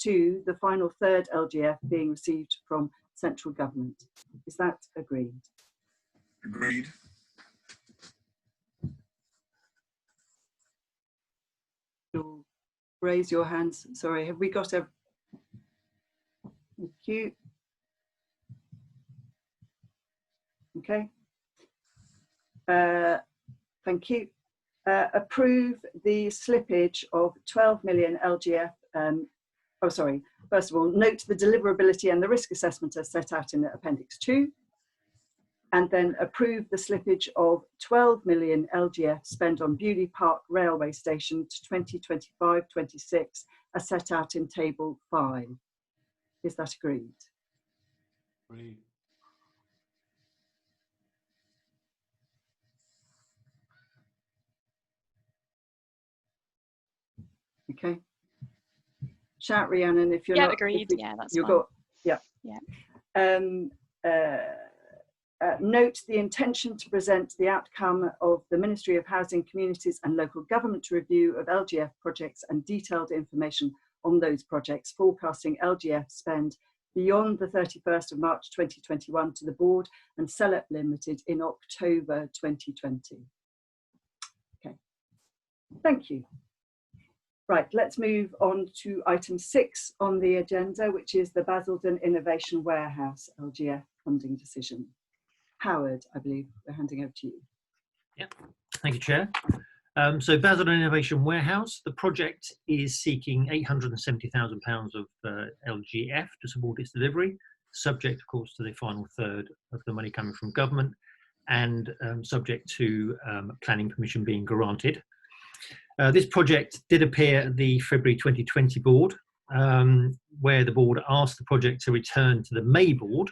to the final third LGF being received from central government. Is that agreed? Agreed. You'll raise your hands. Sorry, have we got a... Thank you. Okay. Thank you. Approve the slippage of 12 million LGF. Oh, sorry. First of all, note the deliverability and the risk assessment as set out in Appendix 2. And then approve the slippage of 12 million LGF spent on Bewley Park Railway Station to 2025-26 as set out in Table 5. Is that agreed? Agreed. Okay. Shout, Rhiannon, if you're not. Agreed. Yeah, that's you've fine. got. Yeah. Yeah. Note the intention to present the outcome of the Ministry of Housing, Communities and Local Government review of LGF projects and detailed information on those projects, forecasting LGF spend beyond the 31st of March 2021 to the board and CELEP Limited in October 2020. Okay, thank you. Right, let's move on to item 6 on the agenda, which is the Basildon Innovation Warehouse LGF funding decision. Howard, I believe we're handing over to you. Yeah, thank you, Chair. So Basildon Innovation Warehouse, the project is seeking £870,000 of LGF to support its delivery, subject, of course, to the final third of the money coming from government and subject to planning permission being granted. This project did appear at the February 2020 board, where the board asked the project to return to the May board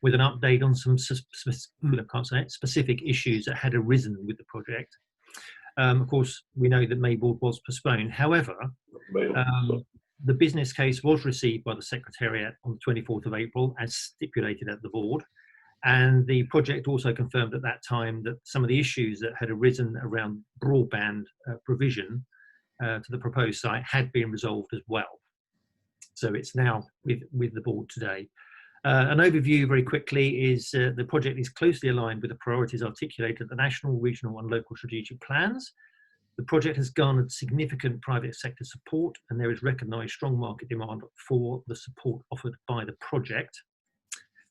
with an update on some specific issues that had arisen with the project. Of course, we know that May board was postponed. However, the business case was received by the Secretariat on the 24th of April as stipulated at the board. And the project also confirmed at that time that some of the issues that had arisen around broadband provision to the proposed site had been resolved as well. So it's now with the board today. An overview very quickly is the project is closely aligned with the priorities articulated at the national, regional and local strategic plans. The project has garnered significant private sector support and there is recognised strong market demand for the support offered by the project.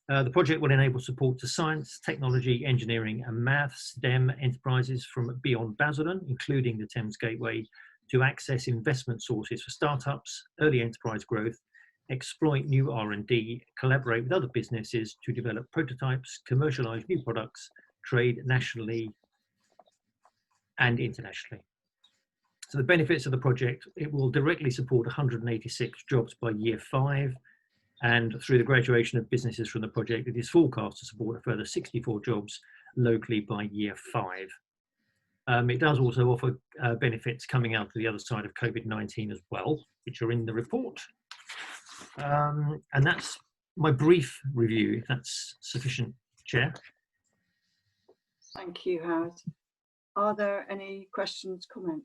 The project will enable support to science, technology, engineering and maths, STEM enterprises from beyond Basildon, including the Thames Gateway, to access investment sources for startups, early enterprise growth, exploit new R&D, collaborate with other businesses to develop prototypes, commercialise new products, trade nationally and internationally. So the benefits of the project, it will directly support 186 jobs by year 5. And through the graduation of businesses from the project, it is forecast to support a further 64 jobs locally by year 5. It does also offer benefits coming out to the other side of COVID-19 as well, which are in the report. And that's my brief review, if that's sufficient, Chair. Thank you, Howard. Are there any questions, comments?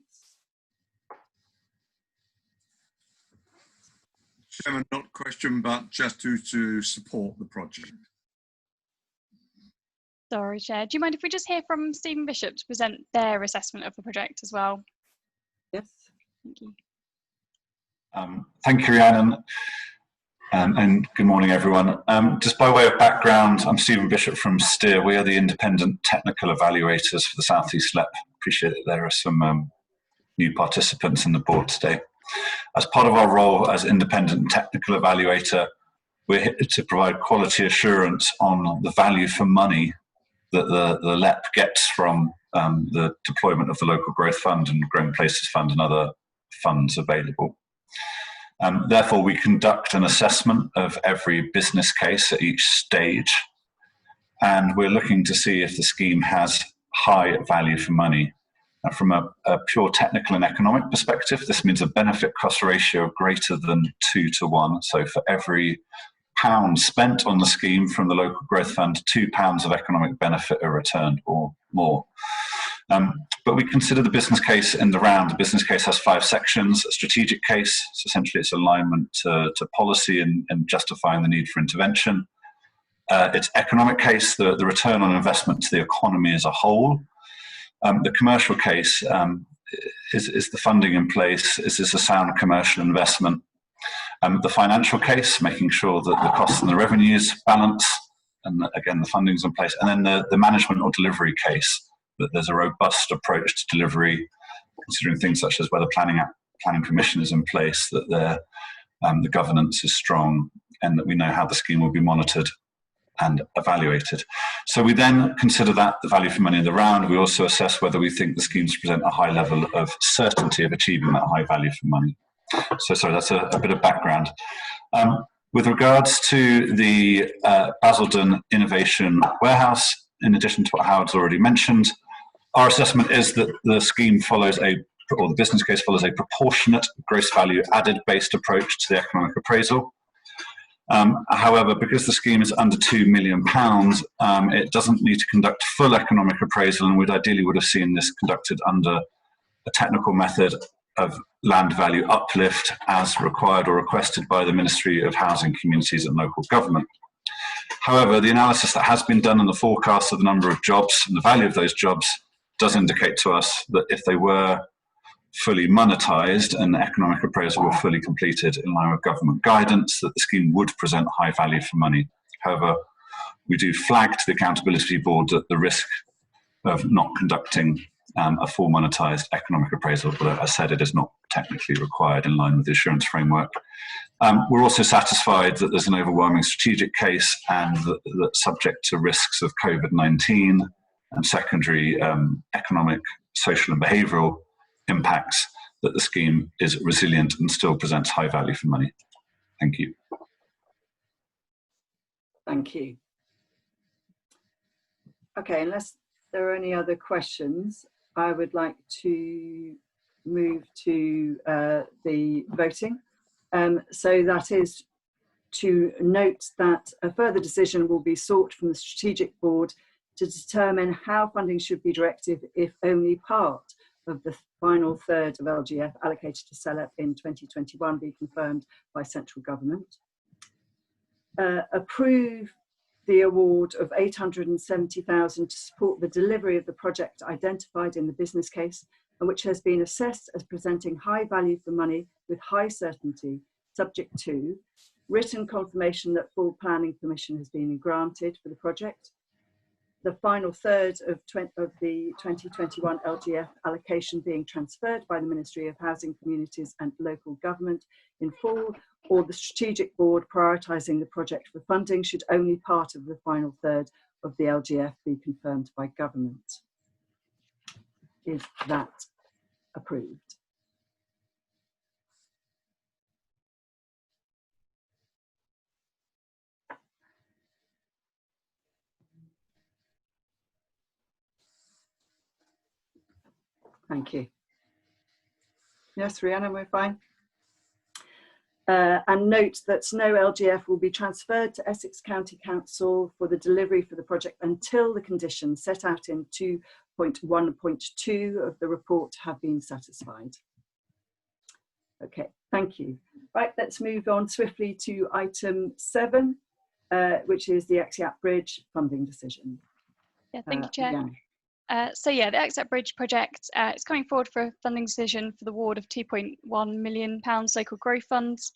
Chairman, not question, but just to support the project. Sorry, Chair. Do you mind if we just hear from Stephen Bishop to present their assessment of the project as well? Yes. Thank you. Thank you, Rhiannon, and good morning, everyone. Just by way of background, I'm Stephen Bishop from STEER. We are the independent technical evaluators for the South East LEP. Appreciate that there are some new participants in the board today. As part of our role as independent technical evaluator, we're here to provide quality assurance on the value for money that the LEP gets from the deployment of the Local Growth Fund and Growing Places Fund and other funds available. Therefore, we conduct an assessment of every business case at each stage, and we're looking to see if the scheme has high value for money. From a pure technical and economic perspective, this means a benefit cost ratio of greater than 2 to 1. So for every £1 spent on the scheme from the Local Growth Fund, £2 of economic benefit are returned or more. But we consider the business case in the round. The business case has 5 sections. A strategic case, so essentially it's alignment to policy and justifying the need for intervention. Its economic case, the return on investment to the economy as a whole. The commercial case, is the funding in place? Is this a sound commercial investment? The financial case, making sure that the costs and the revenues balance, and again, the funding's in place. And then the management or delivery case, that there's a robust approach to delivery, considering things such as whether planning permission is in place, that the governance is strong, and that we know how the scheme will be monitored and evaluated. So we then consider that the value for money in the round. We also assess whether we think the schemes present a high level of certainty of achieving that high value for money. So sorry, that's a bit of background. With regards to the Basildon Innovation Warehouse, in addition to what Howard's already mentioned, our assessment is that the scheme follows or the business case follows a proportionate gross value added based approach to the economic appraisal. However, because the scheme is under £2 million, it doesn't need to conduct full economic appraisal, and we'd ideally would have seen this conducted under a technical method of land value uplift as required or requested by the Ministry of Housing, Communities and Local Government. However, the analysis that has been done and the forecast of the number of jobs and the value of those jobs does indicate to us that if they were fully monetised and the economic appraisal were fully completed in line with government guidance, that the scheme would present high value for money. However, we do flag to the Accountability Board that the risk of not conducting a full monetised economic appraisal, but as I said, it is not technically required in line with the assurance framework. We're also satisfied that there's an overwhelming strategic case and that subject to risks of COVID-19 and secondary economic, social and behavioural impacts, that the scheme is resilient and still presents high value for money. Thank you. Thank you. Okay, unless there are any other questions, I would like to move to the voting. So that is to note that a further decision will be sought from the Strategic Board to determine how funding should be directed if only part of the final third of LGF allocated to CELEP in 2021 be confirmed by central government. Approve the award of £870,000 to support the delivery of the project identified in the business case and which has been assessed as presenting high value for money with high certainty, subject to written confirmation that full planning permission has been granted for the project, the final third of the 2021 LGF allocation being transferred by the Ministry of Housing, Communities and Local Government in full, or the Strategic Board prioritising the project for funding should only part of the final third of the LGF be confirmed by government. Is that approved? Thank you. Yes, Rhiannon, we're fine. And note that no LGF will be transferred to Essex County Council for the delivery for the project until the conditions set out in 2.1.2 of the report have been satisfied. Okay, thank you. Right, let's move on swiftly to item 7, which is the Exeat Bridge funding decision. Yeah, thank you, Chair. Yeah. So yeah, the Exeat Bridge project is coming forward for a funding decision for the award of £2.1 million local growth funds.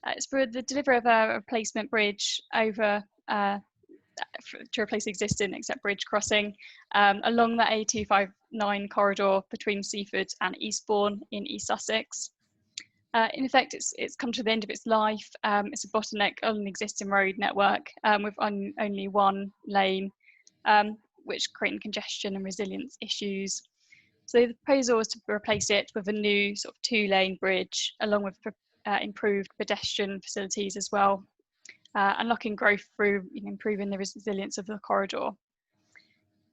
It's for the delivery of a replacement bridge over to replace the existing Exeat Bridge crossing along the A259 corridor between Seaford and Eastbourne in East Sussex. In effect, it's come to the end of its life. It's a bottleneck on an existing road network with only one lane, which creating congestion and resilience issues. So the proposal is to replace it with a new sort of 2-lane bridge, along with improved pedestrian facilities as well, unlocking growth through improving the resilience of the corridor.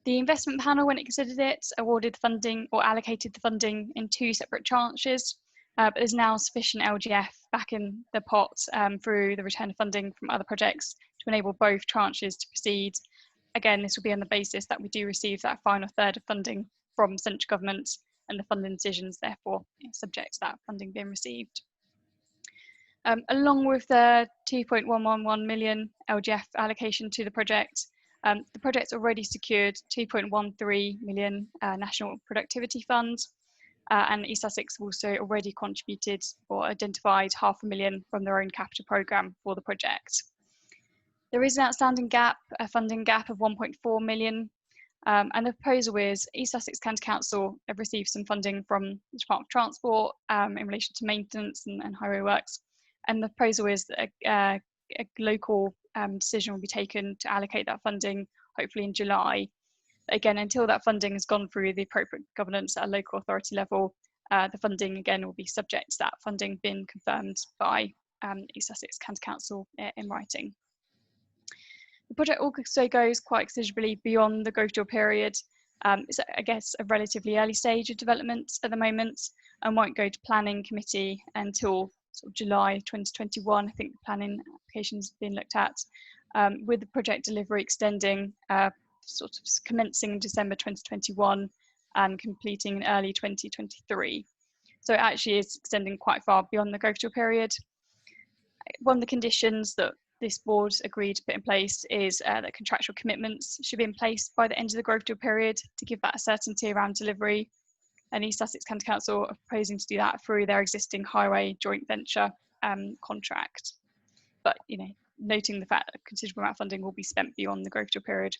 The investment panel, when it considered it, awarded funding or allocated the funding in 2 separate tranches, but there's now sufficient LGF back in the pot through the return of funding from other projects to enable both tranches to proceed. Again, this will be on the basis that we do receive that final third of funding from central government, and the funding decisions therefore subject to that funding being received. Along with the 2.111 million LGF allocation to the project's already secured 2.13 million National Productivity Fund, and East Sussex also already contributed or identified £500,000 from their own capital programme for the project. There is an outstanding gap, a funding gap of 1.4 million, and the proposal is East Sussex County Council have received some funding from the Department of Transport in relation to maintenance and highway works, and the proposal is that a local decision will be taken to allocate that funding, hopefully in July. Again, until that funding has gone through the appropriate governance at a local authority level, the funding again will be subject to that funding being confirmed by East Sussex County Council in writing. The project also goes quite considerably beyond the growth deal period. It's, I guess, a relatively early stage of development at the moment and won't go to planning committee until sort of July 2021. I think the planning application's been looked at, with the project delivery extending sort of commencing in December 2021 and completing in early 2023. So it actually is extending quite far beyond the growth deal period. One of the conditions that this board agreed to put in place is that contractual commitments should be in place by the end of the growth deal period to give that certainty around delivery. And East Sussex County Council are proposing to do that through their existing highway joint venture contract. But, you know, noting the fact that a considerable amount of funding will be spent beyond the growth deal period.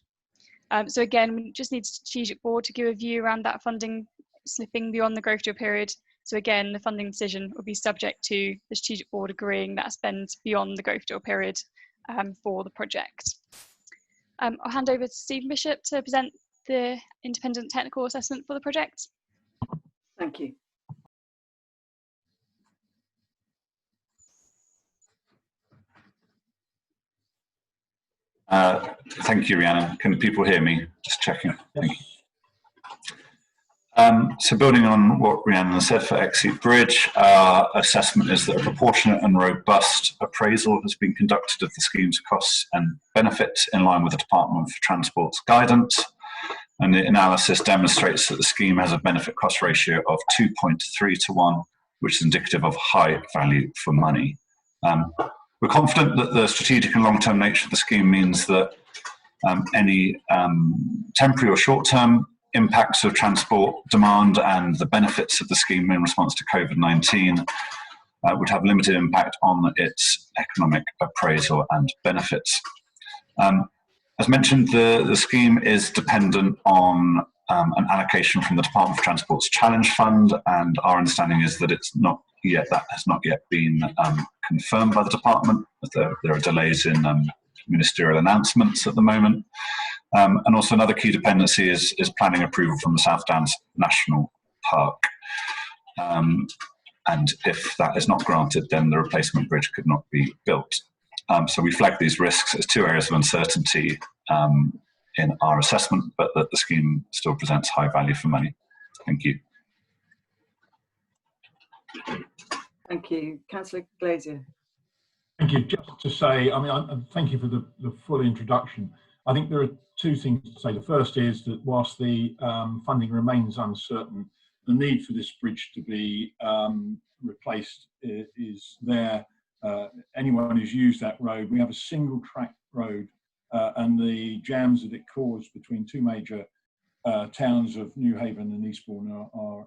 So again, we just need a strategic board to give a view around that funding slipping beyond the growth deal period. So again, the funding decision will be subject to the strategic board agreeing that spend beyond the growth deal period for the project. I'll hand over to Stephen Bishop to present the independent technical assessment for the project. Thank you. Thank you, Rhiannon. Can people hear me? Just checking. Thank you. So building on what Rhiannon said for Exeat Bridge, our assessment is that a proportionate and robust appraisal has been conducted of the scheme's costs and benefits in line with the Department for Transport's guidance. And the analysis demonstrates that the scheme has a benefit cost ratio of 2.3 to 1, which is indicative of high value for money. We're confident that the strategic and long-term nature of the scheme means that any temporary or short-term impacts of transport demand and the benefits of the scheme in response to COVID-19 would have limited impact on its economic appraisal and benefits. As mentioned, the scheme is dependent on an allocation from the Department for Transport's Challenge Fund, and our understanding is that that has not yet been confirmed by the department. There are delays in ministerial announcements at the moment. And also another key dependency is planning approval from the South Downs National Park. And if that is not granted, then the replacement bridge could not be built. So we flag these risks as two areas of uncertainty in our assessment, but that the scheme still presents high value for money. Thank you. Thank you. Councillor Glazier. Thank you. Just to say, I mean, thank you for the full introduction. I think there are two things to say. The first is that whilst the funding remains uncertain, the need for this bridge to be replaced is there. Anyone who's used that road, we have a single track road, and the jams that it caused between two major towns of Newhaven and Eastbourne are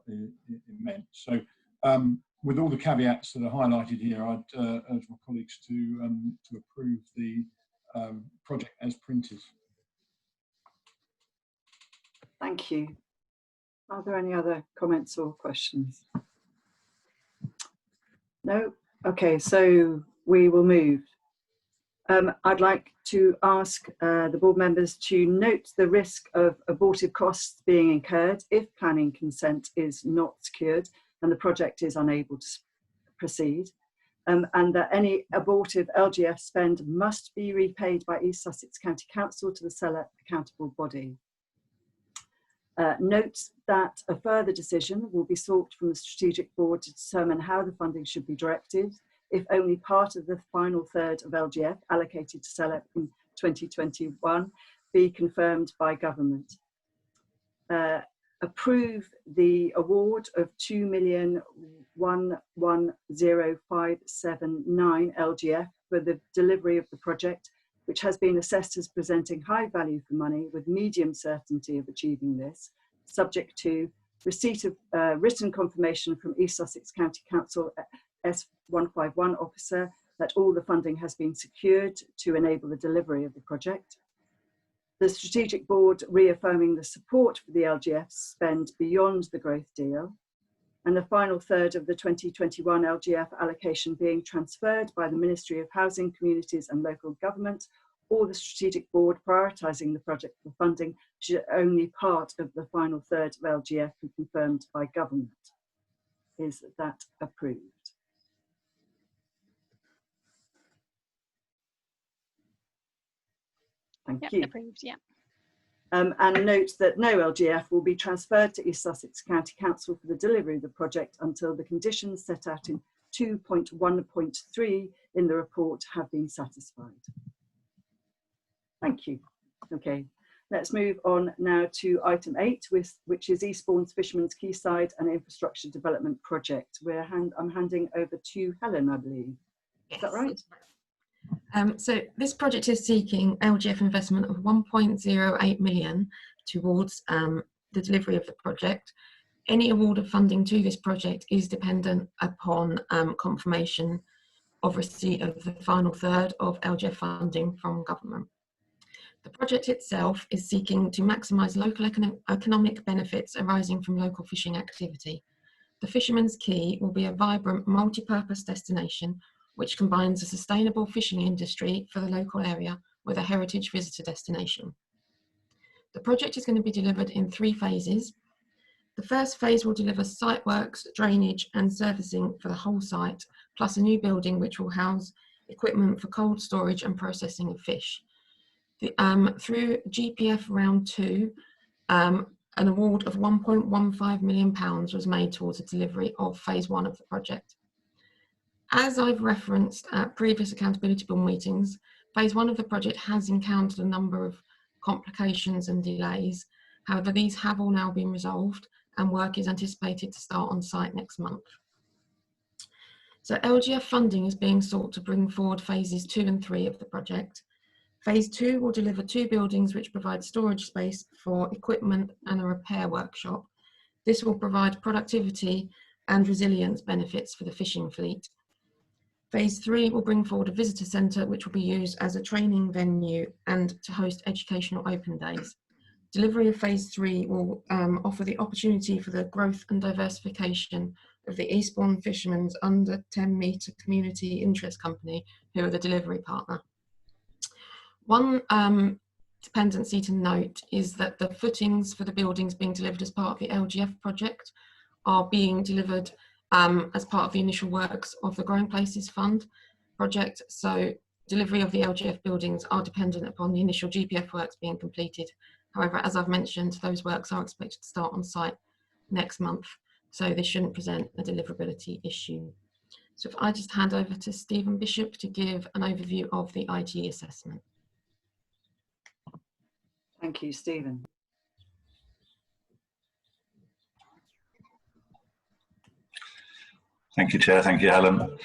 immense. So with all the caveats that are highlighted here, I'd urge my colleagues to approve the project as printed. Thank you. Are there any other comments or questions? No? Okay, so we will move. I'd like to ask the board members to note the risk of abortive costs being incurred if planning consent is not secured and the project is unable to proceed, and that any abortive LGF spend must be repaid by East Sussex County Council to the seller accountable body. Note that a further decision will be sought from the strategic board to determine how the funding should be directed if only part of the final third of LGF allocated to SELEP in 2021 be confirmed by government. approve the award of 2,110,579 LGF for the delivery of the project, which has been assessed as presenting high value for money with medium certainty of achieving this, subject to receipt of written confirmation from East Sussex County Council S151 officer that all the funding has been secured to enable the delivery of the project. The Strategic Board reaffirming the support for the LGF spend beyond the growth deal, and the final third of the 2021 LGF allocation being transferred by the Ministry of Housing, Communities and Local Government, or the Strategic Board prioritising the project for funding should only part of the final third of LGF be confirmed by Government. Is that approved? Thank you. Approved, yeah. And note that no LGF will be transferred to East Sussex County Council for the delivery of the project until the conditions set out in 2.1.3 in the report have been satisfied. Thank you. Okay, let's move on now to item 8, which is Eastbourne's Fisherman's Quayside and Infrastructure Development Project. I'm handing over to Helen, I believe. Is that right? So this project is seeking LGF investment of 1.08 million towards the delivery of the project. Any award of funding to this project is dependent upon confirmation of receipt of the final third of LGF funding from government. The project itself is seeking to maximise local economic benefits arising from local fishing activity. The Fisherman's Quay will be a vibrant multi-purpose destination which combines a sustainable fishing industry for the local area with a heritage visitor destination. The project is going to be delivered in 3 phases. The first phase will deliver site works, drainage and servicing for the whole site, plus a new building which will house equipment for cold storage and processing of fish. Through GPF round 2, an award of £1.15 million was made towards the delivery of phase 1 of the project. As I've referenced at previous accountability board meetings, phase 1 of the project has encountered a number of complications and delays. However, these have all now been resolved and work is anticipated to start on site next month. So LGF funding is being sought to bring forward phases 2 and 3 of the project. Phase 2 will deliver 2 buildings which provide storage space for equipment and a repair workshop. This will provide productivity and resilience benefits for the fishing fleet. Phase 3 will bring forward a visitor centre which will be used as a training venue and to host educational open days. Delivery of phase 3 will offer the opportunity for the growth and diversification of the Eastbourne Fishermen's under 10 metre community interest company, who are the delivery partner. One dependency to note is that the footings for the buildings being delivered as part of the LGF project are being delivered as part of the initial works of the Growing Places Fund project. So delivery of the LGF buildings are dependent upon the initial GPF works being completed. However, as I've mentioned, those works are expected to start on site next month, so this shouldn't present a deliverability issue. So if I just hand over to Stephen Bishop to give an overview of the IG assessment. Thank you, Stephen. Thank you, Chair. Thank you, Helen.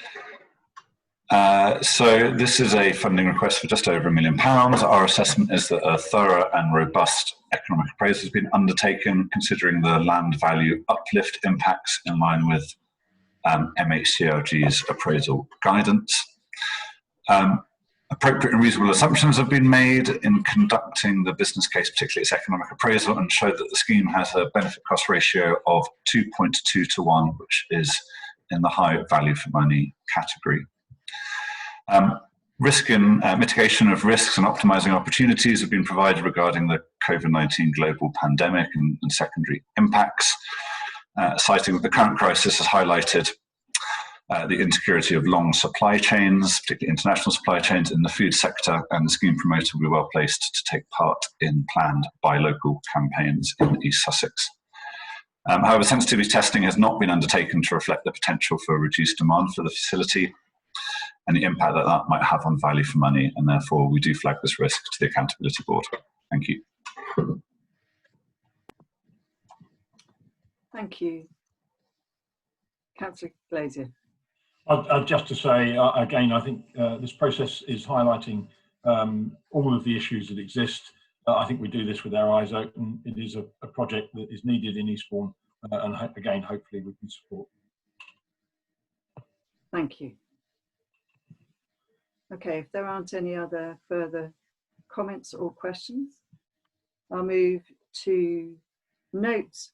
So this is a funding request for just over £1 million. Our assessment is that a thorough and robust economic appraisal has been undertaken, considering the land value uplift impacts in line with MHCLG's appraisal guidance. Appropriate and reasonable assumptions have been made in conducting the business case, particularly its economic appraisal, and showed that the scheme has a benefit cost ratio of 2.2 to 1, which is in the high value for money category. Risk and mitigation of risks and optimising opportunities have been provided regarding the COVID-19 global pandemic and secondary impacts, citing that the current crisis has highlighted the insecurity of long supply chains, particularly international supply chains in the food sector, and the scheme promoter will be well placed to take part in planned buy local campaigns in East Sussex. However, sensitivity testing has not been undertaken to reflect the potential for reduced demand for the facility and the impact that that might have on value for money, and therefore we do flag this risk to the Accountability Board. Thank you. Thank you. Councillor Glazier. Just to say, again, I think this process is highlighting all of the issues that exist. I think we do this with our eyes open. It is a project that is needed in Eastbourne, and again, hopefully we can support. Thank you. Okay, if there aren't any other further comments or questions, I'll move to note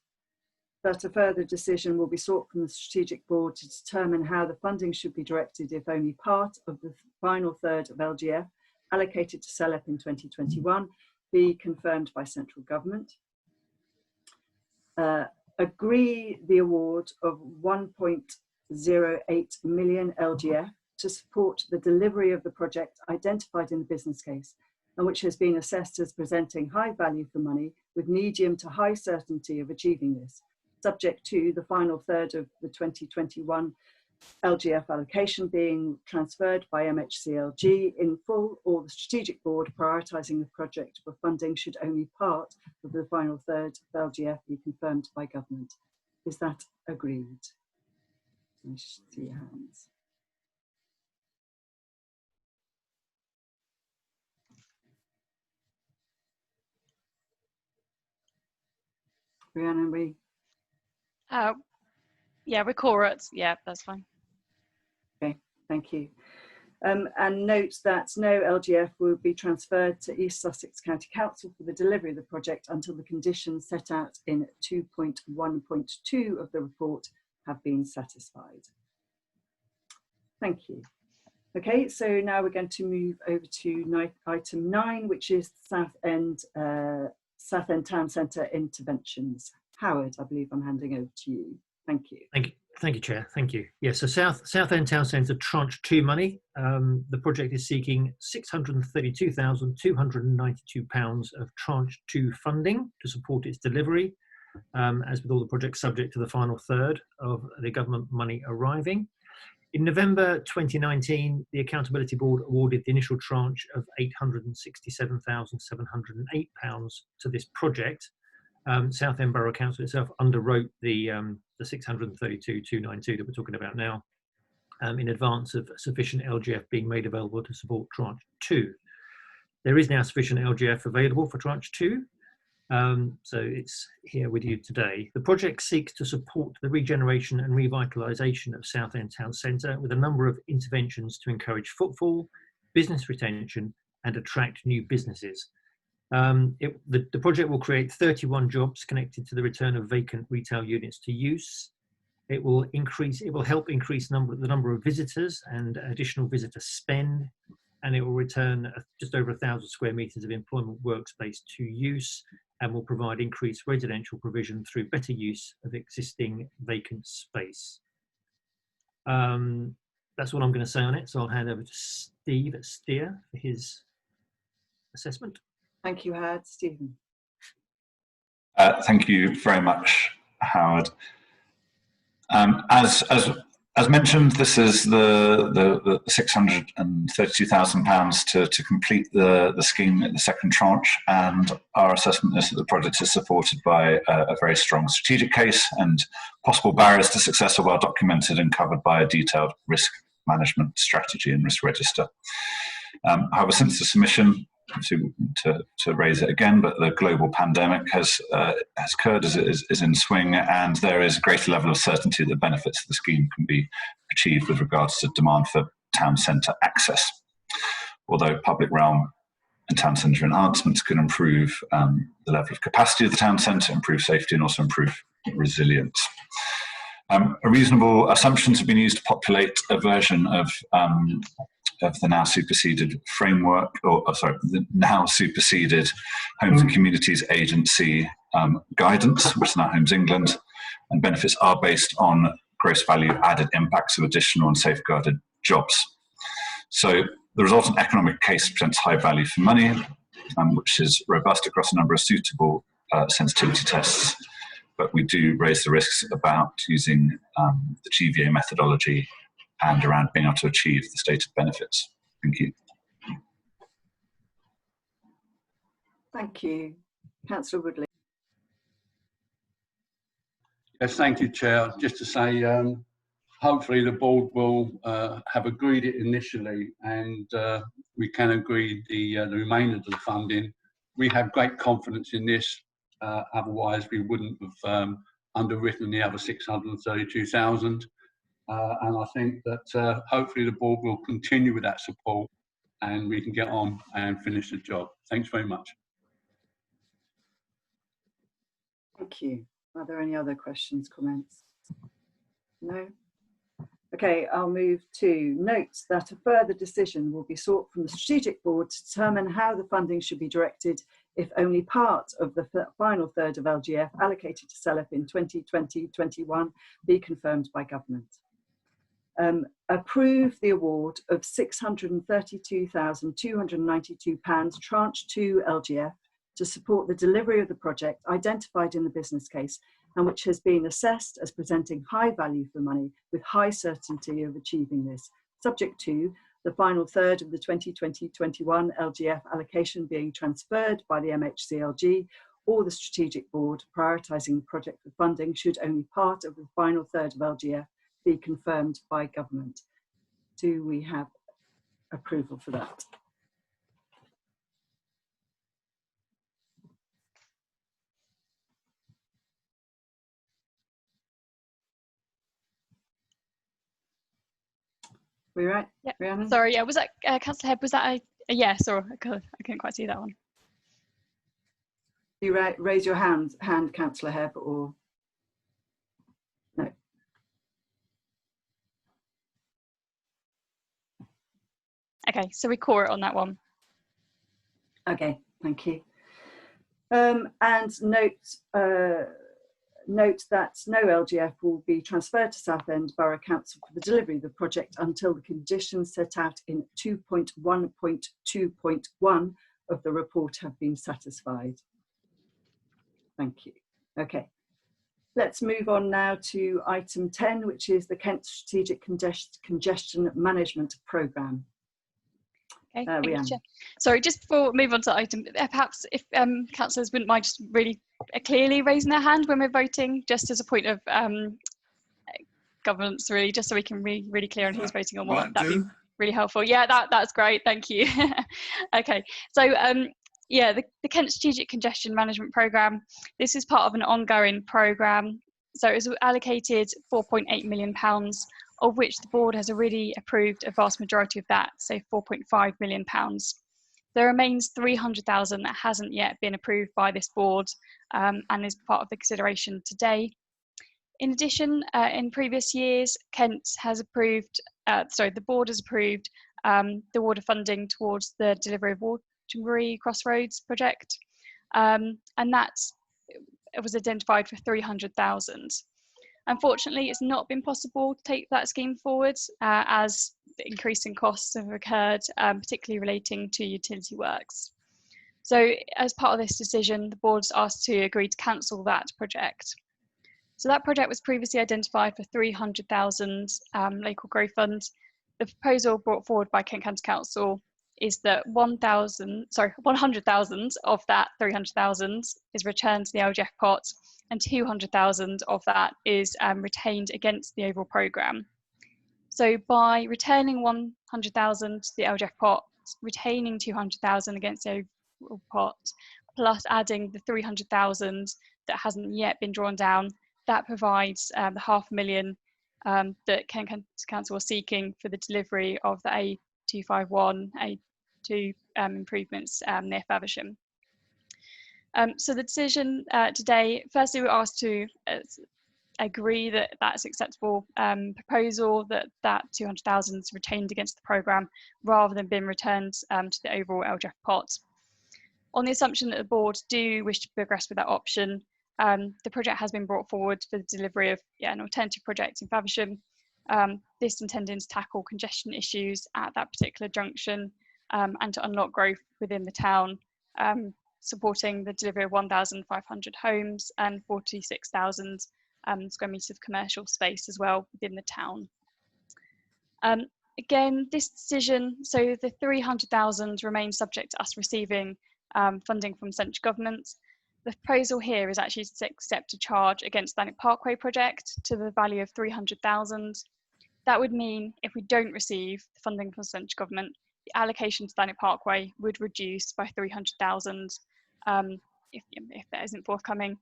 that a further decision will be sought from the Strategic Board to determine how the funding should be directed if only part of the final third of LGF allocated to CELEP in 2021 be confirmed by central government. Agree the award of 1.08 million LGF to support the delivery of the project identified in the business case and which has been assessed as presenting high value for money with medium to high certainty of achieving this, subject to the final third of the 2021 LGF allocation being transferred by MHCLG in full, or the Strategic Board prioritising the project for funding should only part of the final third of LGF be confirmed by government. Is that agreed? I see your hands. Rhiannon, we? Yeah, we're correct. Yeah, that's fine. Okay, thank you. And note that no LGF will be transferred to East Sussex County Council for the delivery of the project until the conditions set out in 2.1.2 of the report have been satisfied. Thank you. Okay, so now we're going to move over to item 9, which is Southend Town Centre interventions. Howard, I believe I'm handing over to you. Thank you. Thank you, Chair. Thank you. Yeah, so Southend Town Centre Tranche 2 money. The project is seeking £632,292 of Tranche 2 funding to support its delivery, as with all the projects subject to the final third of the government money arriving. In November 2019, the Accountability Board awarded the initial tranche of £867,708 to this project. Southend Borough Council itself underwrote the 632,292 that we're talking about now in advance of sufficient LGF being made available to support Tranche 2. There is now sufficient LGF available for Tranche 2, so it's here with you today. The project seeks to support the regeneration and revitalisation of Southend Town Centre with a number of interventions to encourage footfall, business retention and attract new businesses. The project will create 31 jobs connected to the return of vacant retail units to use. It will help increase the number of visitors and additional visitor spend, and it will return just over 1,000 square metres of employment workspace to use, and will provide increased residential provision through better use of existing vacant space. That's what I'm going to say on it, so I'll hand over to Steve at Steer for his assessment. Thank you, Howard. Stephen. Thank you very much, Howard. As mentioned, this is the £632,000 to complete the scheme in the second tranche, and our assessment is that the project is supported by a very strong strategic case, and possible barriers to success are well documented and covered by a detailed risk management strategy and risk register. However, since the submission, to raise it again, but the global pandemic has occurred, as it is in swing, and there is a greater level of certainty that benefits of the scheme can be achieved with regards to demand for town centre access. Although public realm and town centre enhancements can improve the level of capacity of the town centre, improve safety and also improve resilience. Reasonable assumptions have been used to populate a version of the now superseded framework, the now superseded Homes and Communities Agency guidance, which is now Homes England, and benefits are based on gross value added impacts of additional and safeguarded jobs. So the resultant economic case presents high value for money, which is robust across a number of suitable sensitivity tests, but we do raise the risks about using the GVA methodology and around being able to achieve the stated benefits. Thank you. Thank you. Councillor Woodley. Yes, thank you, Chair. Just to say, hopefully the board will have agreed it initially, and we can agree the remainder of the funding. We have great confidence in this. Otherwise, we wouldn't have underwritten the other 632,000. And I think that hopefully the board will continue with that support, and we can get on and finish the job. Thanks very much. Thank you. Are there any other questions, comments? No? Okay, I'll move to notes that a further decision will be sought from the Strategic Board to determine how the funding should be directed if only part of the final third of LGF allocated to CELEP in 2020-21 be confirmed by government. Approve the award of £632,292 tranche 2 LGF to support the delivery of the project identified in the business case and which has been assessed as presenting high value for money with high certainty of achieving this, subject to the final third of the 2020-21 LGF allocation being transferred by the MHCLG or the Strategic Board prioritising the project for funding should only part of the final third of LGF be confirmed by government. Do we have approval for that? We right? Yeah. Rhiannon? Sorry, yeah, was that Councillor Hebb? Was that a yes, or I couldn't quite see that one. You raise your hand, Councillor Hebb, or no? Okay, so we core it on that one. Okay, thank you. And note that no LGF will be transferred to Southend Borough Council for the delivery of the project until the conditions set out in 2.1.2.1 of the report have been satisfied. Thank you. Okay, let's move on now to item 10, which is the Kent Strategic Congestion Management Programme. Okay, thank you, Chair. Sorry, just before we move on to item, perhaps if councillors wouldn't mind just really clearly raising their hand when we're voting, just as a point of governance, really, just so we can be really clear on who's voting on what. That'd be really helpful. Yeah, that's great. Thank you. Okay, so yeah, the Kent Strategic Congestion Management Programme. This is part of an ongoing programme. So it was allocated £4.8 million, of which the board has already approved a vast majority of that, so £4.5 million. There remains £300,000 that hasn't yet been approved by this board and is part of the consideration today. In addition, in previous years, Kent has approved, the board has approved the water funding towards the delivery of Waterbury Crossroads project, and that was identified for £300,000. Unfortunately, it's not been possible to take that scheme forward as the increasing costs have occurred, particularly relating to utility works. So as part of this decision, the board's asked to agree to cancel that project. So that project was previously identified for £300,000 local growth fund. The proposal brought forward by Kent County Council is that 100,000 of that 300,000 is returned to the LGF pot, and 200,000 of that is retained against the overall programme. So by returning 100,000 to the LGF pot, retaining 200,000 against the overall pot, plus adding the 300,000 that hasn't yet been drawn down, that provides the £500,000 that Kent Council was seeking for the delivery of the A251, A2 improvements near Faversham. So the decision today, firstly, we're asked to agree that that's acceptable proposal, that 200,000 is retained against the programme rather than being returned to the overall LGF pot. On the assumption that the board do wish to progress with that option, the project has been brought forward for the delivery of an alternative project in Faversham. This intending to tackle congestion issues at that particular junction and to unlock growth within the town, supporting the delivery of 1,500 homes and 46,000 square metres of commercial space as well within the town. Again, this decision, so the 300,000 remains subject to us receiving funding from central government. The proposal here is actually to accept a charge against Thanet Parkway project to the value of 300,000. That would mean if we don't receive the funding from central government, the allocation to Thanet Parkway would reduce by 300,000 if that isn't forthcoming.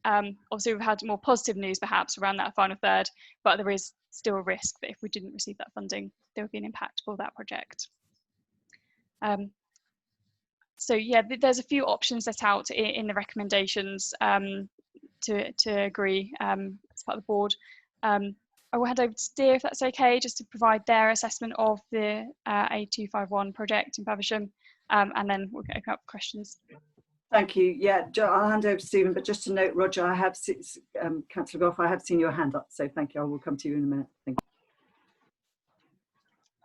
Obviously, we've had more positive news perhaps around that final third, but there is still a risk that if we didn't receive that funding, there would be an impact for that project. So yeah, there's a few options set out in the recommendations to agree as part of the board. I will hand over to Steer, if that's okay, just to provide their assessment of the A251 project in Faversham, and then we'll open up questions. Thank you. Yeah, I'll hand over to Stephen, but just to note, Roger, I have Councillor Gough, I have seen your hand up, so thank you. I will come to you in a minute. Thank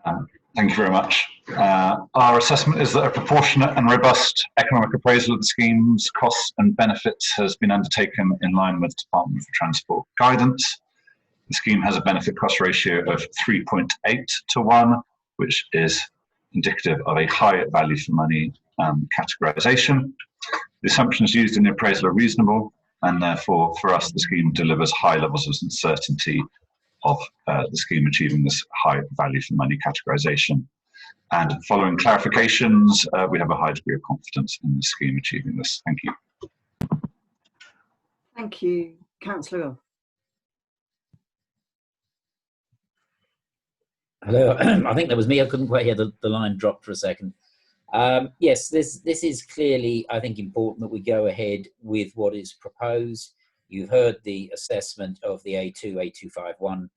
you. Thank you very much. Our assessment is that a proportionate and robust economic appraisal of the scheme's costs and benefits has been undertaken in line with Department for Transport guidance. The scheme has a benefit cost ratio of 3.8 to 1, which is indicative of a high value for money categorisation. The assumptions used in the appraisal are reasonable, and therefore for us the scheme delivers high levels of certainty of the scheme achieving this high value for money categorisation. And following clarifications, we have a high degree of confidence in the scheme achieving this. Thank you. Thank you. Councillor Gough. Hello, I think that was me. I couldn't quite hear, the line dropped for a second. Yes, this is clearly, I think, important that we go ahead with what is proposed. You've heard the assessment of the A251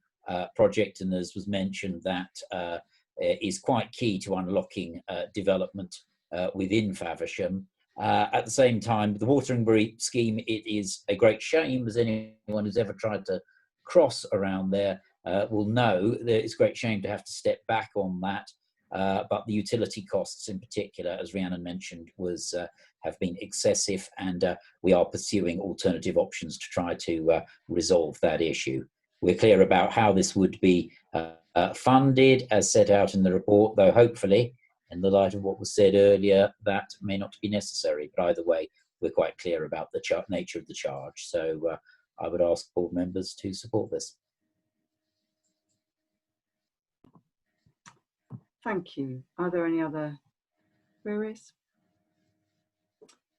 project, and as was mentioned, that is quite key to unlocking development within Faversham. At the same time, the Wateringbury scheme, it is a great shame, as anyone who's ever tried to cross around there will know that it's a great shame to have to step back on that. But the utility costs in particular, as Rhiannon mentioned, have been excessive, and we are pursuing alternative options to try to resolve that issue. We're clear about how this would be funded as set out in the report, though hopefully, in the light of what was said earlier, that may not be necessary. But either way, we're quite clear about the nature of the charge. So I would ask board members to support this. Thank you. Are there any other queries?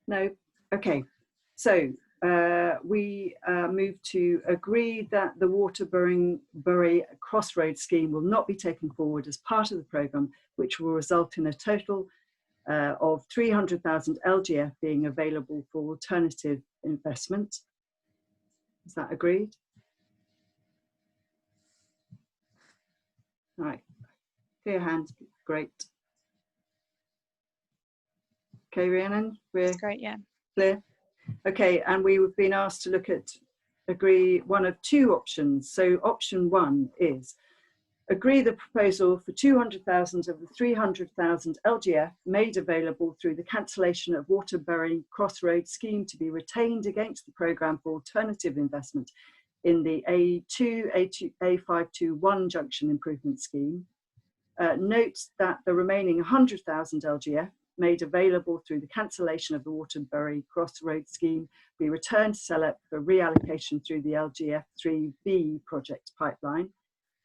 No? Okay. So we move to agree that the Waterbury Crossroads scheme will not be taken forward as part of the programme, which will result in a total of 300,000 LGF being available for alternative investment. Is that agreed? All right. Clear hands, great. Okay, Rhiannon, we're great, yeah. Clear. Okay, and we've been asked to agree one of two options. So option one is agree the proposal for 200,000 of the 300,000 LGF made available through the cancellation of Waterbury Crossroads scheme to be retained against the programme for alternative investment in the A521 junction improvement scheme. Notes that the remaining 100,000 LGF made available through the cancellation of the Waterbury Crossroads scheme be returned to CELEP for reallocation through the LGF 3B project pipeline,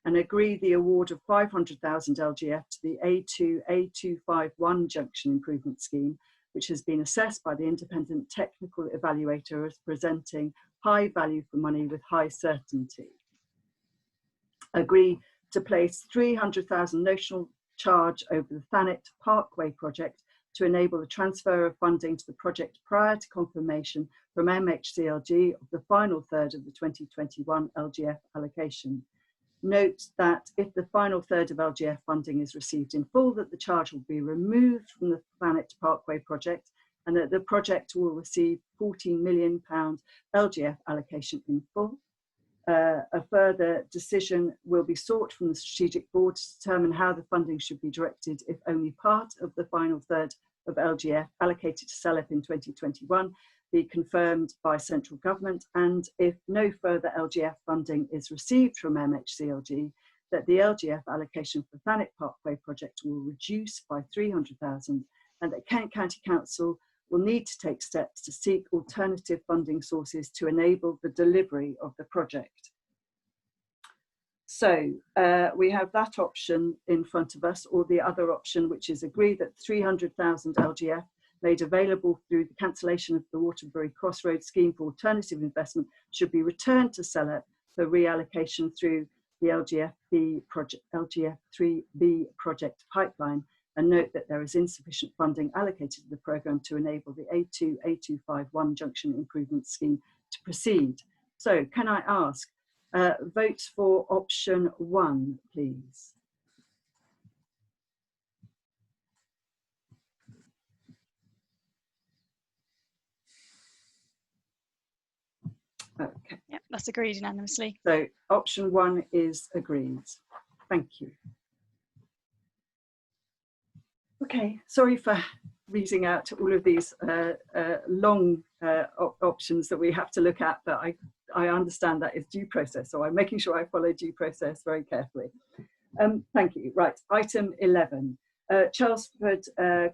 and agree the award of 500,000 LGF to the A251 junction improvement scheme, which has been assessed by the independent technical evaluator as presenting high value for money with high certainty. Agree to place 300,000 notional charge over the Thanet Parkway project to enable the transfer of funding to the project prior to confirmation from MHCLG of the final third of the 2021 LGF allocation. Note that if the final third of LGF funding is received in full, that the charge will be removed from the Thanet Parkway project, and that the project will receive £14 million LGF allocation in full. A further decision will be sought from the Strategic Board to determine how the funding should be directed if only part of the final third of LGF allocated to CELEP in 2021 be confirmed by central government, and if no further LGF funding is received from MHCLG, that the LGF allocation for Thanet Parkway project will reduce by 300,000, and that Kent County Council will need to take steps to seek alternative funding sources to enable the delivery of the project. So we have that option in front of us, or the other option, which is agreed that 300,000 LGF made available through the cancellation of the Waterbury Crossroads scheme for alternative investment should be returned to CELEP for reallocation through the LGF3B project pipeline, and note that there is insufficient funding allocated to the programme to enable the A2-A251 junction improvement scheme to proceed. So can I ask votes for option 1, please? Okay. Yeah, that's agreed unanimously. So option 1 is agreed. Thank you. Okay, sorry for reading out all of these long options that we have to look at, but I understand that is due process, so I'm making sure I follow due process very carefully. Thank you. Right, item 11. Chelmsford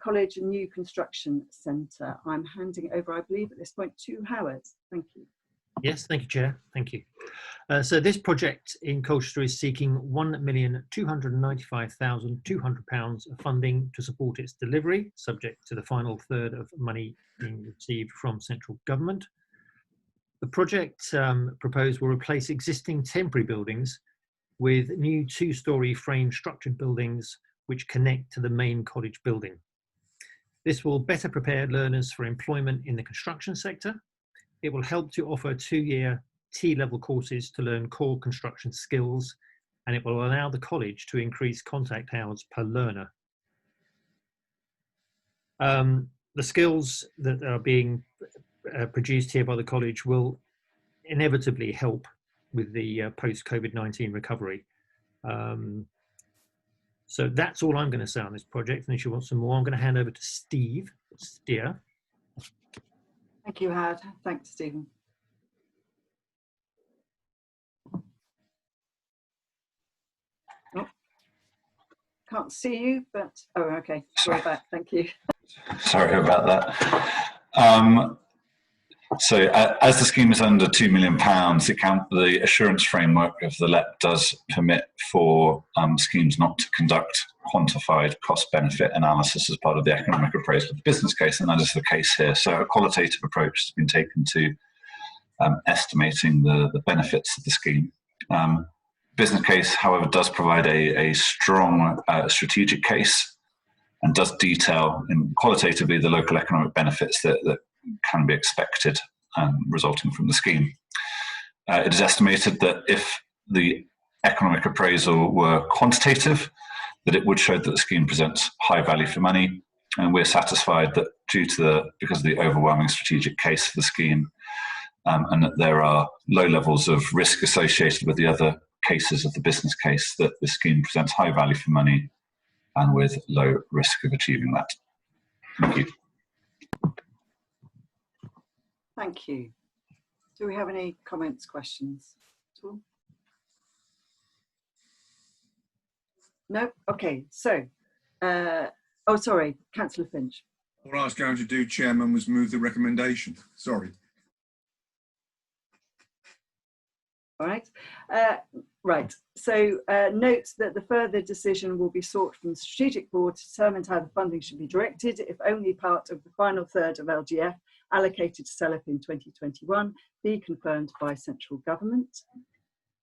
College New Construction Centre. I'm handing over, I believe, at this point to Howard. Thank you. Yes, thank you, Chair. Thank you. So this project in Colchester is seeking £1,295,200 of funding to support its delivery, subject to the final third of money being received from central government. The project proposed will replace existing temporary buildings with new 2-storey frame structured buildings which connect to the main college building. This will better prepare learners for employment in the construction sector. It will help to offer 2-year T-level courses to learn core construction skills, and it will allow the college to increase contact hours per learner. The skills that are being produced here by the college will inevitably help with the post-COVID-19 recovery. So that's all I'm going to say on this project, and if you want some more, I'm going to hand over to Steve Steer. Thank you, Howard. Thanks, Stephen. Oh, can't see you, but oh, okay. We're back. Thank you. Sorry about that. So as the scheme is under £2 million, the assurance framework of the LEP does permit for schemes not to conduct quantified cost-benefit analysis as part of the economic appraisal of the business case, and that is the case here. So a qualitative approach has been taken to estimating the benefits of the scheme. Business case, however, does provide a strong strategic case and does detail qualitatively the local economic benefits that can be expected resulting from the scheme. It is estimated that if the economic appraisal were quantitative, that it would show that the scheme presents high value for money, and we're satisfied that because of the overwhelming strategic case for the scheme, and that there are low levels of risk associated with the other cases of the business case, that the scheme presents high value for money and with low risk of achieving that. Thank you. Thank you. Do we have any comments, questions at all? No? Okay, so, oh, sorry, Councillor Finch. What I was going to do, Chairman, was move the recommendation. Sorry. All right. Right. So note that the further decision will be sought from the Strategic Board to determine how the funding should be directed, if only part of the final third of LGF allocated to CELEP in 2021 be confirmed by central government.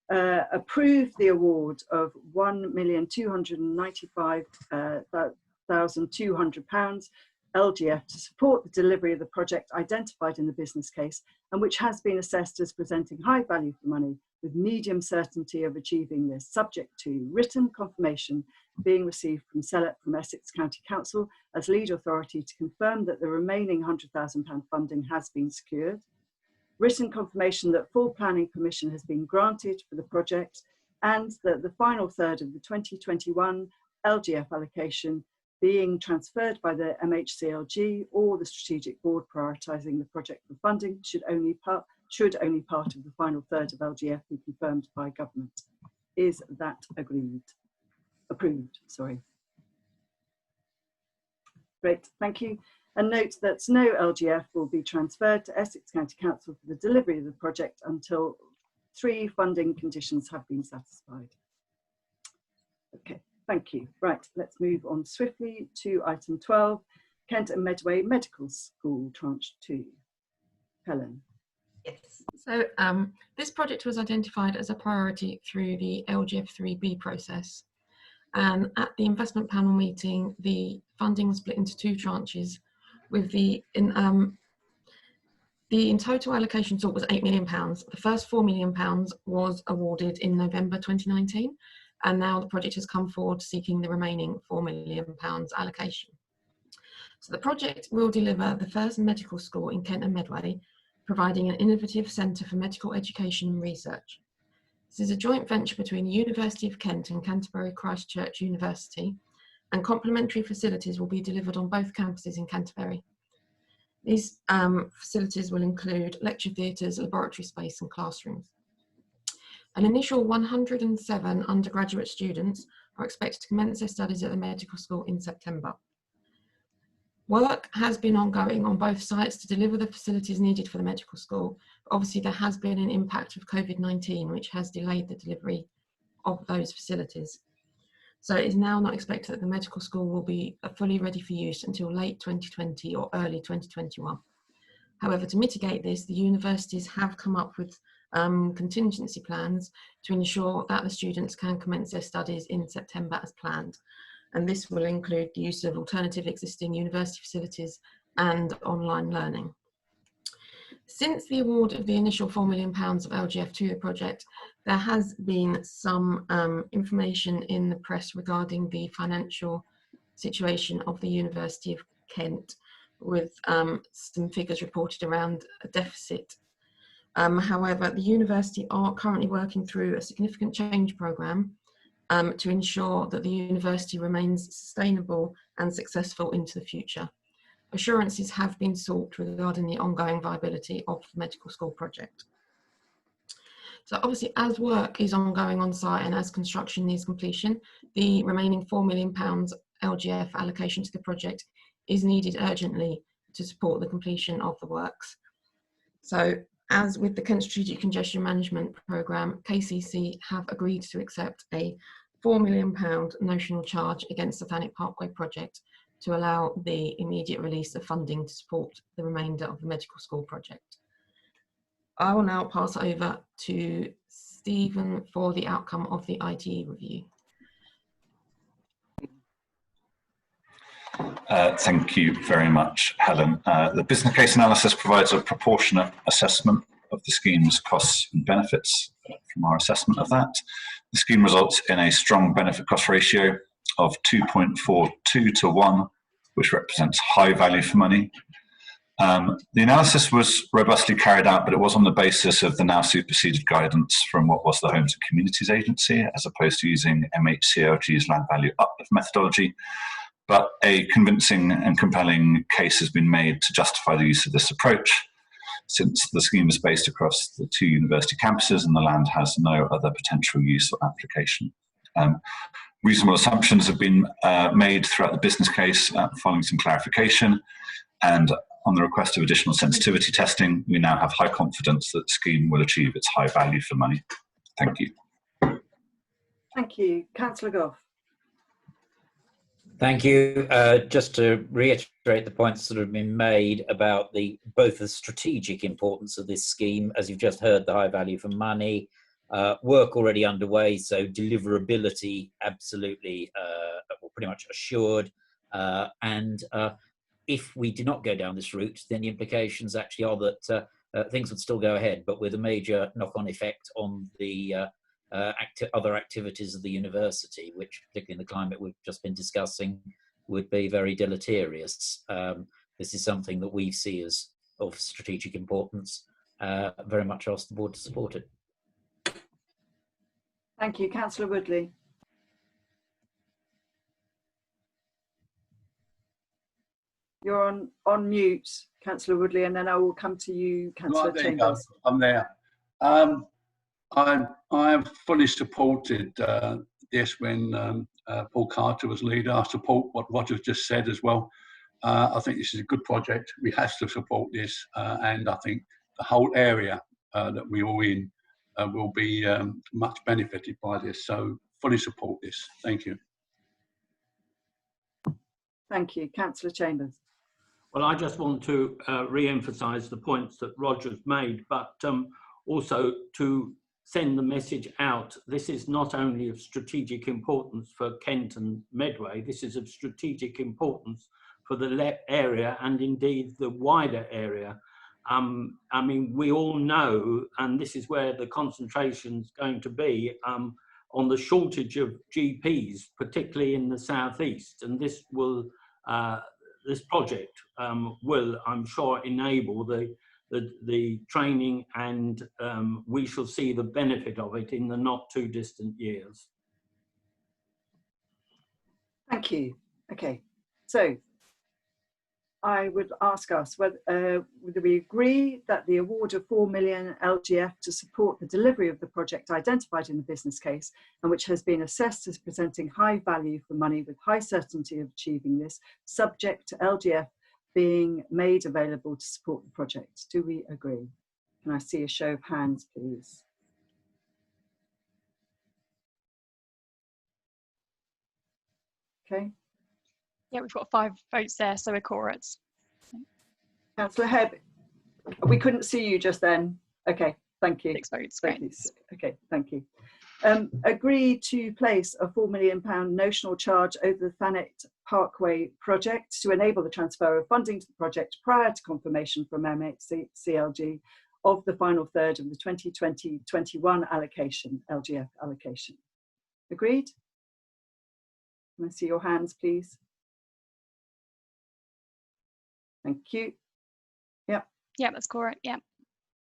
Approve the award of £1,295,200 LGF to support the delivery of the project identified in the business case, and which has been assessed as presenting high value for money with medium certainty of achieving this, subject to written confirmation being received from CELEP from Essex County Council as lead authority to confirm that the remaining £100,000 funding has been secured, written confirmation that full planning permission has been granted for the project, and that the final third of the 2021 LGF allocation being transferred by the MHCLG or the Strategic Board prioritising the project for funding should only part of the final third of LGF be confirmed by government. Is that agreed? Approved, sorry. Great, thank you. And note that no LGF will be transferred to Essex County Council for the delivery of the project until 3 funding conditions have been satisfied. Okay, thank you. Right, let's move on swiftly to item 12, Kent and Medway Medical School Tranche 2. Helen. Yes. So this project was identified as a priority through the LGF 3B process. And at the investment panel meeting, the funding was split into 2 tranches, with the in total allocation sought was £8 million. The first £4 million was awarded in November 2019, and now the project has come forward seeking the remaining £4 million allocation. So the project will deliver the first medical school in Kent and Medway, providing an innovative centre for medical education and research. This is a joint venture between the University of Kent and Canterbury Christ Church University, and complementary facilities will be delivered on both campuses in Canterbury. These facilities will include lecture theatres, laboratory space and classrooms. An initial 107 undergraduate students are expected to commence their studies at the medical school in September. Work has been ongoing on both sites to deliver the facilities needed for the medical school. But obviously, there has been an impact of COVID-19, which has delayed the delivery of those facilities. So it is now not expected that the medical school will be fully ready for use until late 2020 or early 2021. However, to mitigate this, the universities have come up with contingency plans to ensure that the students can commence their studies in September as planned. And this will include the use of alternative existing university facilities and online learning. Since the award of the initial £4 million of LGF to the project, there has been some information in the press regarding the financial situation of the University of Kent, with some figures reported around a deficit. However, the university are currently working through a significant change programme to ensure that the university remains sustainable and successful into the future. Assurances have been sought regarding the ongoing viability of the medical school project. So obviously, as work is ongoing on site and as construction nears completion, the remaining £4 million LGF allocation to the project is needed urgently to support the completion of the works. So as with the Kent Strategic Congestion Management Programme, KCC have agreed to accept a £4 million notional charge against the Thanet Parkway project to allow the immediate release of funding to support the remainder of the medical school project. I will now pass over to Stephen for the outcome of the ITE review. Thank you very much, Helen. The business case analysis provides a proportionate assessment of the scheme's costs and benefits. From our assessment of that, the scheme results in a strong benefit cost ratio of 2.42 to 1, which represents high value for money. The analysis was robustly carried out, but it was on the basis of the now superseded guidance from what was the Homes and Communities Agency, as opposed to using MHCLG's land value uplift methodology. But a convincing and compelling case has been made to justify the use of this approach, since the scheme is based across the 2 university campuses and the land has no other potential use or application. Reasonable assumptions have been made throughout the business case following some clarification, and on the request of additional sensitivity testing, we now have high confidence that the scheme will achieve its high value for money. Thank you. Thank you. Councillor Gough. Thank you. Just to reiterate the points that have been made about both the strategic importance of this scheme, as you've just heard, the high value for money, work already underway, so deliverability absolutely pretty much assured. And if we do not go down this route, then the implications actually are that things would still go ahead, but with a major knock-on effect on the other activities of the university, which, particularly in the climate we've just been discussing, would be very deleterious. This is something that we see as of strategic importance. Very much ask the board to support it. Thank you. Councillor Woodley. You're on mute, Councillor Woodley, and then I will come to you, Councillor Chambers. I'm there. I have fully supported this when Paul Carter was leader. I support what Roger's just said as well. I think this is a good project. We have to support this, and I think the whole area that we're all in will be much benefited by this. So fully support this. Thank you. Thank you. Councillor Chambers. Well, I just want to re-emphasise the points that Roger's made, but also to send the message out. This is not only of strategic importance for Kent and Medway, this is of strategic importance for the area and indeed the wider area. I mean, we all know, and this is where the concentration's going to be, on the shortage of GPs, particularly in the southeast, and this will, this project will, I'm sure, enable the training, and we shall see the benefit of it in the not too distant years. Thank you. Okay, so I would ask us whether we agree that the award of 4 million LGF to support the delivery of the project identified in the business case, and which has been assessed as presenting high value for money with high certainty of achieving this, subject to LGF being made available to support the project. Do we agree? Can I see a show of hands, please? Okay. Yeah, we've got 5 votes there, so we're quorate. Councillor Hebb, we couldn't see you just then. Okay, thank you. 6 votes, Thank great. you. Okay, thank you. Agree to place a £4 million notional charge over the Thanet Parkway project to enable the transfer of funding to the project prior to confirmation from MHCLG of the final third of the 2020-21 allocation, LGF allocation. Agreed? Can I see your hands, please? Thank you. Yeah. Yeah, that's correct. Yeah.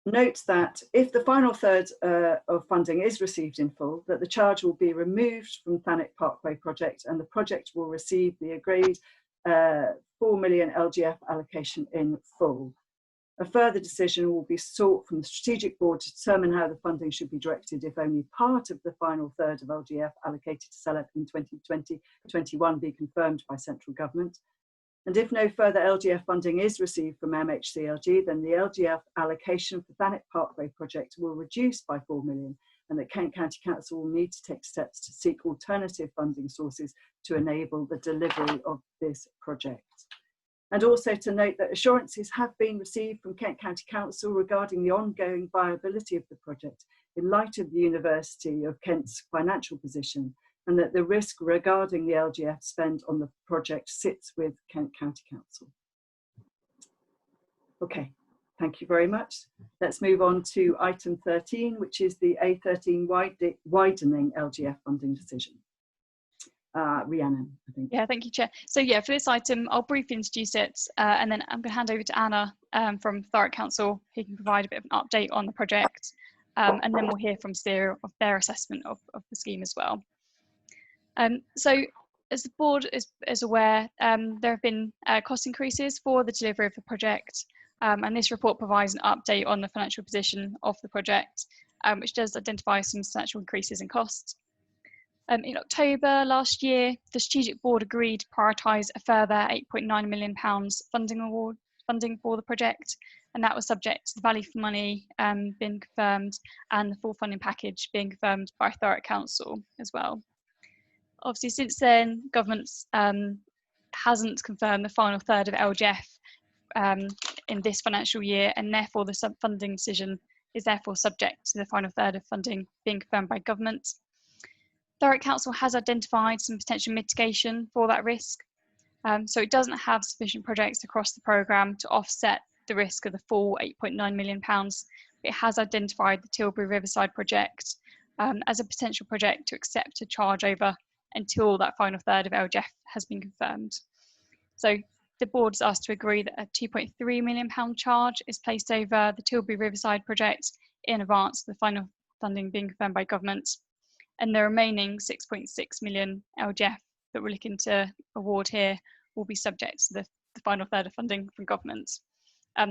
Note that if the final third of funding is received in full, that the charge will be removed from Thanet Parkway project and the project will receive the agreed 4 million LGF allocation in full. A further decision will be sought from the Strategic Board to determine how the funding should be directed if only part of the final third of LGF allocated to CELEP in 2020-21 be confirmed by central government. And if no further LGF funding is received from MHCLG, then the LGF allocation for Thanet Parkway project will reduce by 4 million, and that Kent County Council will need to take steps to seek alternative funding sources to enable the delivery of this project. And also to note that assurances have been received from Kent County Council regarding the ongoing viability of the project in light of the University of Kent's financial position, and that the risk regarding the LGF spend on the project sits with Kent County Council. Okay, thank you very much. Let's move on to item 13, which is the A13 widening LGF funding decision. Rhiannon, I think. Yeah, thank you, Chair. So yeah, for this item, I'll briefly introduce it, and then I'm going to hand over to Anna from Thurrock Council, who can provide a bit of an update on the project, and then we'll hear from Steer of their assessment of the scheme as well. So as the board is aware, there have been cost increases for the delivery of the project, and this report provides an update on the financial position of the project, which does identify some substantial increases in costs. In October last year, the Strategic Board agreed to prioritise a further £8.9 million funding for the project, and that was subject to the value for money being confirmed and the full funding package being confirmed by Thurrock Council as well. Obviously, since then, government hasn't confirmed the final third of LGF in this financial year, and therefore the funding decision is therefore subject to the final third of funding being confirmed by government. Thurrock Council has identified some potential mitigation for that risk. So it doesn't have sufficient projects across the programme to offset the risk of the full £8.9 million. It has identified the Tilbury Riverside project as a potential project to accept a charge over until that final third of LGF has been confirmed. So the board is asked to agree that a £2.3 million charge is placed over the Tilbury Riverside project in advance of the final funding being confirmed by government, and the remaining 6.6 million LGF that we're looking to award here will be subject to the final third of funding from government.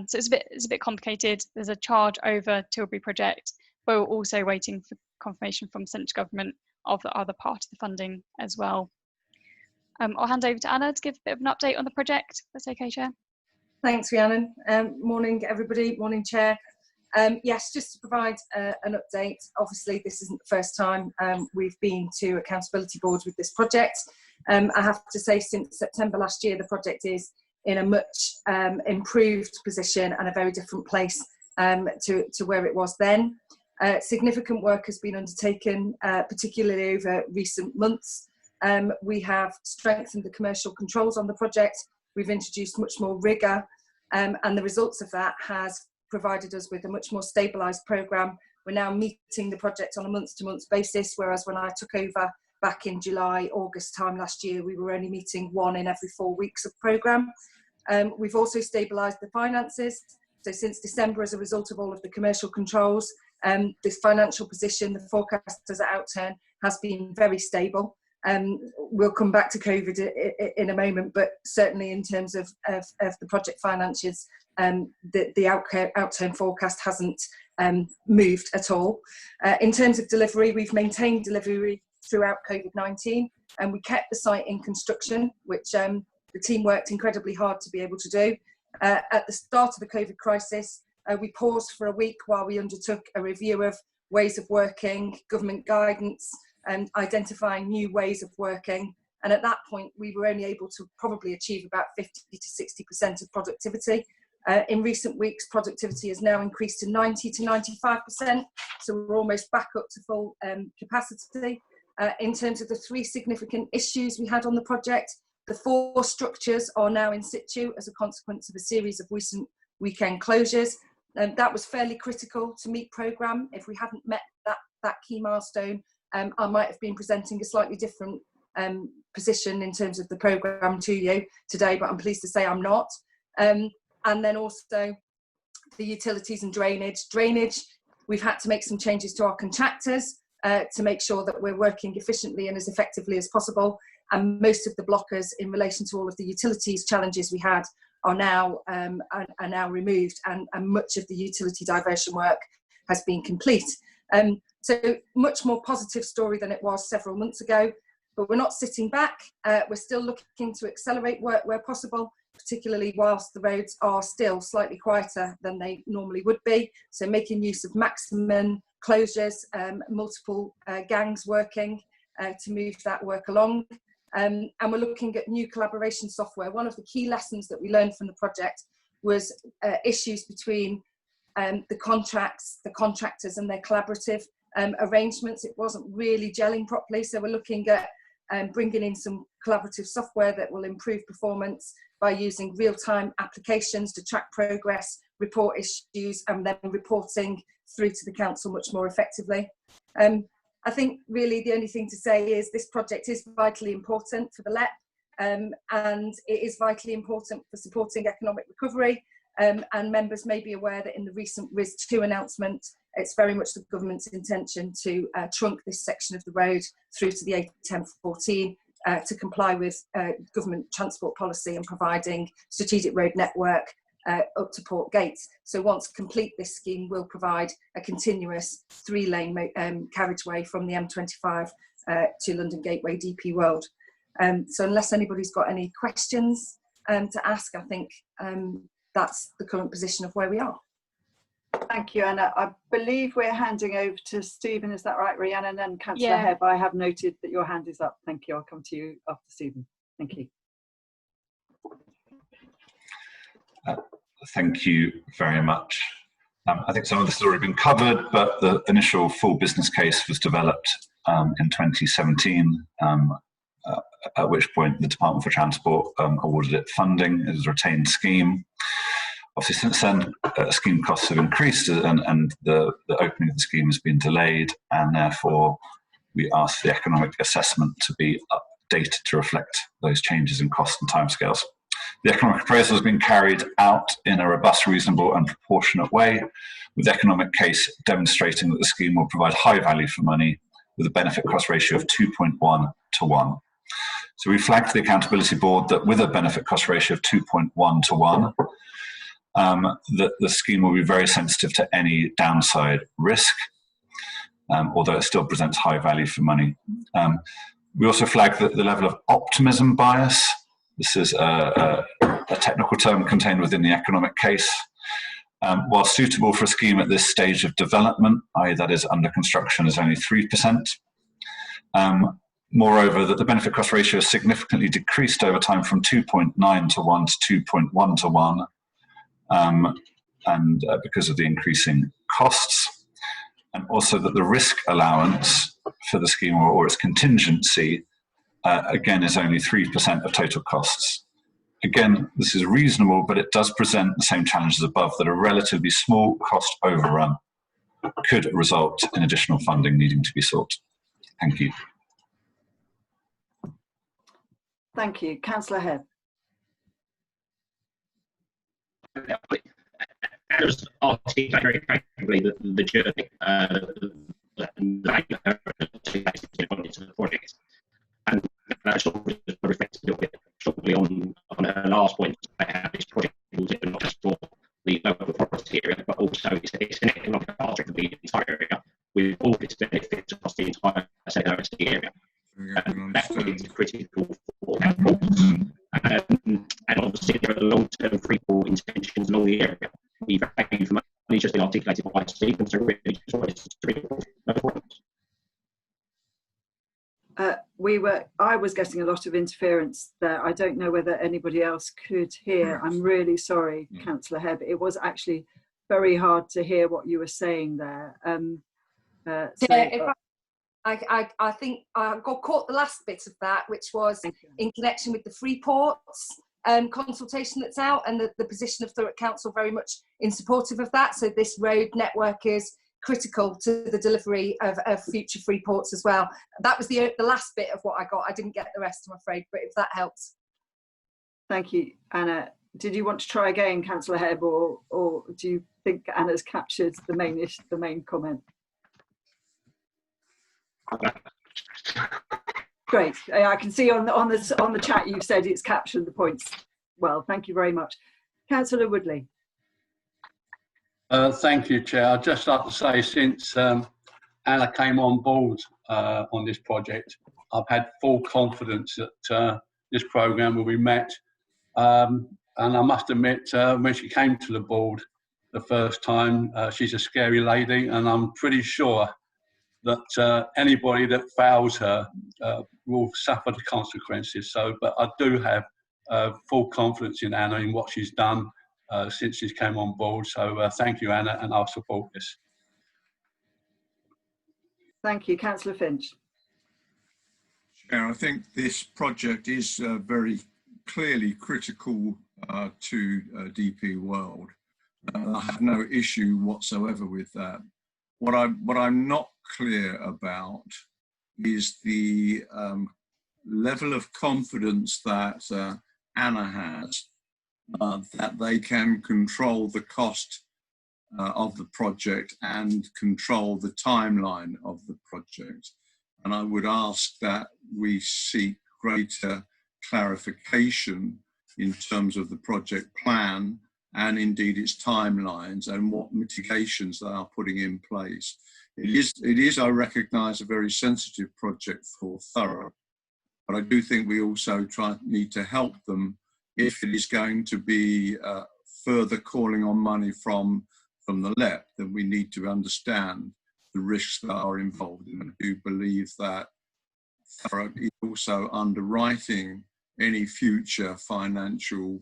So it's a bit complicated. There's a charge over Tilbury project, but we're also waiting for confirmation from central government of the other part of the funding as well. I'll hand over to Anna to give a bit of an update on the project. That's okay, Chair. Thanks, Rhiannon. Morning, everybody. Morning, Chair. Yes, just to provide an update. Obviously, this isn't the first time we've been to accountability boards with this project. I have to say, since September last year, the project is in a much improved position and a very different place to where it was then. Significant work has been undertaken, particularly over recent months. We have strengthened the commercial controls on the project. We've introduced much more rigour, and the results of that has provided us with a much more stabilised programme. We're now meeting the project on a month-to-month basis, whereas when I took over back in July, August time last year, we were only meeting one in every 4 weeks of programme. We've also stabilised the finances. So since December, as a result of all of the commercial controls, this financial position, the forecast as an outturn, has been very stable. We'll come back to COVID in a moment, but certainly in terms of the project finances, the outturn forecast hasn't moved at all. In terms of delivery, we've maintained delivery throughout COVID-19, and we kept the site in construction, which the team worked incredibly hard to be able to do. At the start of the COVID crisis, we paused for a week while we undertook a review of ways of working, government guidance, and identifying new ways of working. And at that point, we were only able to probably achieve about 50 to 60% of productivity. In recent weeks, productivity has now increased to 90 to 95%. So we're almost back up to full capacity. In terms of the 3 significant issues we had on the project, the 4 structures are now in situ as a consequence of a series of recent weekend closures. And that was fairly critical to meet programme. If we hadn't met that key milestone, I might have been presenting a slightly different position in terms of the programme to you today, but I'm pleased to say I'm not. And then also the utilities and drainage. Drainage, we've had to make some changes to our contractors to make sure that we're working efficiently and as effectively as possible. And most of the blockers in relation to all of the utilities challenges we had are now removed, and much of the utility diversion work has been complete. So much more positive story than it was several months ago, but we're not sitting back. We're still looking to accelerate work where possible, particularly whilst the roads are still slightly quieter than they normally would be. So making use of maximum closures, multiple gangs working to move that work along. And we're looking at new collaboration software. One of the key lessons that we learned from the project was issues between the contractors and their collaborative arrangements. It wasn't really gelling properly. So we're looking at bringing in some collaborative software that will improve performance by using real-time applications to track progress, report issues, and then reporting through to the council much more effectively. I think really the only thing to say is this project is vitally important for the LEP, and it is vitally important for supporting economic recovery. And members may be aware that in the recent RIS2 announcement, it's very much the government's intention to trunk this section of the road through to the A1014 to comply with government transport policy and providing strategic road network up to Port Gates. So once complete, this scheme will provide a continuous 3-lane carriageway from the M25 to London Gateway DP World. So unless anybody's got any questions to ask, I think that's the current position of where we are. Thank you, Anna. I believe we're handing over to Stephen. Is that right, Rhiannon? And Councillor Hebb, I have noted that your hand is up. Thank you. I'll come to you after Stephen. Thank you. Thank you very much. I think some of this has already been covered, but the initial full business case was developed in 2017, at which point the Department for Transport awarded it funding. It was a retained scheme. Obviously, since then, scheme costs have increased and the opening of the scheme has been delayed, and therefore we asked the economic assessment to be updated to reflect those changes in cost and timescales. The economic appraisal has been carried out in a robust, reasonable and proportionate way, with the economic case demonstrating that the scheme will provide high value for money with a benefit cost ratio of 2.1 to 1. So we flagged to the Accountability Board that with a benefit cost ratio of 2.1 to 1, that the scheme will be very sensitive to any downside risk, although it still presents high value for money. We also flag that the level of optimism bias. This is a technical term contained within the economic case. While suitable for a scheme at this stage of development, i.e. that is under construction, is only 3%. Moreover, that the benefit cost ratio has significantly decreased over time from 2.9 to 1 to 2.1 to 1, and because of the increasing costs. And also that the risk allowance for the scheme or its contingency, again, is only 3% of total costs. Again, this is reasonable, but it does present the same challenges above, that a relatively small cost overrun could result in additional funding needing to be sought. Thank you. Thank you. Councillor Hebb. Just articulate very effectively the journey into the project, and that sort of reflects a little bit shortly on her last point about how this project will do not just for the local forest area, but also it's an economic project for the entire area with all its benefits across the entire sector area. That is critical for council. And obviously there are long-term Freeport intentions along the area. We've value for money just been articulated by Stephen, so really just wanted to reinforce those points. I was getting a lot of interference there. I don't know whether anybody else could hear. I'm really sorry, Councillor Hebb. It was actually very hard to hear what you were saying there. I think I got caught the last bit of that, which was in connection with the Freeports consultation that's out, and the position of Thurrock Council very much in supportive of that. So this road network is critical to the delivery of future Freeports as well. That was the last bit of what I got. I didn't get the rest, I'm afraid, but if that helps. Thank you, Anna. Did you want to try again, Councillor Hebb, or do you think Anna's captured the main comment? Great. I can see on the chat you've said it's captured the points well. Thank you very much. Councillor Woodley. Thank you, Chair. I'd just like to say, since Anna came on board on this project, I've had full confidence that this programme will be met. And I must admit, when she came to the board the first time, she's a scary lady, and I'm pretty sure that anybody that fails her will suffer the consequences. So, but I do have full confidence in Anna in what she's done since she came on board. So thank you, Anna, and I'll support this. Thank you. Councillor Finch. Chair, I think this project is very clearly critical to DP World. I have no issue whatsoever with that. What I'm not clear about is the level of confidence that Anna has that they can control the cost of the project and control the timeline of the project. And I would ask that we seek greater clarification in terms of the project plan and indeed its timelines and what mitigations they are putting in place. It is, I recognise, a very sensitive project for Thurrock, but I do think we also need to help them if it is going to be further calling on money from the LEP. Then we need to understand the risks that are involved. And I do believe that Thurrock is also underwriting any future financial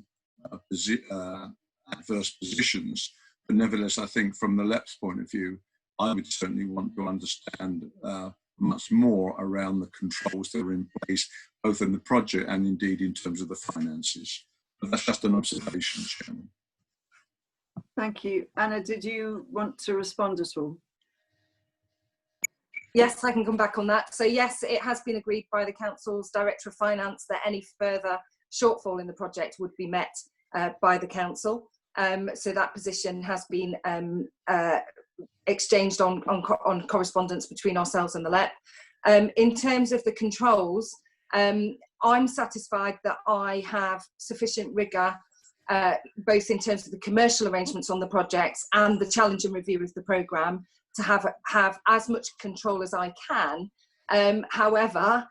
adverse positions. But nevertheless, I think from the LEP's point of view, I would certainly want to understand much more around the controls that are in place, both in the project and indeed in terms of the finances. But that's just an observation, Chairman. Thank you. Anna, did you want to respond at all? Yes, I can come back on that. So yes, it has been agreed by the Council's Director of Finance that any further shortfall in the project would be met by the Council. So that position has been exchanged on correspondence between ourselves and the LEP. In terms of the controls, I'm satisfied that I have sufficient rigour, both in terms of the commercial arrangements on the projects and the challenge and review of the programme, to have as much control as I can. However,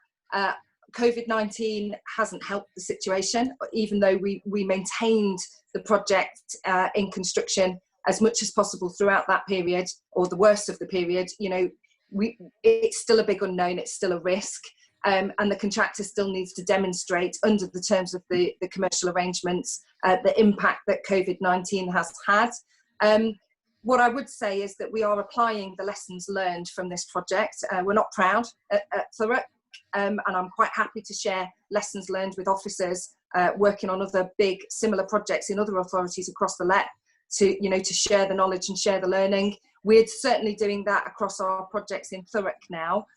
COVID-19 hasn't helped the situation, even though we maintained the project in construction as much as possible throughout that period, or the worst of the period. You know, it's still a big unknown, it's still a risk, and the contractor still needs to demonstrate under the terms of the commercial arrangements the impact that COVID-19 has had. What I would say is that we are applying the lessons learned from this project. We're not proud at Thurrock, and I'm quite happy to share lessons learned with officers working on other big similar projects in other authorities across the LEP to share the knowledge and share the learning. We're certainly doing that across our projects in Thurrock now,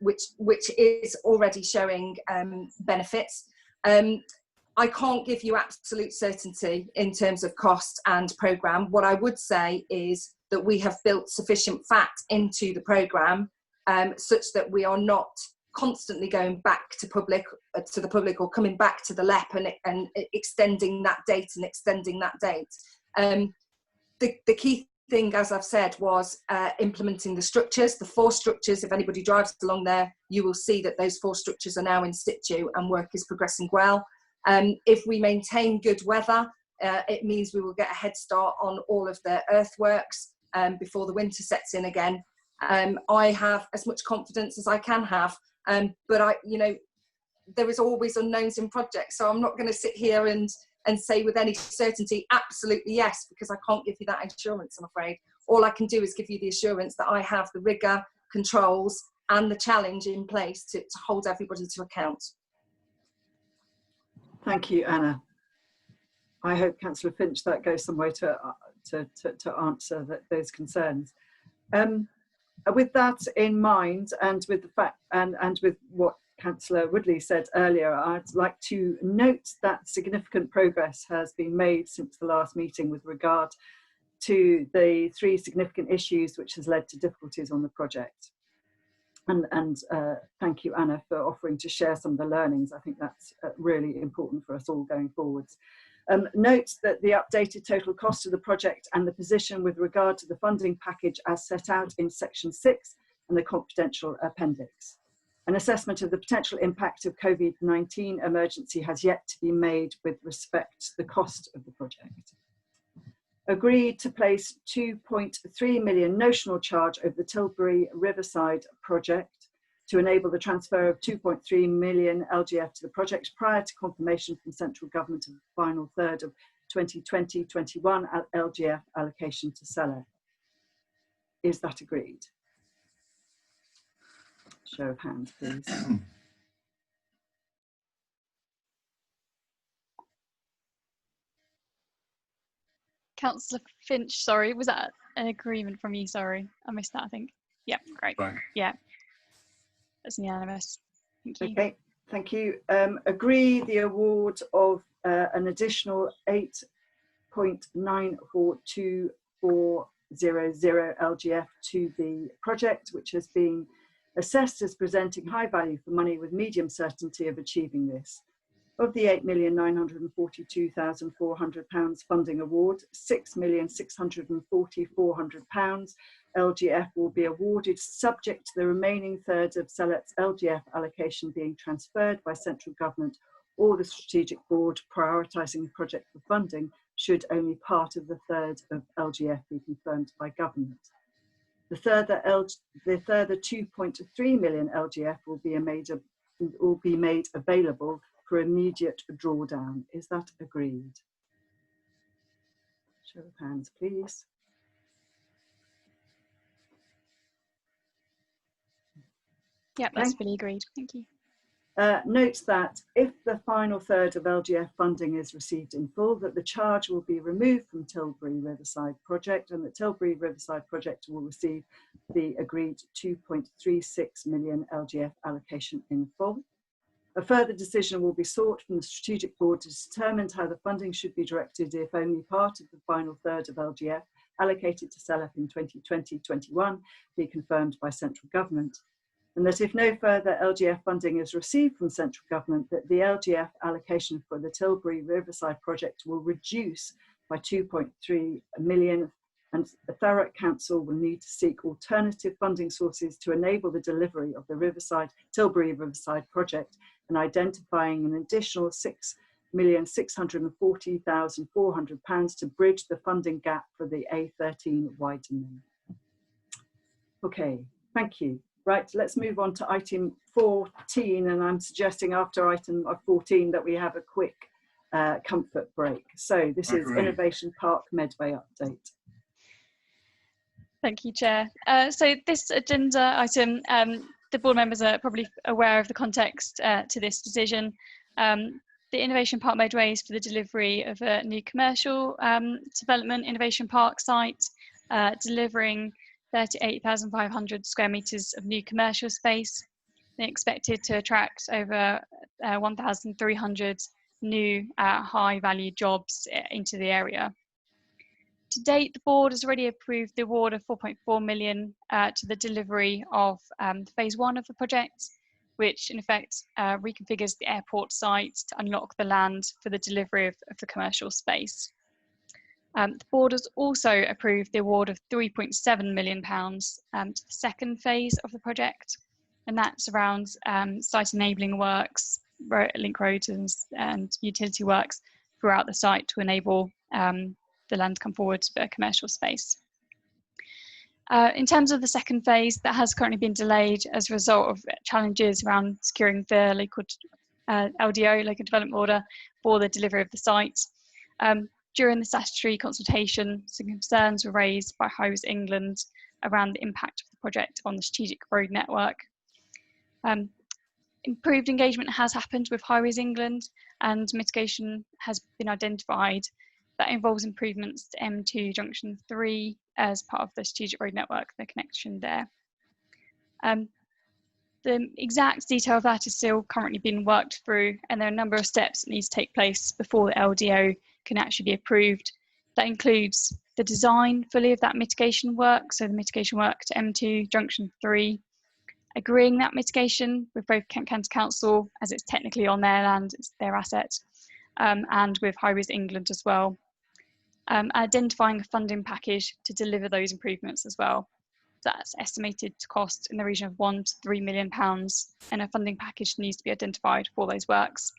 which is already showing benefits. I can't give you absolute certainty in terms of cost and programme. What I would say is that we have built sufficient fat into the programme such that we are not constantly going back to the public or coming back to the LEP and extending that date and extending that date. The key thing, as I've said, was implementing the structures, the 4 structures. If anybody drives along there, you will see that those 4 structures are now in situ and work is progressing well. If we maintain good weather, it means we will get a head start on all of the earthworks before the winter sets in again. I have as much confidence as I can have, but there is always unknowns in projects, so I'm not going to sit here and say with any certainty, absolutely yes, because I can't give you that assurance, I'm afraid. All I can do is give you the assurance that I have the rigour, controls and the challenge in place to hold everybody to account. Thank you, Anna. I hope Councillor Finch that goes some way to answer those concerns. With that in mind, and with the fact and with what Councillor Woodley said earlier, I'd like to note that significant progress has been made since the last meeting with regard to the 3 significant issues which has led to difficulties on the project. And thank you, Anna, for offering to share some of the learnings. I think that's really important for us all going forwards. Note that the updated total cost of the project and the position with regard to the funding package as set out in section 6 and the confidential appendix. An assessment of the potential impact of COVID-19 emergency has yet to be made with respect to the cost of the project. Agreed to place 2.3 million notional charge over the Tilbury Riverside project to enable the transfer of 2.3 million LGF to the project prior to confirmation from central government of the final third of 2020-21 LGF allocation to SELEP. Is that agreed? Show of hands, please. Councillor Finch, sorry, was that an agreement from you? Sorry, I missed that, I think. Yeah, great. Right. Yeah, that's unanimous. Thank you. Okay, thank you. Agree the award of an additional 8.94240 LGF to the project, which has been assessed as presenting high value for money with medium certainty of achieving this. Of the £8,942,400 funding award, £6,640,400 LGF will be awarded subject to the remaining third of SELEP's LGF allocation being transferred by central government or the strategic board prioritising the project for funding should only part of the third of LGF be confirmed by government. The further 2.3 million LGF will be made available for immediate drawdown. Is that agreed? Show of hands, please. Yeah, that's fully agreed. Thank you. Note that if the final third of LGF funding is received in full, that the charge will be removed from Tilbury Riverside project and the Tilbury Riverside project will receive the agreed 2.36 million LGF allocation in full. A further decision will be sought from the strategic board to determine how the funding should be directed if only part of the final third of LGF allocated to SELEP in 2020-21 be confirmed by central government. And that if no further LGF funding is received from central government, that the LGF allocation for the Tilbury Riverside project will reduce by 2.3 million and the Thurrock Council will need to seek alternative funding sources to enable the delivery of the Tilbury Riverside project, and identifying an additional £6,640,400 to bridge the funding gap for the A13 widening. Okay, thank you. Right, let's move on to item 14, and I'm suggesting after item 14 that we have a quick comfort break. So this is Innovation Park Medway update. Thank you, Chair. So this agenda item, the board members are probably aware of the context to this decision. The Innovation Park Medway is for the delivery of a new commercial development Innovation Park site, delivering 38,500 square metres of new commercial space. They're expected to attract over 1,300 new high-value jobs into the area. To date, the board has already approved the award of 4.4 million to the delivery of phase 1 of the project, which in effect reconfigures the airport site to unlock the land for the delivery of the commercial space. The board has also approved the award of £3.7 million to the second phase of the project, and that's around site enabling works, link roads and utility works throughout the site to enable the land to come forward for a commercial space. In terms of the second phase, that has currently been delayed as a result of challenges around securing the local LDO, local development order, for the delivery of the site. During the statutory consultation, some concerns were raised by Highways England around the impact of the project on the strategic road network. Improved engagement has happened with Highways England, and mitigation has been identified that involves improvements to M2 Junction 3 as part of the strategic road network, the connection there. The exact detail of that is still currently being worked through, and there are a number of steps that need to take place before the LDO can actually be approved. That includes the design fully of that mitigation work, so the mitigation work to M2 Junction 3, agreeing that mitigation with both Kent County Council, as it's technically on their land, it's their asset, and with Highways England as well. Identifying a funding package to deliver those improvements as well. That's estimated to cost in the region of £1 to £3 million, and a funding package needs to be identified for those works.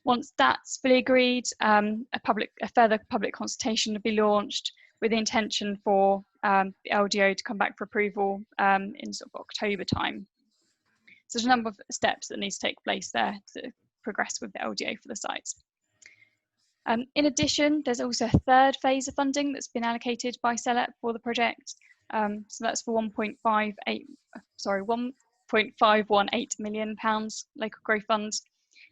Once that's fully agreed, a further public consultation will be launched with the intention for the LDO to come back for approval in sort of October time. So there's a number of steps that need to take place there to progress with the LDO for the sites. In addition, there's also a third phase of funding that's been allocated by CELEP for the project. So that's for £1.518 million local growth funds.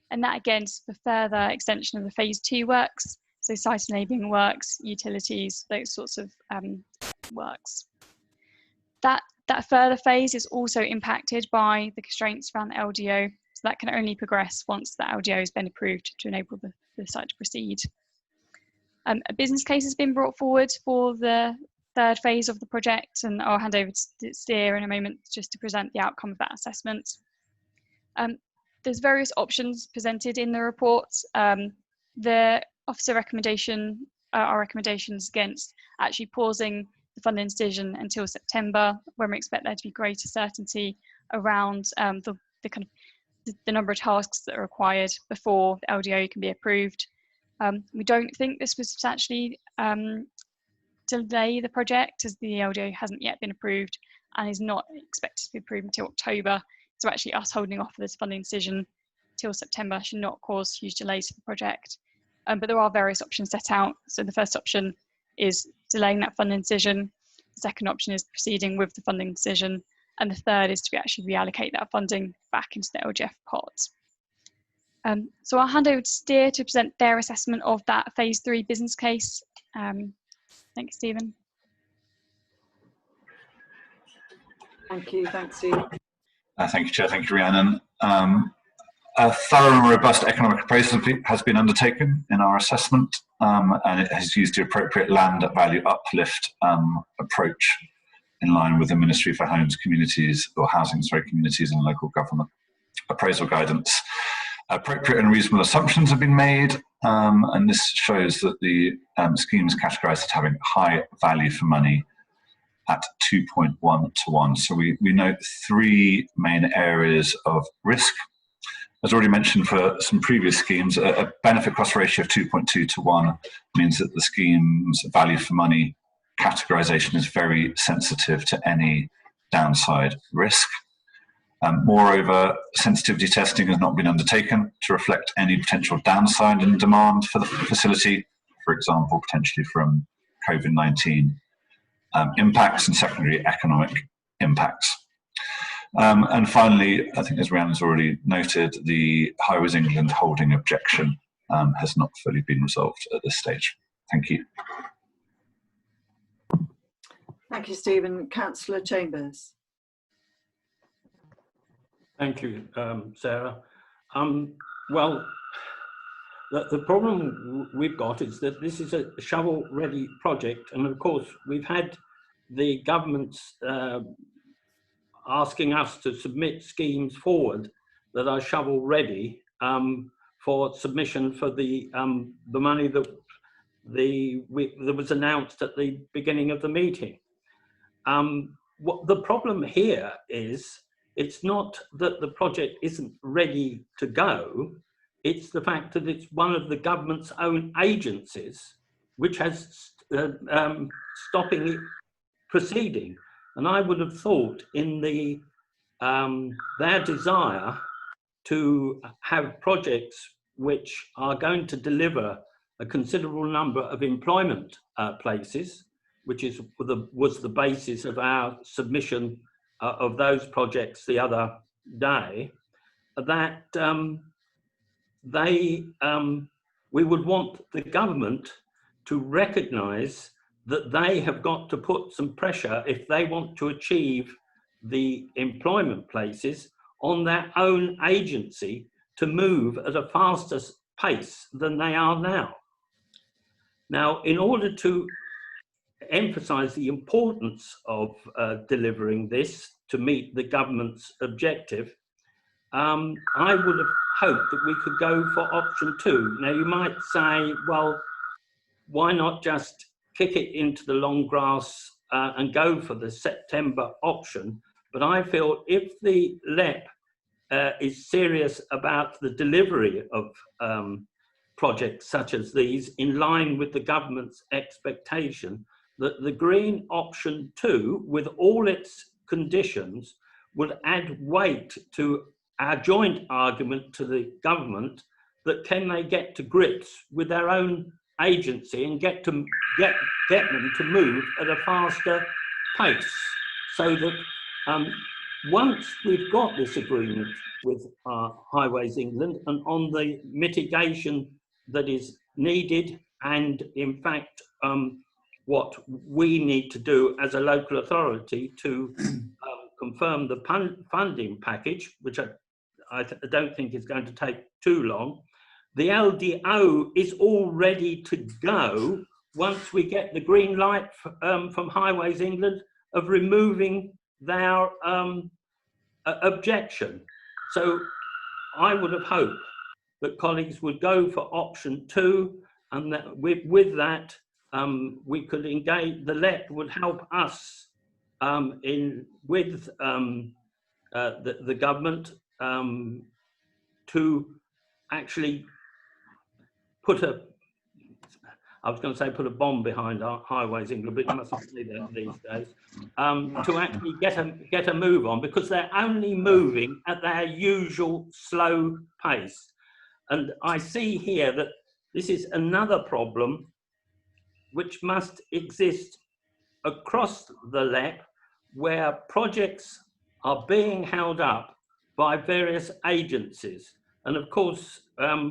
And that again is for further extension of the phase 2 works, so site enabling works, utilities, those sorts of works. That further phase is also impacted by the constraints around the LDO, so that can only progress once the LDO has been approved to enable the site to proceed. A business case has been brought forward for the third phase of the project, and I'll hand over to Steer in a moment just to present the outcome of that assessment. There's various options presented in the report. The officer recommendation, our recommendations against actually pausing the funding decision until September, when we expect there to be greater certainty around the number of tasks that are required before the LDO can be approved. We don't think this would substantially delay the project, as the LDO hasn't yet been approved and is not expected to be approved until October. So actually us holding off this funding decision till September should not cause huge delays to the project. But there are various options set out. So the first option is delaying that funding decision. The second option is proceeding with the funding decision. And the third is to actually reallocate that funding back into the LGF pot. So I'll hand over to Steer to present their assessment of that phase 3 business case. Thanks, Stephen. Thank you, thanks, Steer. Thank you, Chair. Thank you, Rhiannon. A thorough and robust economic appraisal has been undertaken in our assessment, and it has used the appropriate land value uplift approach in line with the Ministry for Homes, Communities, or Housing, sorry, Communities and Local Government appraisal guidance. Appropriate and reasonable assumptions have been made, and this shows that the scheme is categorised as having high value for money at 2.1 to 1. So we note 3 main areas of risk. As already mentioned for some previous schemes, a benefit cost ratio of 2.2 to 1 means that the scheme's value for money categorisation is very sensitive to any downside risk. Moreover, sensitivity testing has not been undertaken to reflect any potential downside in demand for the facility, for example, potentially from COVID-19 impacts and secondary economic impacts. And finally, I think as Rhiannon's already noted, the Highways England holding objection has not fully been resolved at this stage. Thank you. Thank you, Stephen. Councillor Chambers. Thank you, Sarah. Well, the problem we've got is that this is a shovel-ready project, and of course we've had the government's asking us to submit schemes forward that are shovel-ready for submission for the money that was announced at the beginning of the meeting. What the problem here is, it's not that the project isn't ready to go, it's the fact that it's one of the government's own agencies which has stopping it proceeding. And I would have thought in their desire to have projects which are going to deliver a considerable number of employment places, which was the basis of our submission of those projects the other day, that we would want the government to recognise that they have got to put some pressure if they want to achieve the employment places on their own agency to move at a faster pace than they are now. Now, in order to emphasise the importance of delivering this to meet the government's objective, I would have hoped that we could go for option 2. Now, you might say, well, why not just kick it into the long grass and go for the September option? But I feel if the LEP is serious about the delivery of projects such as these, in line with the government's expectation, that the green option 2, with all its conditions, would add weight to our joint argument to the government that can they get to grips with their own agency and get them to move at a faster pace, so that once we've got this agreement with Highways England and on the mitigation that is needed, and in fact what we need to do as a local authority to confirm the funding package, which I don't think is going to take too long, the LDO is all ready to go once we get the green light from Highways England of removing their objection. So I would have hoped that colleagues would go for option 2, and that with that we could engage, the LEP would help us with the government to actually put a, I was going to say put a bomb behind our Highways England, but you mustn't say that these days, to actually get a move on, because they're only moving at their usual slow pace. And I see here that this is another problem which must exist across the LEP, where projects are being held up by various agencies. And of course,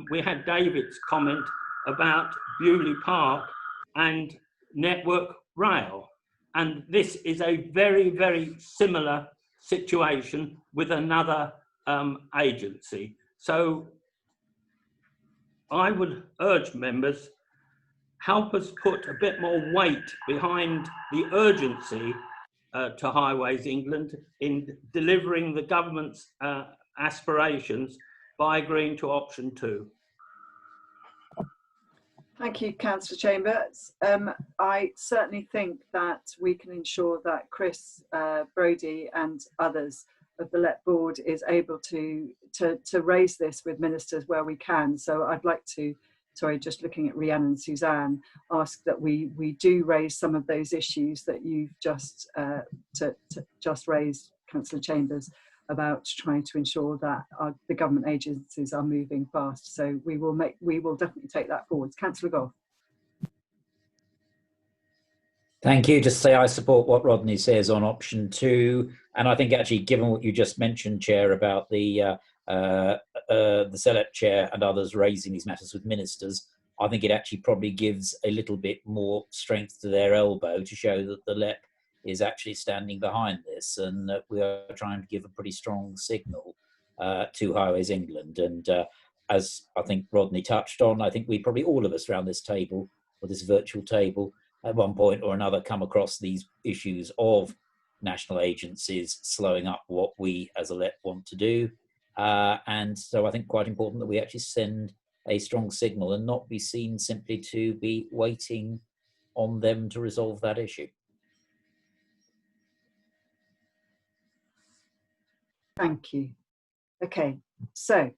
we had David's comment about Bewley Park and Network Rail. And this is a very, very similar situation with another agency. So I would urge members, help us put a bit more weight behind the urgency to Highways England in delivering the government's aspirations by agreeing to option 2. Thank you, Councillor Chambers. I certainly think that we can ensure that Chris Brody and others of the LEP board is able to raise this with ministers where we can. So I'd like to, sorry, just looking at Rhiannon and Suzanne, ask that we do raise some of those issues that you've just raised, Councillor Chambers, about trying to ensure that the government agencies are moving fast. So we will definitely take that forward. Councillor Gough. Thank you. Just say I support what Rodney says on option 2, and I think actually, given what you just mentioned, Chair, about the CELEP chair and others raising these matters with ministers, I think it actually probably gives a little bit more strength to their elbow to show that the LEP is actually standing behind this, and that we are trying to give a pretty strong signal to Highways England. And as I think Rodney touched on, I think we probably, all of us around this table, or this virtual table, at one point or another come across these issues of national agencies slowing up what we as a LEP want to do. And so I think quite important that we actually send a strong signal and not be seen simply to be waiting on them to resolve that issue. Thank you. Okay, so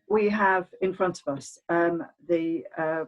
we have in front of us the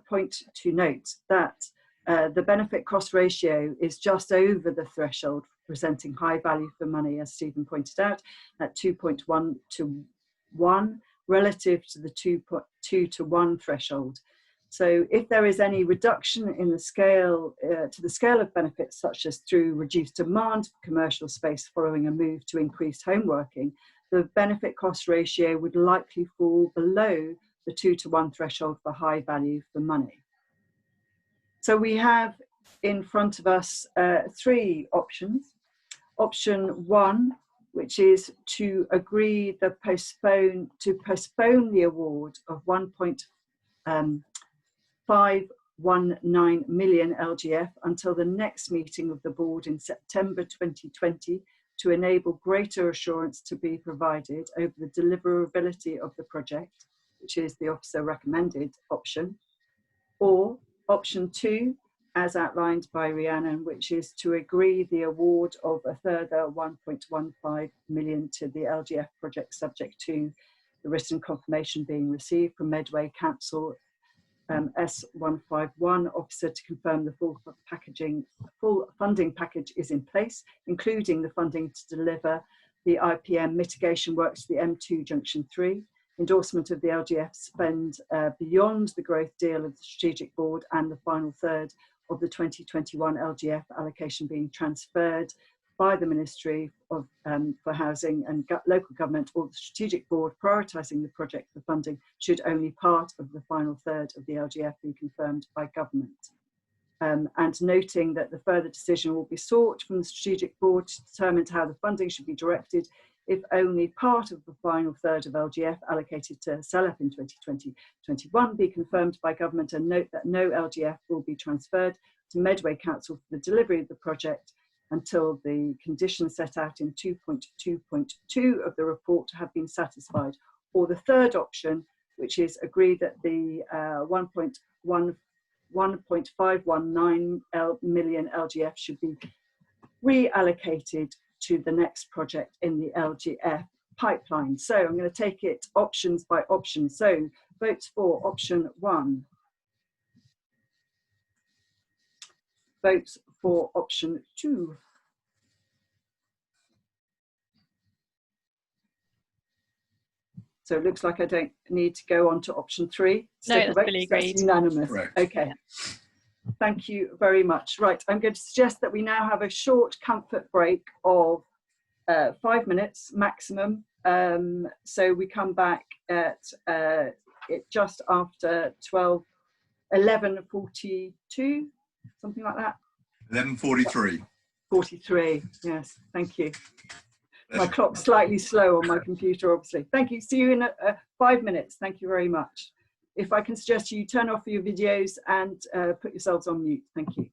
point to note that the benefit cost ratio is just over the threshold, presenting high value for money, as Stephen pointed out, at 2.1 to 1 relative to the 2.2 to 1 threshold. So if there is any reduction in the scale to the scale of benefits, such as through reduced demand for commercial space following a move to increased home working, the benefit cost ratio would likely fall below the 2 to 1 threshold for high value for money. So we have in front of us 3 options. Option 1, which is to agree to postpone the award of 1.519 million LGF until the next meeting of the board in September 2020 to enable greater assurance to be provided over the deliverability of the project, which is the officer recommended option. Or option 2, as outlined by Rhiannon, which is to agree the award of a further 1.15 million to the LGF project, subject to the written confirmation being received from Medway Council S151 officer to confirm the full funding package is in place, including the funding to deliver the IPM mitigation works to the M2 Junction 3, endorsement of the LGF spend beyond the growth deal of the strategic board, and the final third of the 2021 LGF allocation being transferred by the Ministry of for Housing and Local Government or the strategic board prioritising the project for funding should only part of the final third of the LGF be confirmed by government. And noting that the further decision will be sought from the strategic board to determine how the funding should be directed if only part of the final third of LGF allocated to CELEP in 2020-21 be confirmed by government, and note that no LGF will be transferred to Medway Council for the delivery of the project until the conditions set out in 2.2.2 of the report have been satisfied. Or the third option, which is agreed that the 1.519 million LGF should be reallocated to the next project in the LGF pipeline. So I'm going to take it options by option. So votes for option 1. Votes for option 2. So it looks like I don't need to go on to option 3. No, that's fully agreed. That's unanimous. Correct. Okay. Yeah. Thank you very much. Right, I'm going to suggest that we now have a short comfort break of 5 minutes maximum. So we come back at just after 11:42, something like that. 11:43. 43, yes, thank you. My clock's slightly slow on my computer, obviously. Thank you. See you in 5 minutes. Thank you very much. If I can suggest you turn off your videos and put yourselves on mute. Thank you.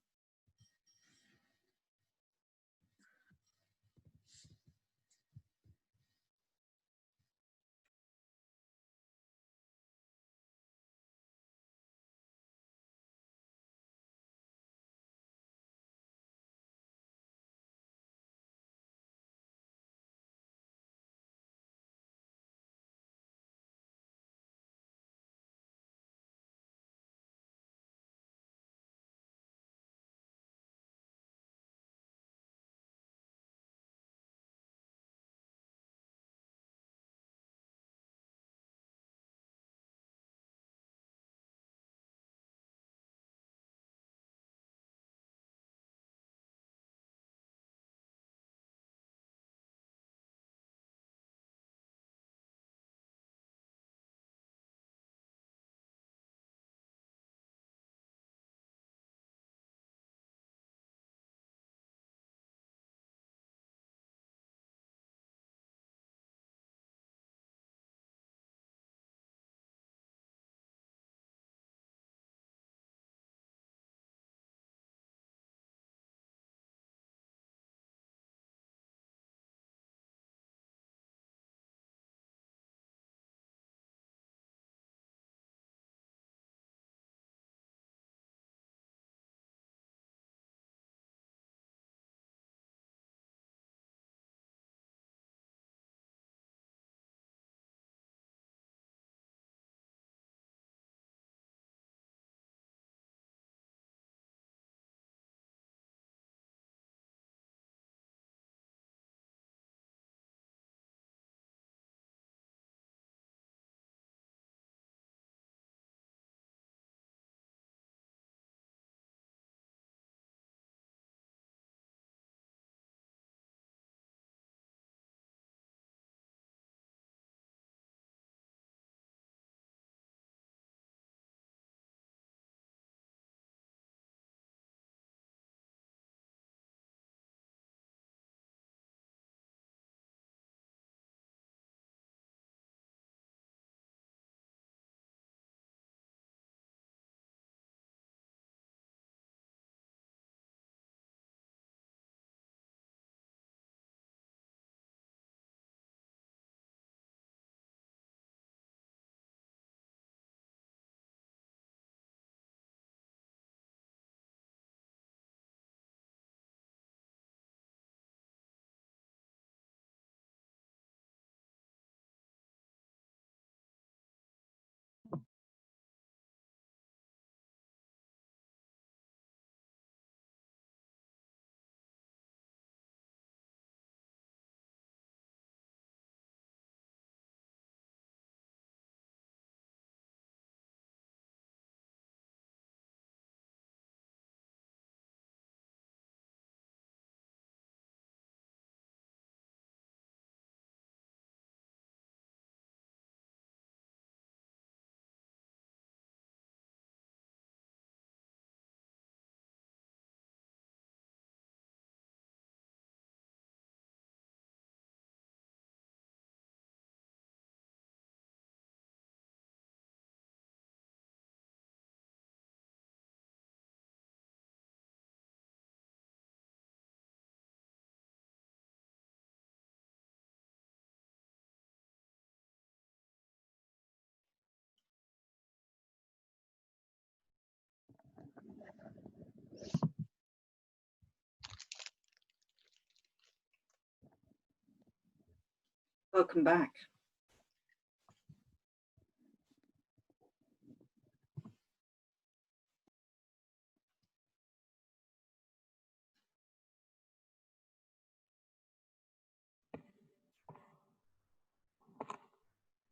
Welcome back.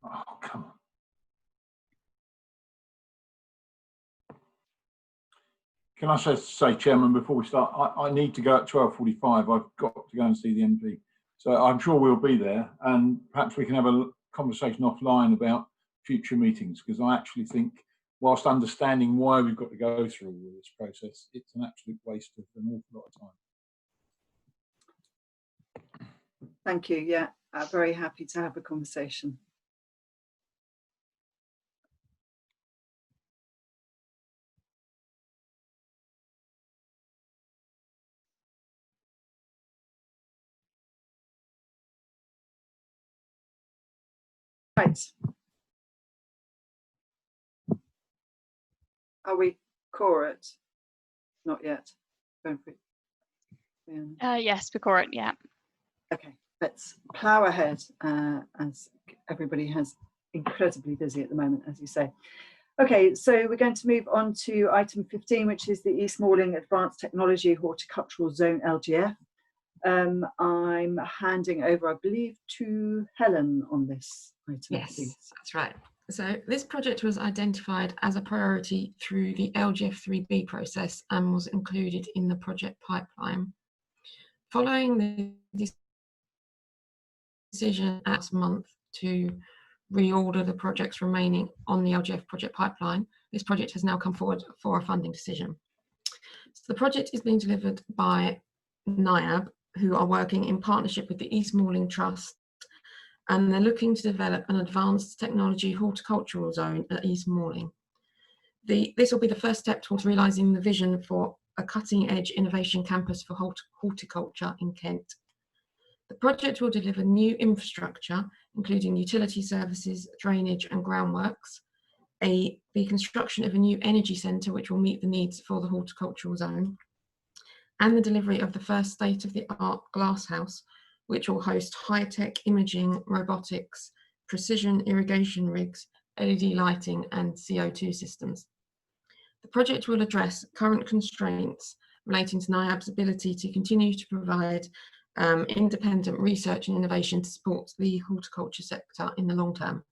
Oh, come on. Can I say, Chairman, before we start, I need to go at 12:45. I've got to go and see the MP. So I'm sure we'll be there, and perhaps we can have a conversation offline about future meetings, because I actually think, whilst understanding why we've got to go through all this process, it's an absolute waste of an awful lot of time. Thank you. Yeah, I'm very happy to have a conversation. Right. Are we core it? Not yet. Yes, for it, yeah. Okay, let's plough ahead as everybody has incredibly busy at the moment, as you say. Okay, so we're going to move on to item 15, which is the East Malling Advanced Technology Horticultural Zone, LGF. I'm handing over, I believe, to Helen on this item. Yes, please. that's right. So this project was identified as a priority through the LGF 3B process and was included in the project pipeline. Following the decision last month to reorder the projects remaining on the LGF project pipeline, this project has now come forward for a funding decision. So the project is being delivered by NIAB, who are working in partnership with the East Malling Trust, and they're looking to develop an advanced technology horticultural zone at East Malling. This will be the first step towards realising the vision for a cutting-edge innovation campus for horticulture in Kent. The project will deliver new infrastructure, including utility services, drainage and groundworks, the construction of a new energy centre which will meet the needs for the horticultural zone, and the delivery of the first state-of-the-art glasshouse, which will host high-tech imaging, robotics, precision irrigation rigs, LED lighting and CO2 systems. The project will address current constraints relating to NIAB's ability to continue to provide independent research and innovation to support the horticulture sector in the long term.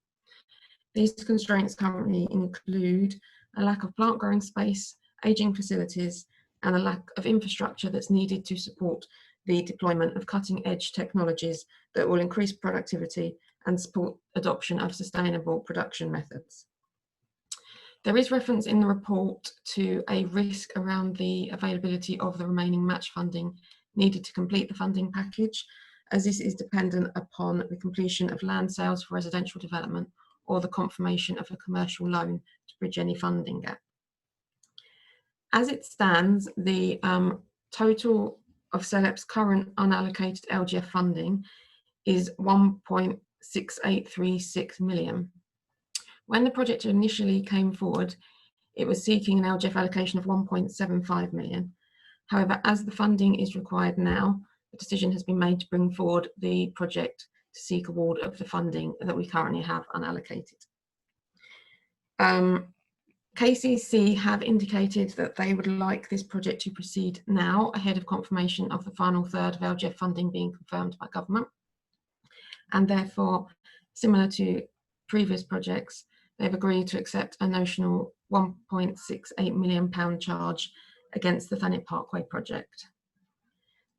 These constraints currently include a lack of plant growing space, ageing facilities, and a lack of infrastructure that's needed to support the deployment of cutting-edge technologies that will increase productivity and support adoption of sustainable production methods. There is reference in the report to a risk around the availability of the remaining match funding needed to complete the funding package, as this is dependent upon the completion of land sales for residential development or the confirmation of a commercial loan to bridge any funding gap. As it stands, the total of CELEP's current unallocated LGF funding is 1.6836 million. When the project initially came forward, it was seeking an LGF allocation of 1.75 million. However, as the funding is required now, the decision has been made to bring forward the project to seek award of the funding that we currently have unallocated. KCC have indicated that they would like this project to proceed now ahead of confirmation of the final third of LGF funding being confirmed by government. And therefore, similar to previous projects, they've agreed to accept a notional £1.68 million charge against the Thanet Parkway project.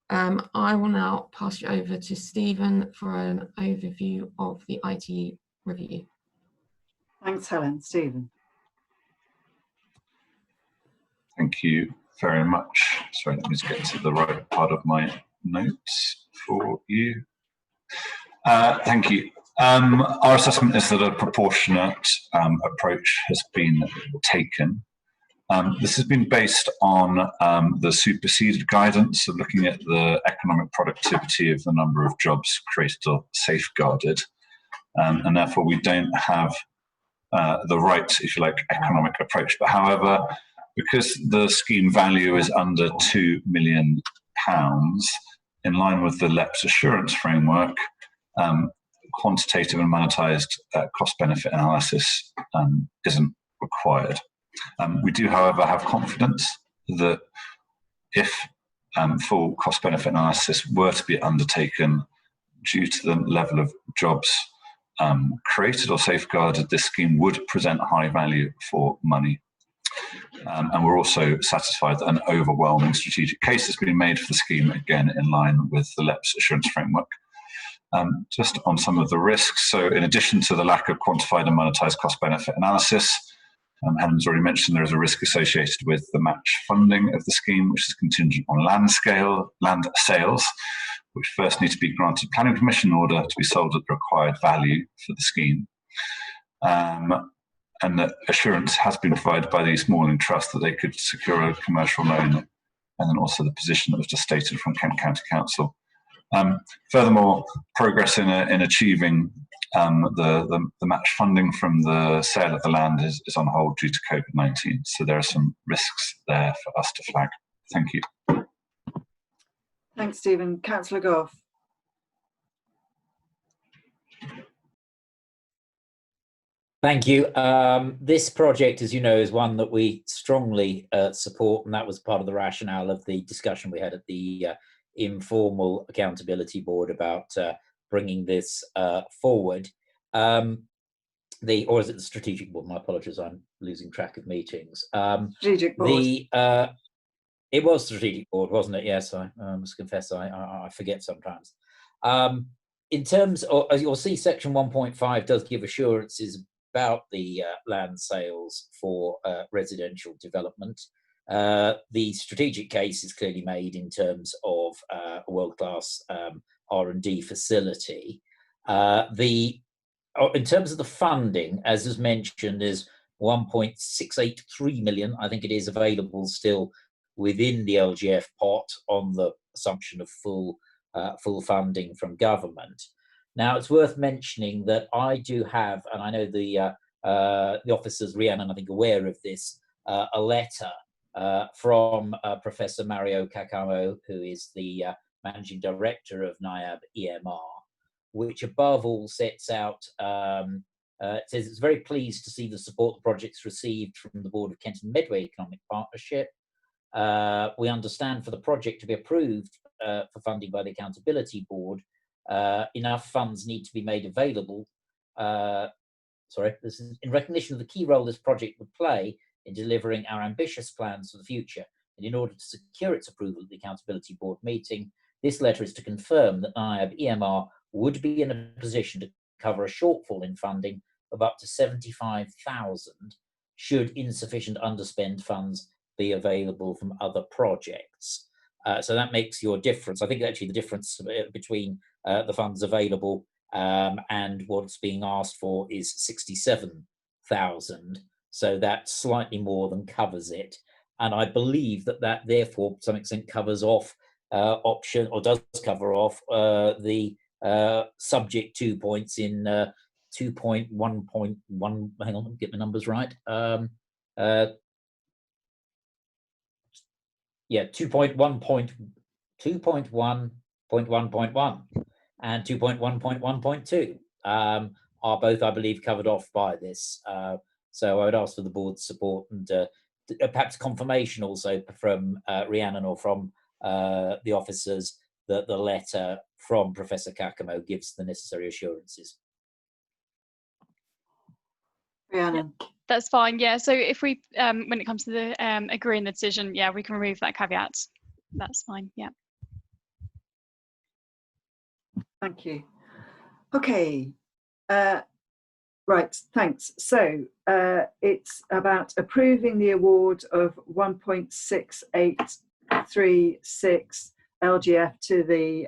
I will now pass you over to Stephen for an overview of the ITE review. Thanks, Helen. Stephen. Thank you very much. Sorry, let me just get to the right part of my notes for you. Thank you. Our assessment is that a proportionate approach has been taken. This has been based on the superseded guidance of looking at the economic productivity of the number of jobs created or safeguarded. And therefore we don't have the right, if you like, economic approach. But however, because the scheme value is under £2 million, in line with the LEPS assurance framework, quantitative and monetised cost-benefit analysis isn't required. We do, however, have confidence that if full cost-benefit analysis were to be undertaken due to the level of jobs created or safeguarded, this scheme would present high value for money. And we're also satisfied that an overwhelming strategic case has been made for the scheme, again in line with the LEPS assurance framework. Just on some of the risks, so in addition to the lack of quantified and monetised cost-benefit analysis, Helen's already mentioned there is a risk associated with the match funding of the scheme, which is contingent on land sales, which first need to be granted planning permission in order to be sold at the required value for the scheme. And that assurance has been provided by the East Malling Trust that they could secure a commercial loan, and then also the position that was just stated from Kent County Council. Furthermore, progress in achieving the match funding from the sale of the land is on hold due to COVID-19. So there are some risks there for us to flag. Thank you. Thanks, Stephen. Councillor Gough. Thank you. This project, as you know, is one that we strongly support, and that was part of the rationale of the discussion we had at the informal accountability board about bringing this forward. Or is it the strategic board? My apologies, I'm losing track of meetings. Strategic board. It was strategic board, wasn't it? Yes, I must confess I forget sometimes. In terms of, as you'll see, section 1.5 does give assurances about the land sales for residential development. The strategic case is clearly made in terms of a world-class R&D facility. In terms of the funding, as was mentioned, there's 1.683 million, I think it is, available still within the LGF pot on the assumption of full funding from government. Now, it's worth mentioning that I do have, and I know the officers, Rhiannon, I think, aware of this, a letter from Professor Mario Cacamo, who is the Managing Director of NIAB EMR, which above all sets out, it says it's very pleased to see the support the project's received from the Board of Kent and Medway Economic Partnership. We understand for the project to be approved for funding by the Accountability Board, enough funds need to be made available. This is in recognition of the key role this project would play in delivering our ambitious plans for the future. And in order to secure its approval at the Accountability Board meeting, this letter is to confirm that NIAB EMR would be in a position to cover a shortfall in funding of up to 75,000 should insufficient underspend funds be available from other projects. So that makes your difference. I think actually the difference between the funds available and what's being asked for is 67,000. So that slightly more than covers it. And I believe that that therefore to some extent covers off option, or does cover off the subject 2 points in 2.1.1, hang on, get my numbers right. 2.1.1.1 and 2.1.1.2 are both, I believe, covered off by this. So I would ask for the board's support and perhaps confirmation also from Rhiannon or from the officers that the letter from Professor Cacamo gives the necessary assurances. Rhiannon. That's fine, yeah. So if we, when it comes to the agreeing the decision, yeah, we can remove that caveat. That's fine, yeah. Thank you. Okay, right, thanks. So it's about approving the award of 1.6836 LGF to the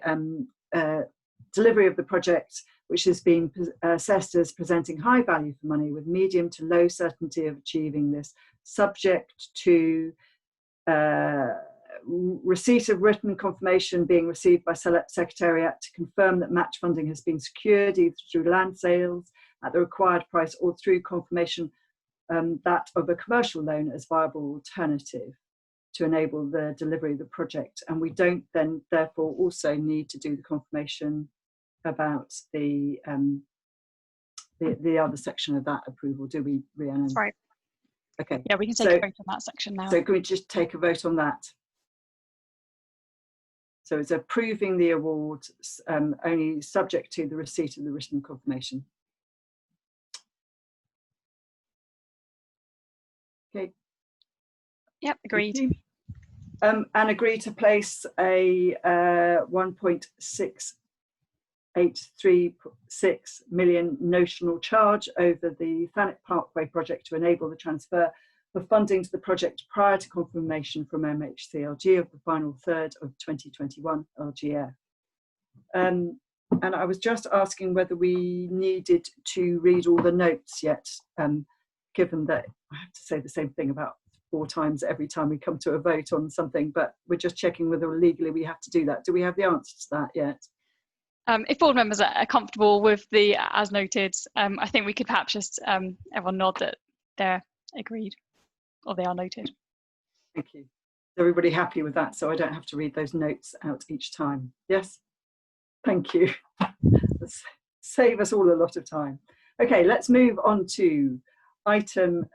delivery of the project, which has been assessed as presenting high value for money with medium to low certainty of achieving this, subject to receipt of written confirmation being received by Secretariat to confirm that match funding has been secured either through land sales at the required price or through confirmation that of a commercial loan as viable alternative to enable the delivery of the project. And we don't then therefore also need to do the confirmation about the other section of that approval, do we, Rhiannon? That's right. Okay. Yeah, we can take a vote on that section now. So can we just take a vote on that? So it's approving the award only subject to the receipt of the written confirmation. Okay. Yep, agreed. And agree to place a 1.6836 million notional charge over the Thanet Parkway project to enable the transfer of funding to the project prior to confirmation from MHCLG of the final third of 2021 LGF. And I was just asking whether we needed to read all the notes yet, given that I have to say the same thing about 4 times every time we come to a vote on something, but we're just checking whether legally we have to do that. Do we have the answer to that yet? If board members are comfortable with the as noted, I think we could perhaps just everyone nod that they're agreed or they are noted. Thank you. Is everybody happy with that? So I don't have to read those notes out each time. Yes? Thank you. Let's save us all a lot of time. Okay, let's move on to item,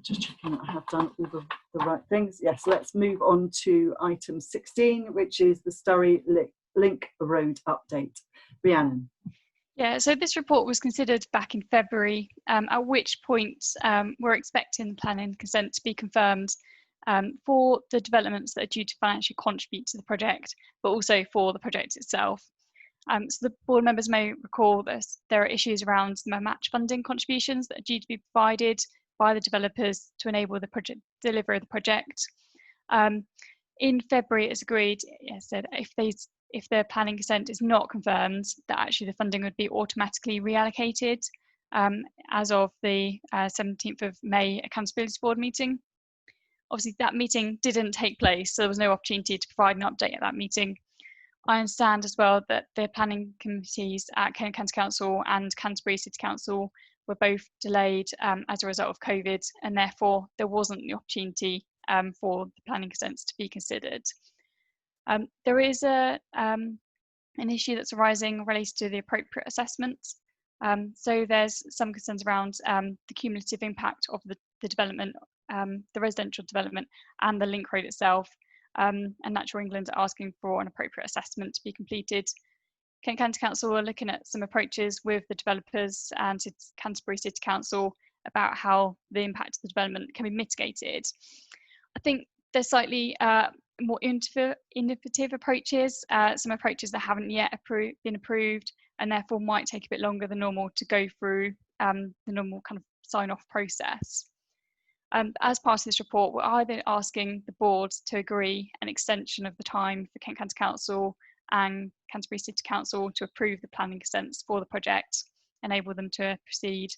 just checking that I have done all the right things. Yes, let's move on to item 16, which is the Sturry Link Road update. Rhiannon. Yeah, so this report was considered back in February, at which point we're expecting the planning consent to be confirmed for the developments that are due to financially contribute to the project, but also for the project itself. So the board members may recall that there are issues around the match funding contributions that are due to be provided by the developers to enable the project delivery of the project. In February, it's agreed, yes, that if the planning consent is not confirmed, that actually the funding would be automatically reallocated as of the 17th of May Accountability Board meeting. Obviously, that meeting didn't take place, so there was no opportunity to provide an update at that meeting. I understand as well that the planning committees at Kent County Council and Canterbury City Council were both delayed as a result of COVID, and therefore there wasn't the opportunity for the planning consents to be considered. There is an issue that's arising related to the appropriate assessment. So there's some concerns around the cumulative impact of the development, the residential development and the link road itself. And Natural England are asking for an appropriate assessment to be completed. Kent County Council are looking at some approaches with the developers and Canterbury City Council about how the impact of the development can be mitigated. I think there's slightly more innovative approaches, some approaches that haven't yet been approved and therefore might take a bit longer than normal to go through the normal kind of sign-off process. As part of this report, we're either asking the board to agree an extension of the time for Kent County Council and Canterbury City Council to approve the planning consents for the project, enable them to proceed,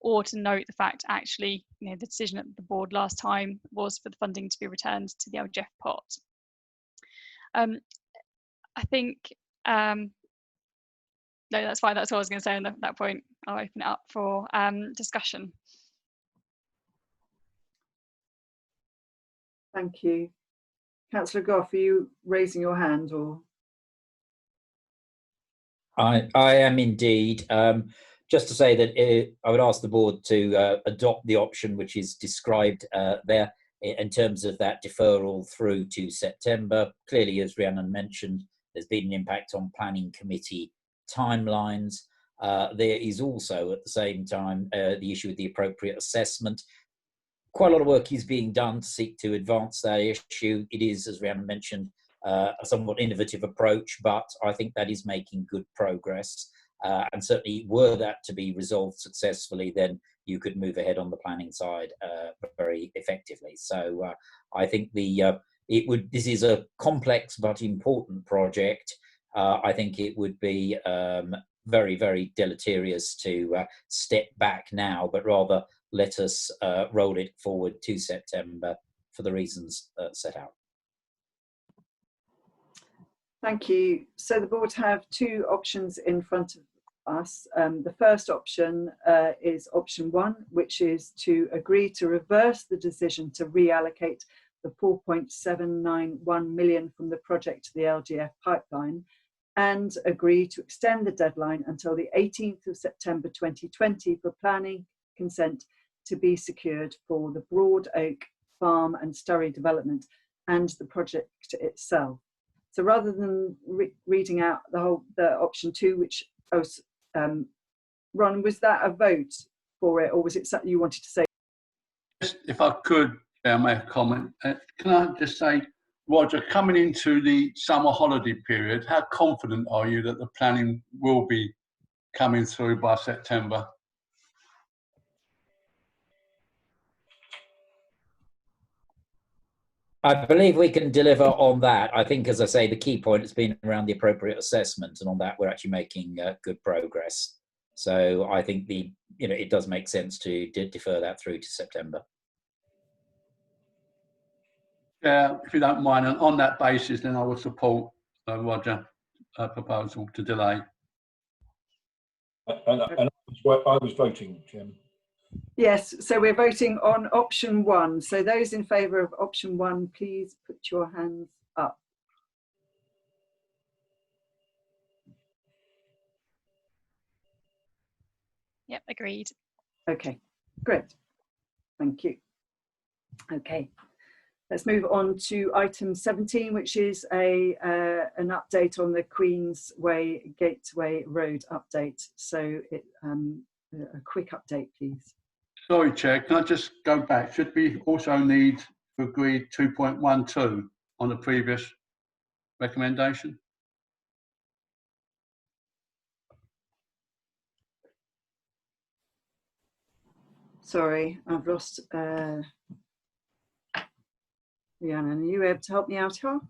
or to note the fact actually, the decision at the board last time was for the funding to be returned to the LGF pot. I think, no, that's fine, that's all I was going to say on that point. I'll open it up for discussion. Thank you. Councillor Gough, are you raising your hand or? I am indeed. Just to say that I would ask the board to adopt the option which is described there in terms of that deferral through to September. Clearly, as Rhiannon mentioned, there's been an impact on planning committee timelines. There is also at the same time the issue of the appropriate assessment. Quite a lot of work is being done to seek to advance that issue. It is, as Rhiannon mentioned, a somewhat innovative approach, but I think that is making good progress. And certainly, were that to be resolved successfully, then you could move ahead on the planning side very effectively. So I think this is a complex but important project. I think it would be very, very deleterious to step back now, but rather let us roll it forward to September for the reasons set out. Thank you. So the board have 2 options in front of us. The first option is option 1, which is to agree to reverse the decision to reallocate the 4.791 million from the project to the LGF pipeline and agree to extend the deadline until the 18th of September 2020 for planning consent to be secured for the Broad Oak Farm and Sturry development and the project itself. So rather than reading out the option 2, which I was, Ron, was that a vote for it, or was it something you wanted to say? If I could make a comment, can I just say, Roger, coming into the summer holiday period, how confident are you that the planning will be coming through by September? I believe we can deliver on that. I think, as I say, the key point has been around the appropriate assessment, and on that we're actually making good progress. So I think it does make sense to defer that through to September. Yeah, if you don't mind, and on that basis, then I will support Roger's proposal to delay. And I was voting, Jim. Yes, so we're voting on option 1. So those in favour of option 1, please put your hands up. Yep, agreed. Okay, great. Thank you. Okay, let's move on to item 17, which is an update on the Queensway Gateway Road update. So a quick update, please. Sorry, Chair, can I just go back? Should we also need to agree 2.12 on the previous recommendation? Sorry, I've lost Rhiannon, are you able to help me out here?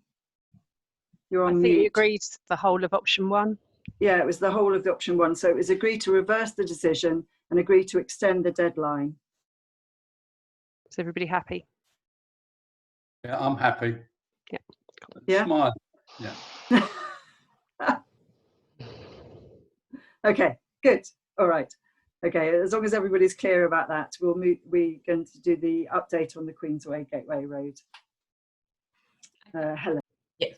You're on mute. I think you agreed the whole of option 1. Yeah, it was the whole of the option 1. So it was agreed to reverse the decision and agree to extend the deadline. Is everybody happy? Yeah, I'm happy. Yeah. Yeah. Smile. Yeah. Okay, good. All right. Okay, as long as everybody's clear about that, we're going to do the update on the Queensway Gateway Road. Helen. Yeah.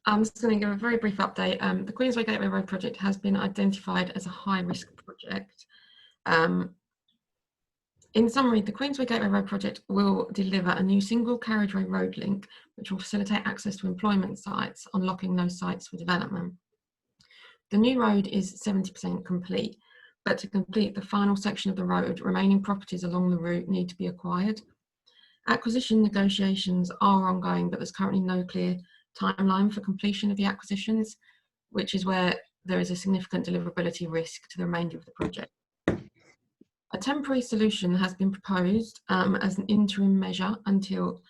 I'm just going to give a very brief update. The Queensway Gateway Road project has been identified as a high-risk project. In summary, the Queensway Gateway Road project will deliver a new single carriageway road link, which will facilitate access to employment sites, unlocking those sites for development. The new road is 70% complete, but to complete the final section of the road, remaining properties along the route need to be acquired. Acquisition negotiations are ongoing, but there's currently no clear timeline for completion of the acquisitions, which is where there is a significant deliverability risk to the remainder of the project. A temporary solution has been proposed as an interim measure until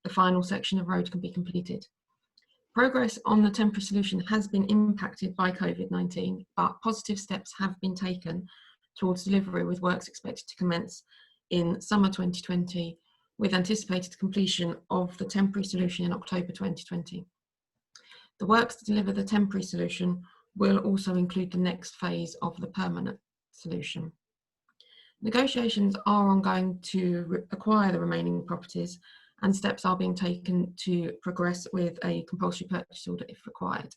the final section of road can be completed. Progress on the temporary solution has been impacted by COVID-19, but positive steps have been taken towards delivery, with works expected to commence in summer 2020, with anticipated completion of the temporary solution in October 2020. The works to deliver the temporary solution will also include the next phase of the permanent solution. Negotiations are ongoing to acquire the remaining properties, and steps are being taken to progress with a compulsory purchase order if required.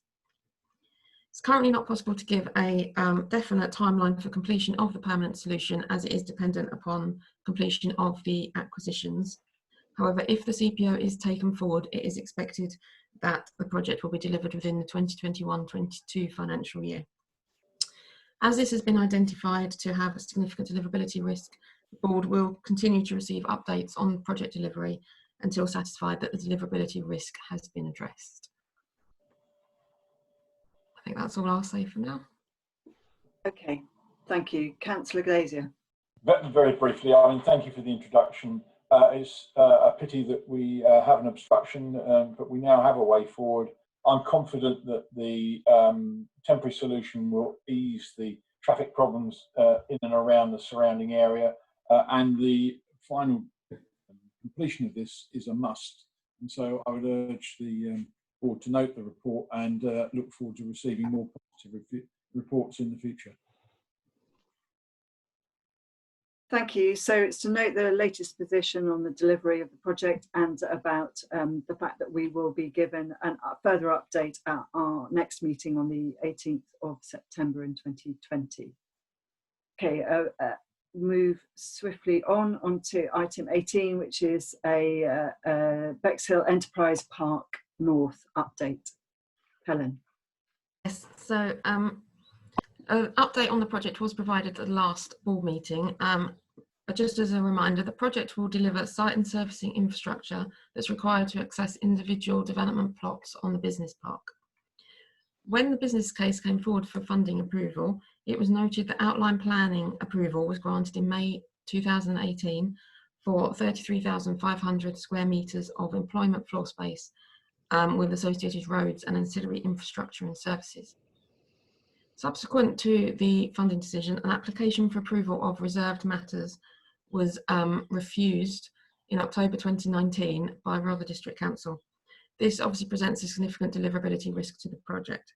It's currently not possible to give a definite timeline for completion of the permanent solution, as it is dependent upon completion of the acquisitions. However, if the CPO is taken forward, it is expected that the project will be delivered within the 2021-22 financial year. As this has been identified to have a significant deliverability risk, the board will continue to receive updates on project delivery until satisfied that the deliverability risk has been addressed. I think that's all I'll say for now. Okay, thank you. Councillor Glazier. Very briefly, I mean, thank you for the introduction. It's a pity that we have an obstruction, but we now have a way forward. I'm confident that the temporary solution will ease the traffic problems in and around the surrounding area, and the final completion of this is a must. And so I would urge the board to note the report and look forward to receiving more positive reports in the future. Thank you. So it's to note the latest position on the delivery of the project and about the fact that we will be given a further update at our next meeting on the 18th of September in 2020. Okay, move swiftly onto item 18, which is a Bexhill Enterprise Park North update. Helen. Yes, so an update on the project was provided at the last board meeting. Just as a reminder, the project will deliver site and servicing infrastructure that's required to access individual development plots on the business park. When the business case came forward for funding approval, it was noted that outline planning approval was granted in May 2018 for 33,500 square metres of employment floor space with associated roads and ancillary infrastructure and services. Subsequent to the funding decision, an application for approval of reserved matters was refused in October 2019 by Rother District Council. This obviously presents a significant deliverability risk to the project.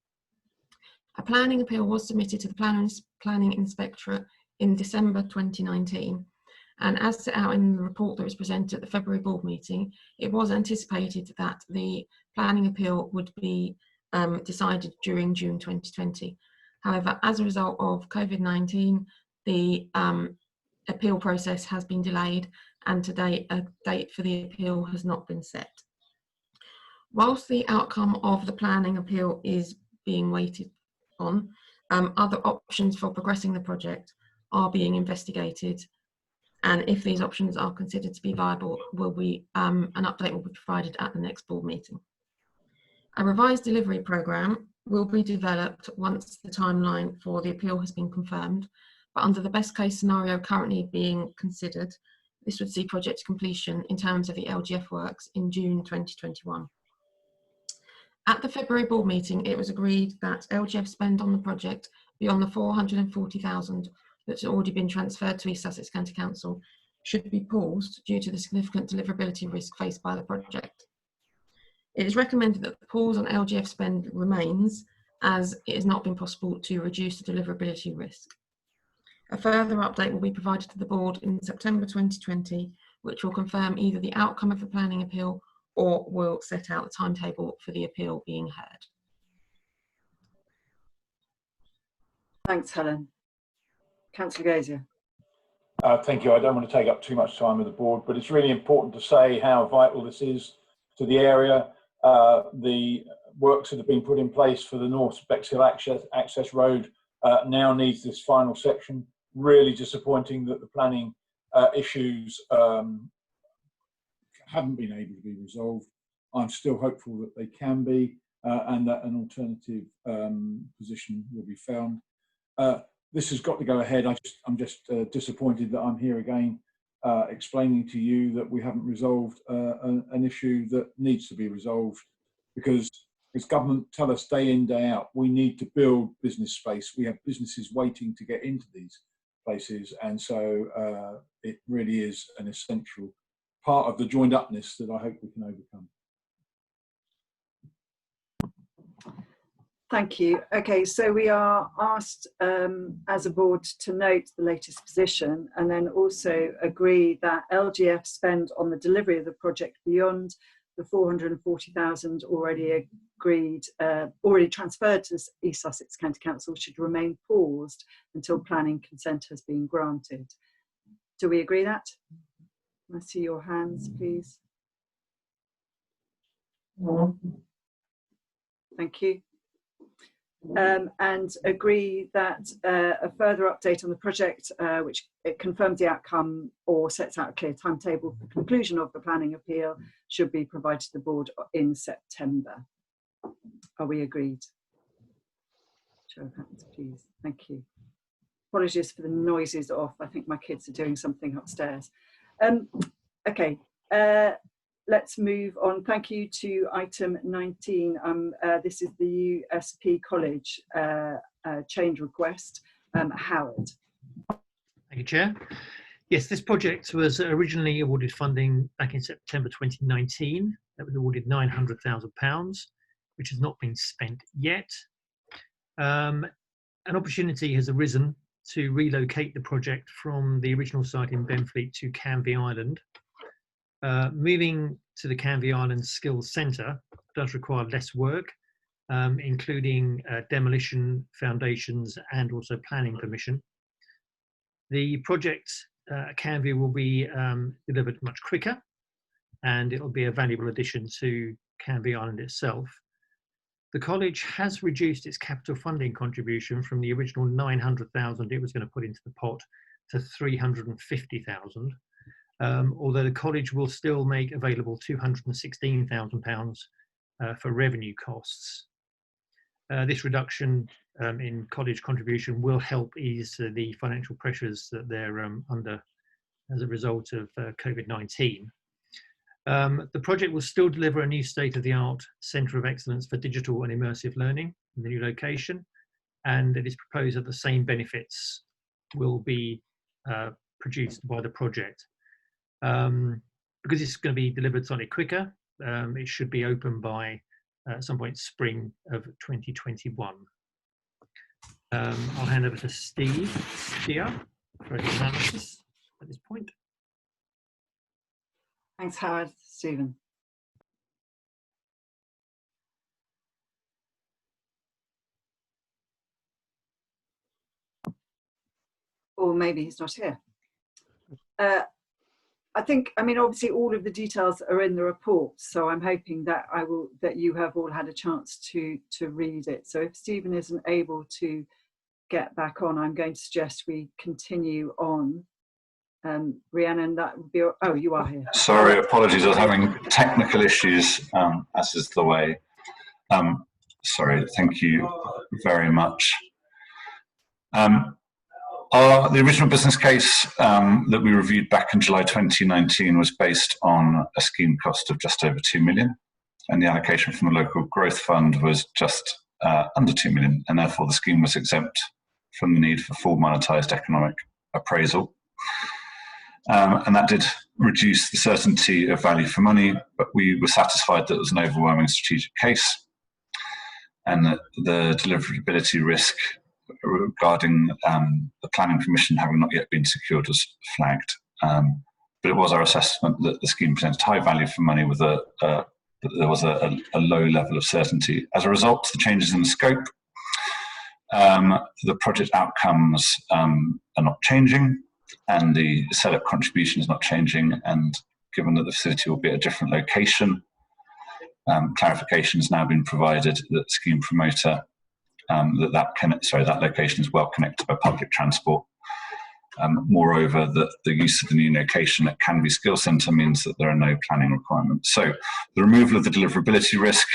A planning appeal was submitted to the Planning Inspectorate in December 2019, and as set out in the report that was presented at the February board meeting, it was anticipated that the planning appeal would be decided during June 2020. However, as a result of COVID-19, the appeal process has been delayed, and to date, a date for the appeal has not been set. Whilst the outcome of the planning appeal is being waited on, other options for progressing the project are being investigated, and if these options are considered to be viable, an update will be provided at the next board meeting. A revised delivery programme will be developed once the timeline for the appeal has been confirmed, but under the best case scenario currently being considered, this would see project completion in terms of the LGF works in June 2021. At the February board meeting, it was agreed that LGF spend on the project beyond the 440,000 that's already been transferred to East Sussex County Council should be paused due to the significant deliverability risk faced by the project. It is recommended that the pause on LGF spend remains, as it has not been possible to reduce the deliverability risk. A further update will be provided to the board in September 2020, which will confirm either the outcome of the planning appeal or will set out the timetable for the appeal being heard. Thanks, Helen. Councillor Gazier. Thank you. I don't want to take up too much time with the board, but it's really important to say how vital this is to the area. The works that have been put in place for the North Bexhill access road now needs this final section. Really disappointing that the planning issues haven't been able to be resolved. I'm still hopeful that they can be and that an alternative position will be found. This has got to go ahead. I'm just disappointed that I'm here again explaining to you that we haven't resolved an issue that needs to be resolved, because as government tell us day in, day out, we need to build business space. We have businesses waiting to get into these places, and so it really is an essential part of the joined upness that I hope we can overcome. Thank you. Okay, so we are asked as a board to note the latest position and then also agree that LGF spend on the delivery of the project beyond the 440,000 already agreed, already transferred to East Sussex County Council should remain paused until planning consent has been granted. Do we agree that? I see your hands, please. Thank you. And agree that a further update on the project, which it confirms the outcome or sets out a clear timetable for conclusion of the planning appeal, should be provided to the board in September. Are we agreed? Show of hands, please. Thank you. Apologies for the noises off. I think my kids are doing something upstairs. Okay. Let's move on. Thank you to item 19. This is the USP College change request. Howard. Thank you, Chair. Yes, this project was originally awarded funding back in September 2019. That was awarded £900,000, which has not been spent yet. An opportunity has arisen to relocate the project from the original site in Benfleet to Canvey Island. Moving to the Canvey Island Skills Centre does require less work, including demolition, foundations, and also planning permission. The project Canvey will be delivered much quicker, and it will be a valuable addition to Canvey Island itself. The college has reduced its capital funding contribution from the original 900,000 it was going to put into the pot to 350,000, although the college will still make available £216,000 for revenue costs. This reduction in college contribution will help ease the financial pressures that they're under as a result of COVID-19. The project will still deliver a new state-of-the-art Centre of Excellence for Digital and Immersive Learning in the new location, and it is proposed that the same benefits will be produced by the project. Because it's going to be delivered slightly quicker, it should be open by some point spring of 2021. I'll hand over to Steve here for the analysis at this point. Thanks, Howard. Stephen. Or maybe he's not here. I mean, obviously all of the details are in the report, so I'm hoping that that you have all had a chance to read it. So if Stephen isn't able to get back on, I'm going to suggest we continue on. Rhiannon, that would be, oh, you are here. Sorry, apologies, I was having technical issues, as is the way. Sorry, thank you very much. The original business case that we reviewed back in July 2019 was based on a scheme cost of just over 2 million, and the allocation from the local growth fund was just under 2 million, and therefore the scheme was exempt from the need for full monetised economic appraisal. And that did reduce the certainty of value for money, but we were satisfied that it was an overwhelming strategic case, and that the deliverability risk regarding the planning permission having not yet been secured was flagged. But it was our assessment that the scheme presented high value for money with that there was a low level of certainty. As a result, the changes in the scope, the project outcomes are not changing, and the setup contribution is not changing. And given that the facility will be at a different location, clarification has now been provided that the scheme promoter that location is well connected by public transport. Moreover, the use of the new location at Canvey Skills Centre means that there are no planning requirements. So the removal of the deliverability risk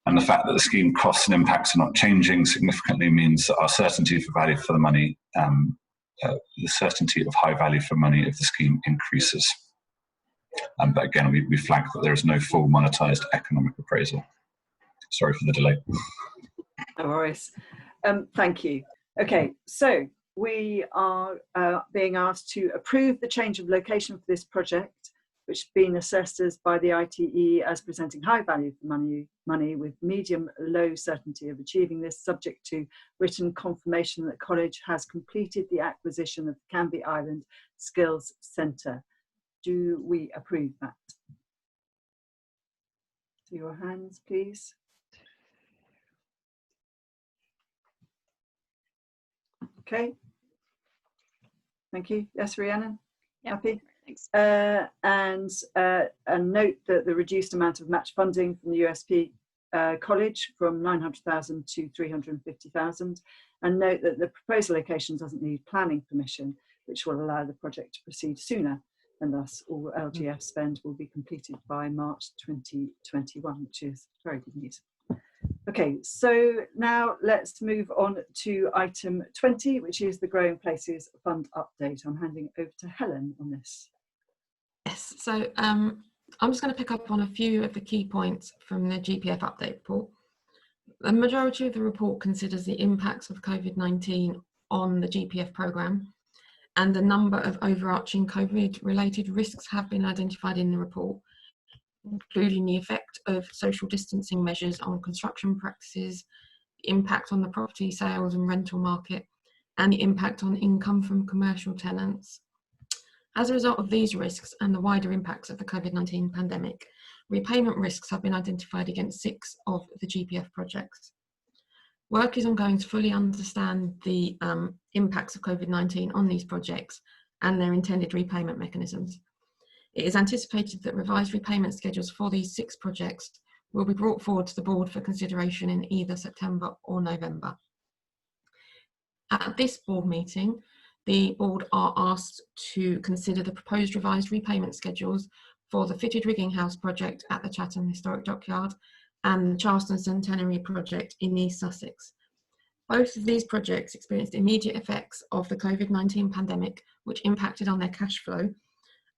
and the fact that the scheme costs and impacts are not changing significantly means that our certainty for value for the money, the certainty of high value for money of the scheme increases. But again, we flagged that there is no full monetised economic appraisal. Sorry for the delay. No worries. Thank you. Okay, so we are being asked to approve the change of location for this project, which has been assessed as by the ITE as presenting high value for money with medium-low certainty of achieving this, subject to written confirmation that college has completed the acquisition of the Canvey Island Skills Centre. Do we approve that? To your hands, please. Okay. Thank you. Yes, Rhiannon? Yeah, happy? thanks. And note that the reduced amount of match funding from the USP College from 900,000 to 350,000, and note that the proposed location doesn't need planning permission, which will allow the project to proceed sooner, and thus all LGF spend will be completed by March 2021, which is very good news. Okay, so now let's move on to item 20, which is the Growing Places Fund update. I'm handing over to Helen on this. Yes, so I'm just going to pick up on a few of the key points from the GPF update report. The majority of the report considers the impacts of COVID-19 on the GPF programme, and a number of overarching COVID-related risks have been identified in the report, including the effect of social distancing measures on construction practices, the impact on the property sales and rental market, and the impact on income from commercial tenants. As a result of these risks and the wider impacts of the COVID-19 pandemic, repayment risks have been identified against 6 of the GPF projects. Work is ongoing to fully understand the impacts of COVID-19 on these projects and their intended repayment mechanisms. It is anticipated that revised repayment schedules for these 6 projects will be brought forward to the board for consideration in either September or November. At this board meeting, the board are asked to consider the proposed revised repayment schedules for the fitted rigging house project at the Chatham Historic Dockyard and the Charleston Centenary project in East Sussex. Both of these projects experienced immediate effects of the COVID-19 pandemic, which impacted on their cash flow,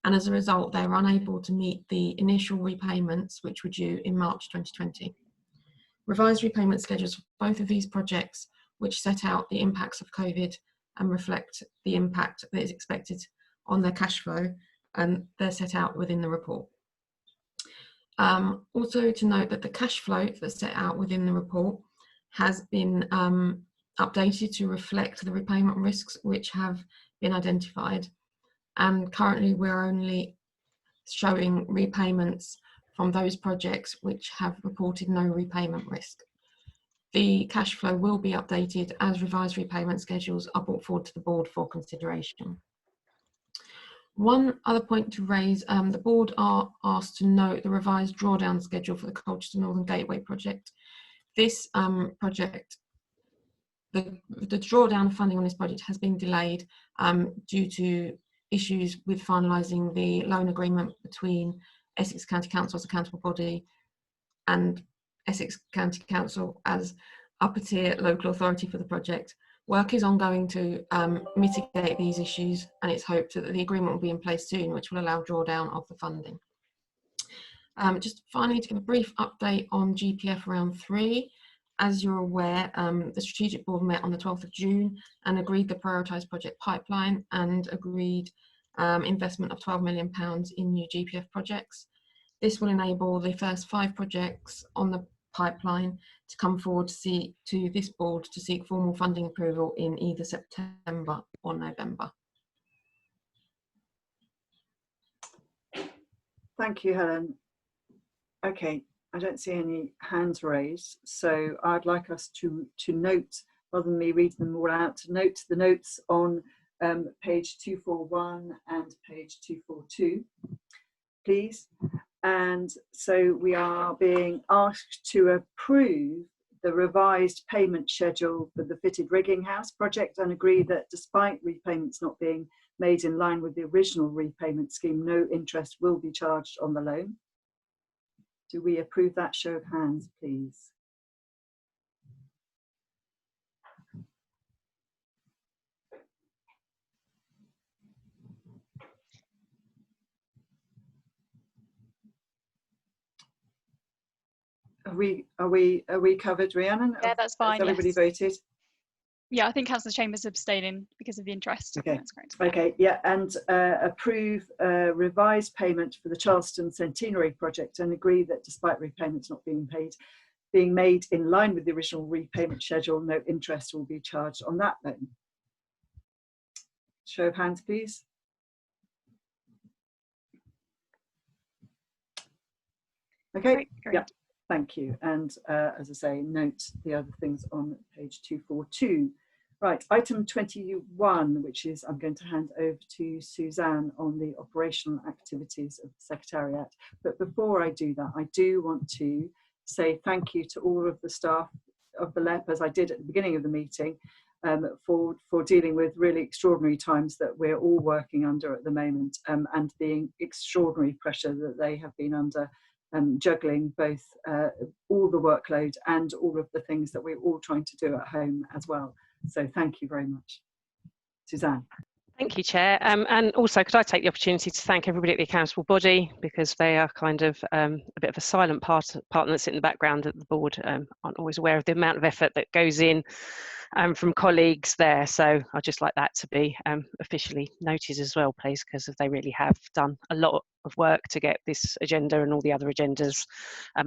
and as a result, they are unable to meet the initial repayments which were due in March 2020. Revised repayment schedules for both of these projects, which set out the impacts of COVID and reflect the impact that is expected on their cash flow, and they're set out within the report. Also to note that the cash flow that's set out within the report has been updated to reflect the repayment risks which have been identified. And currently we're only showing repayments from those projects which have reported no repayment risk. The cash flow will be updated as revised repayment schedules are brought forward to the board for consideration. One other point to raise, the board are asked to note the revised drawdown schedule for the Colchester Northern Gateway project. This project, the drawdown funding on this project has been delayed due to issues with finalising the loan agreement between Essex County Council as accountable body and Essex County Council as upper tier local authority for the project. Work is ongoing to mitigate these issues, and it's hoped that the agreement will be in place soon, which will allow drawdown of the funding. Just finally, to give a brief update on GPF round 3. As you're aware, the strategic board met on the 12th of June and agreed the prioritised project pipeline and agreed investment of £12 million in new GPF projects. This will enable the first 5 projects on the pipeline to come forward to this board to seek formal funding approval in either September or November. Thank you, Helen. Okay, I don't see any hands raised, so I'd like us to note, rather than me reading them all out, to note the notes on page 241 and page 242, please. And so we are being asked to approve the revised payment schedule for the fitted rigging house project and agree that despite repayments not being made in line with the original repayment scheme, no interest will be charged on the loan. Do we approve that? Show of hands, please. Are we covered, Rhiannon? Yeah, that's fine. Has everybody voted? Yeah, I think Councillor Chambers abstaining because of the interest. Okay, that's correct. Okay, yeah, and approve revised payment for the Charleston Centenary project and agree that despite repayments not being made in line with the original repayment schedule, no interest will be charged on that loan. Show of hands, please. Okay, Great. yeah, thank you. And as I say, note the other things on page 242. Right, item 21, which is I'm going to hand over to Suzanne on the operational activities of the Secretariat. But before I do that, I do want to say thank you to all of the staff of the LEP, as I did at the beginning of the meeting, for dealing with really extraordinary times that we're all working under at the moment, and the extraordinary pressure that they have been under, juggling both all the workload and all of the things that we're all trying to do at home as well. So thank you very much. Suzanne. Thank you, Chair. And also, could I take the opportunity to thank everybody at the accountable body, because they are kind of a bit of a silent partner that sit in the background at the board, aren't always aware of the amount of effort that goes in from colleagues there. So I'd just like that to be officially noted as well, please, because they really have done a lot of work to get this agenda and all the other agendas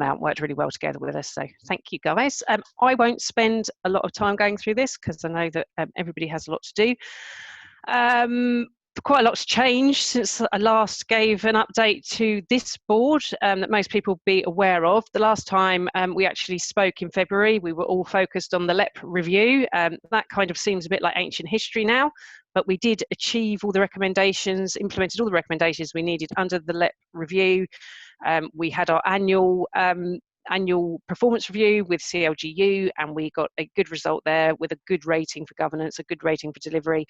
out, worked really well together with us. So thank you, guys. I won't spend a lot of time going through this because I know that everybody has a lot to do. Quite a lot's changed since I last gave an update to this board that most people will be aware of. The last time we actually spoke in February, we were all focused on the LEP review. That kind of seems a bit like ancient history now, but we did achieve all the recommendations, implemented all the recommendations we needed under the LEP review. We had our annual performance review with CLGU, and we got a good result there with a good rating for governance, a good rating for delivery,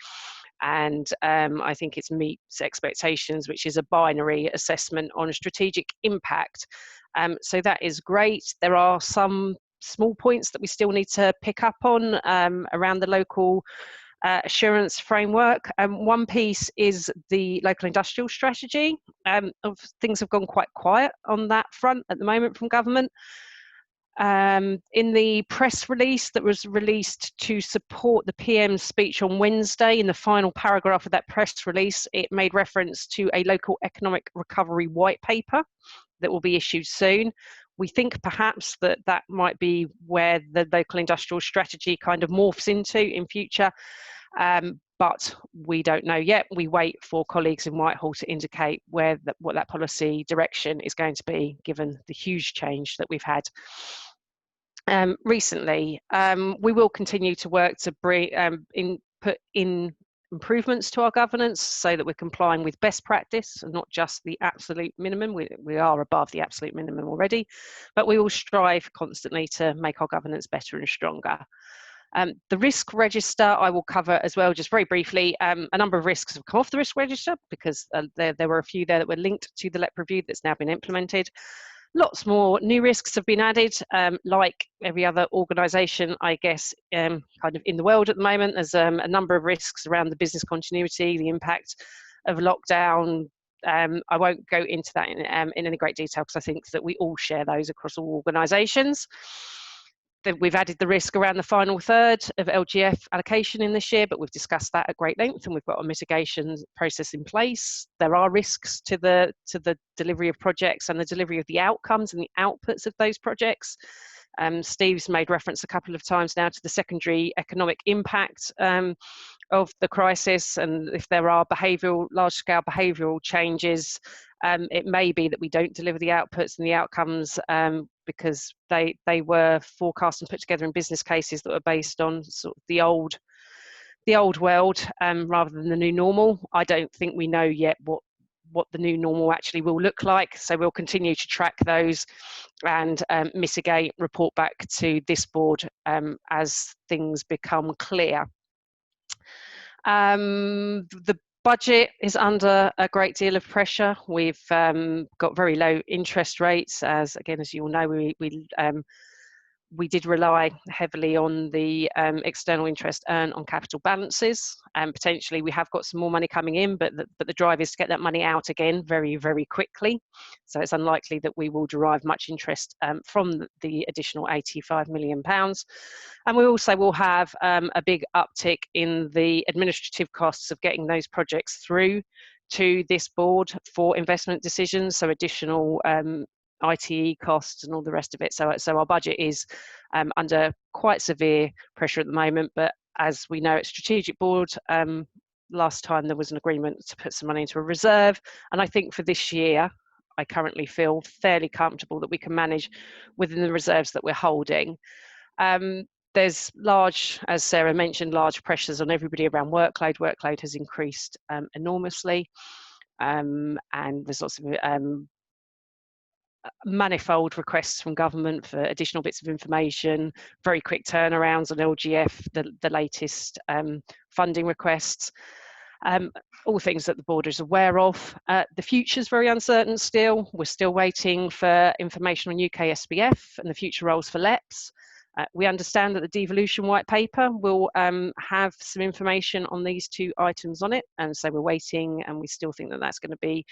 and I think it meets expectations, which is a binary assessment on strategic impact. So that is great. There are some small points that we still need to pick up on around the local assurance framework. One piece is the local industrial strategy. Things have gone quite quiet on that front at the moment from government. In the press release that was released to support the PM's speech on Wednesday, in the final paragraph of that press release, it made reference to a local economic recovery white paper that will be issued soon. We think perhaps that that might be where the local industrial strategy kind of morphs into in future, but we don't know yet. We wait for colleagues in Whitehall to indicate what that policy direction is going to be, given the huge change that we've had recently. We will continue to work to put in improvements to our governance so that we're complying with best practice and not just the absolute minimum. We are above the absolute minimum already, but we will strive constantly to make our governance better and stronger. The risk register I will cover as well, just very briefly. A number of risks have come off the risk register because there were a few there that were linked to the LEP review that's now been implemented. Lots more new risks have been added, like every other organisation, I guess, kind of in the world at the moment. There's a number of risks around the business continuity, the impact of lockdown. I won't go into that in any great detail because I think that we all share those across all organisations. We've added the risk around the final third of LGF allocation in this year, but we've discussed that at great length, and we've got a mitigation process in place. There are risks to the delivery of projects and the delivery of the outcomes and the outputs of those projects. Steve's made reference a couple of times now to the secondary economic impact of the crisis, and if there are large-scale behavioural changes, it may be that we don't deliver the outputs and the outcomes because they were forecast and put together in business cases that were based on sort of the old world rather than the new normal. I don't think we know yet what the new normal actually will look like, so we'll continue to track those and mitigate, report back to this board as things become clear. The budget is under a great deal of pressure. We've got very low interest rates, as you all know, we did rely heavily on the external interest earned on capital balances, and potentially we have got some more money coming in, but the drive is to get that money out again very, very quickly. So it's unlikely that we will derive much interest from the additional £85 million. And we also will have a big uptick in the administrative costs of getting those projects through to this board for investment decisions, so additional ITE costs and all the rest of it. So our budget is under quite severe pressure at the moment, but as we know at Strategic Board, last time there was an agreement to put some money into a reserve, and I think for this year I currently feel fairly comfortable that we can manage within the reserves that we're holding. There's as Sarah mentioned, large pressures on everybody around workload. Workload has increased enormously, and there's lots of manifold requests from government for additional bits of information, very quick turnarounds on LGF, the latest funding requests, all things that the board is aware of. The future is very uncertain still. We're still waiting for information on UK SBF and the future roles for LEPs. We understand that the devolution white paper will have some information on these two items on it, and so we're waiting, and we still think that that's going to be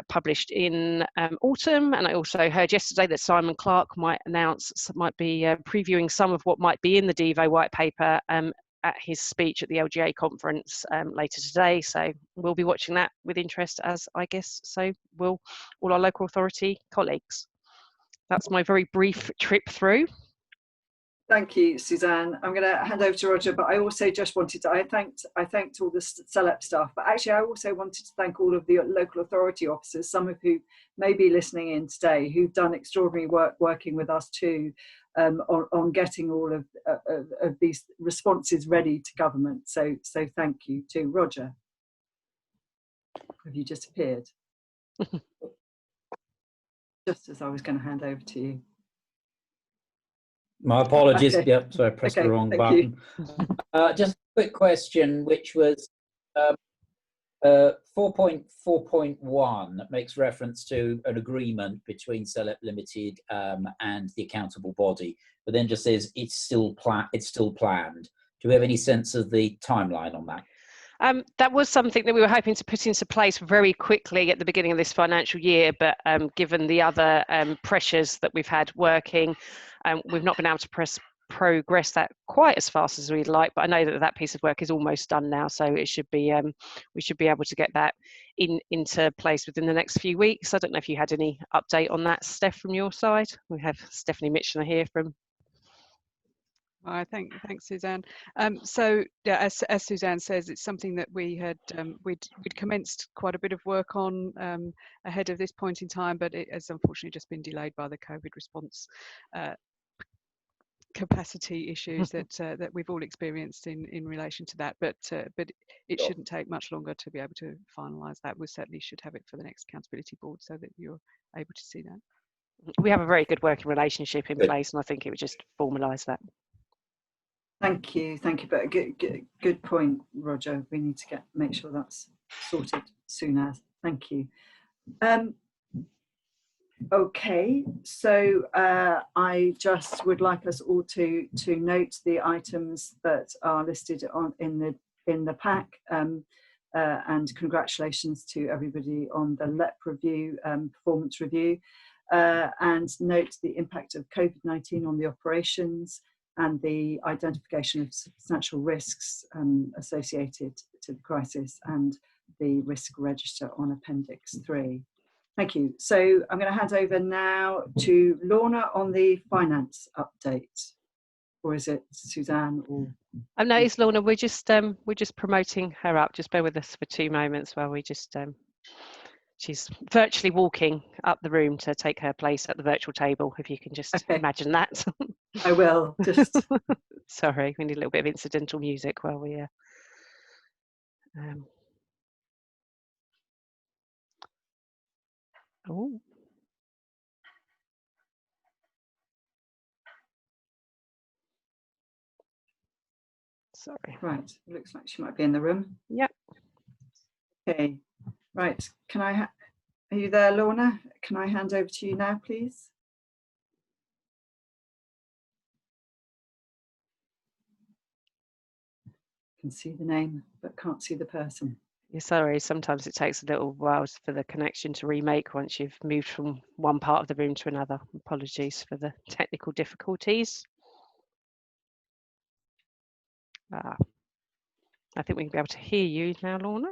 published in autumn. And I also heard yesterday that Simon Clarke might be previewing some of what might be in the Devo white paper at his speech at the LGA conference later today. So we'll be watching that with interest, as I guess so will all our local authority colleagues. That's my very brief trip through. Thank you, Suzanne. I'm going to hand over to Roger, but I also just wanted to, I thanked all the CELEP staff, but actually I also wanted to thank all of the local authority officers, some of who may be listening in today, who've done extraordinary work working with us too, on getting all of these responses ready to government. So thank you to Roger. Have you disappeared? Just as I was going to hand over to you. My apologies. Okay. Yep, so I pressed the wrong button. Just a quick question, which was 4.4.1 makes reference to an agreement between CELEP Limited and the accountable body, but then just says it's still planned. Do we have any sense of the timeline on that? That was something that we were hoping to put into place very quickly at the beginning of this financial year, but given the other pressures that we've had working, we've not been able to progress that quite as fast as we'd like. But I know that piece of work is almost done now, so it should be we should be able to get that into place within the next few weeks. I don't know if you had any update on that, Steph, from your side. We have Stephanie Mitchell here from. Thanks, Suzanne. So yeah, as Suzanne says, it's something that we had we'd commenced quite a bit of work on ahead of this point in time, but it has unfortunately just been delayed by the COVID response capacity issues that we've all experienced in relation to that. But it shouldn't take much longer to be able to finalise that. We certainly should have it for the next accountability board so that you're able to see that. We have a very good working relationship in place, and I think it would just formalise that. Thank you, but good point, Roger. We need to make sure that's sorted soon as. Thank you. Okay, so I just would like us all to note the items that are listed in the pack, and congratulations to everybody on the LEP review, performance review, and note the impact of COVID-19 on the operations, and the identification of substantial risks associated to the crisis, and the risk register on Appendix 3. Thank you. So I'm going to hand over now to Lorna on the finance update, or is it Suzanne? Or no, it's Lorna. We're just promoting her up. Just bear with us for 2 moments while we just. She's virtually walking up the room to take her place at the virtual table, if you can just imagine that. I will, just... Sorry, we need a little bit of incidental music while we... Oh. Sorry. Right, looks like she might be in the room. Yep. Okay, right, are you there, Lorna? Can I hand over to you now, please? Can see the name, but can't see the person. Yeah, sorry, sometimes it takes a little while for the connection to remake once you've moved from one part of the room to another. Apologies for the technical difficulties. I think we can be able to hear you now, Lorna.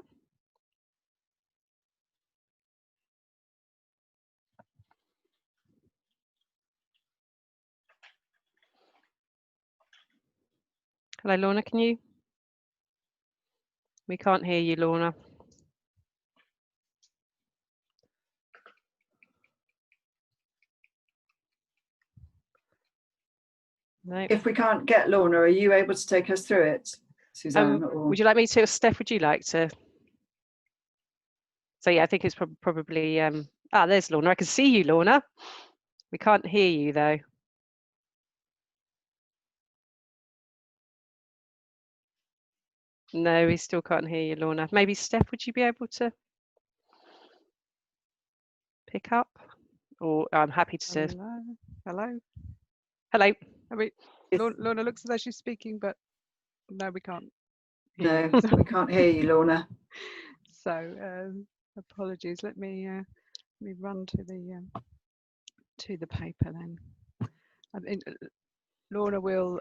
Hello, Lorna, can you? We can't hear you, Lorna. No. If we can't get Lorna, are you able to take us through it, Suzanne? Would you like me to? Steph, would you like to? So yeah, I think it's probably, there's Lorna. I can see you, Lorna. We can't hear you though. No, we still can't hear you, Lorna. Maybe Steph, would you be able to pick up? Or I'm happy to. Hello. Hello. I mean, Lorna looks as though she's speaking, but no, we can't. No, we can't hear you, Lorna. So Apologies. Let me run to the paper then. Lorna will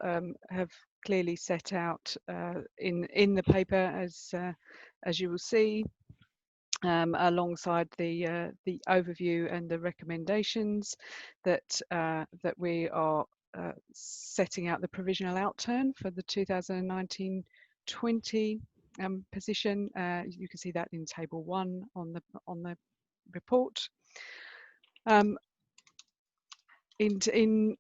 have clearly set out in the paper, as you will see, alongside the overview and the recommendations that that we are setting out the provisional outturn for the 2019-20 position. You can see that in table 1 on the report. In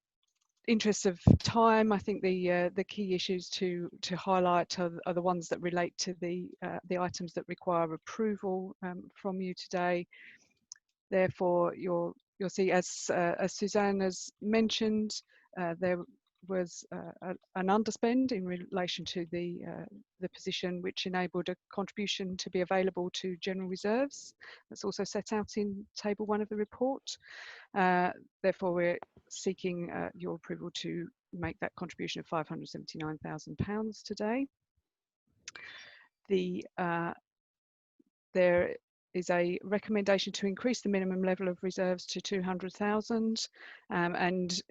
interest of time, I think the key issues to highlight are the ones that relate to the items that require approval from you today. Therefore, you'll see, as Suzanne has mentioned, there was an underspend in relation to the position, which enabled a contribution to be available to general reserves. That's also set out in table 1 of the report. Therefore, we're seeking your approval to make that contribution of £579,000 today. There is a recommendation to increase the minimum level of reserves to 200,000, and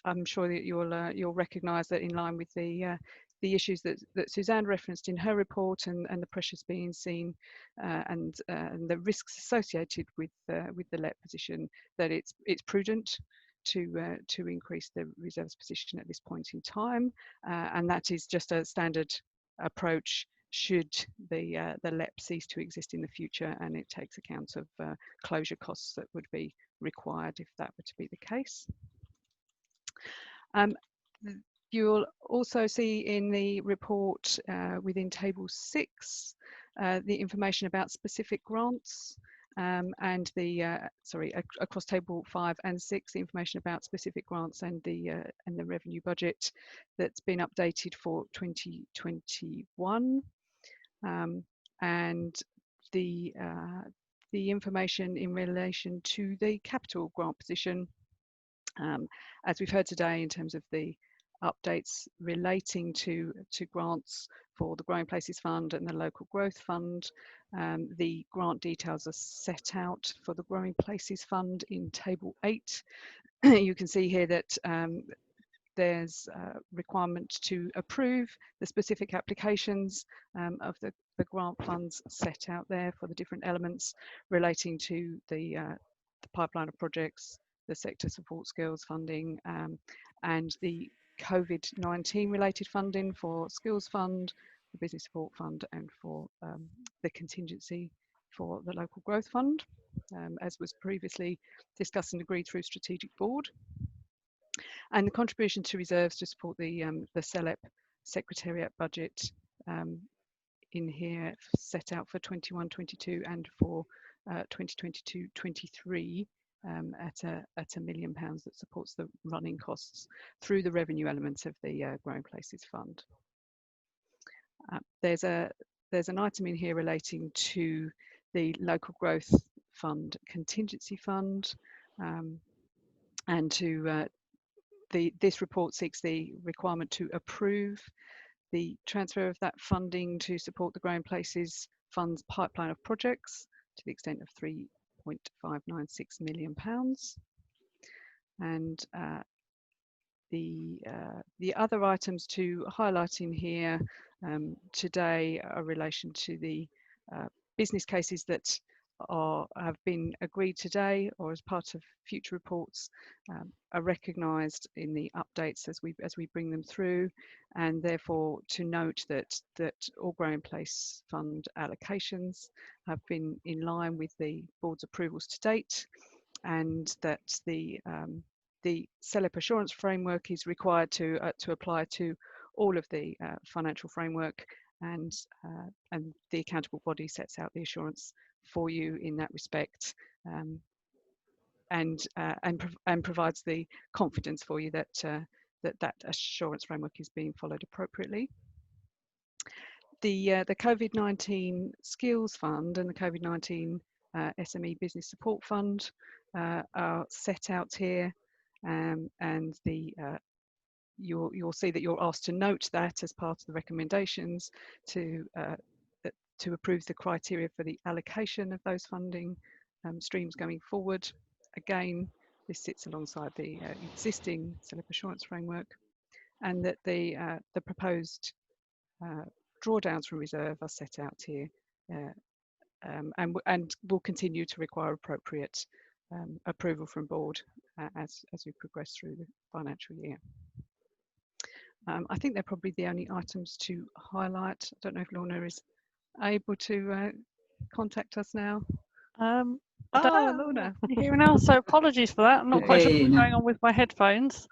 I'm sure that you'll recognise that in line with the issues that Suzanne referenced in her report, and the pressures being seen and the risks associated with the LEP position, that it's prudent to increase the reserves position at this point in time, and that is just a standard approach should the LEP cease to exist in the future, and it takes account of closure costs that would be required if that were to be the case. You'll also see in the report within table 6 the information about specific grants, and across table 5 and 6, the information about specific grants and the revenue budget that's been updated for 2021, and the information in relation to the capital grant position, as we've heard today, in terms of the updates relating to grants for the Growing Places Fund and the Local Growth Fund. The grant details are set out for the Growing Places Fund in table 8. You can see here that there's a requirement to approve the specific applications of the grant funds set out there for the different elements relating to the pipeline of projects, the sector support skills funding, and the COVID-19 related funding for Skills Fund, the Business Support Fund, and for the contingency for the Local Growth Fund, as was previously discussed and agreed through Strategic Board. And the contribution to reserves to support the CELEP Secretariat budget in here set out for 21-22 and for 2022-23 at £1 million that supports the running costs through the revenue elements of the Growing Places Fund. There's an item in here relating to the Local Growth Fund Contingency Fund, and to this report seeks the requirement to approve the transfer of that funding to support the Growing Places Fund's pipeline of projects to the extent of £3.596 million. And the other items to highlight in here today are in relation to the business cases that have been agreed today or as part of future reports, are recognised in the updates as we bring them through, and therefore to note that all Growing Place Fund allocations have been in line with the board's approvals to date, and that the CELEP assurance framework is required to apply to all of the financial framework, and the accountable body sets out the assurance for you in that respect, and provides the confidence for you that that assurance framework is being followed appropriately. The COVID-19 Skills Fund and the COVID-19 SME Business Support Fund are set out here, and you'll see that you're asked to note that as part of the recommendations to to approve the criteria for the allocation of those funding streams going forward. Again, this sits alongside the existing CELEP assurance framework, and that the proposed drawdowns from reserve are set out here, and will continue to require appropriate approval from board as we progress through the financial year. I think they're probably the only items to highlight. I don't know if Lorna is able to contact us now. Lorna. You hear me now? So apologies for that. I'm not quite sure what's going on with my headphones.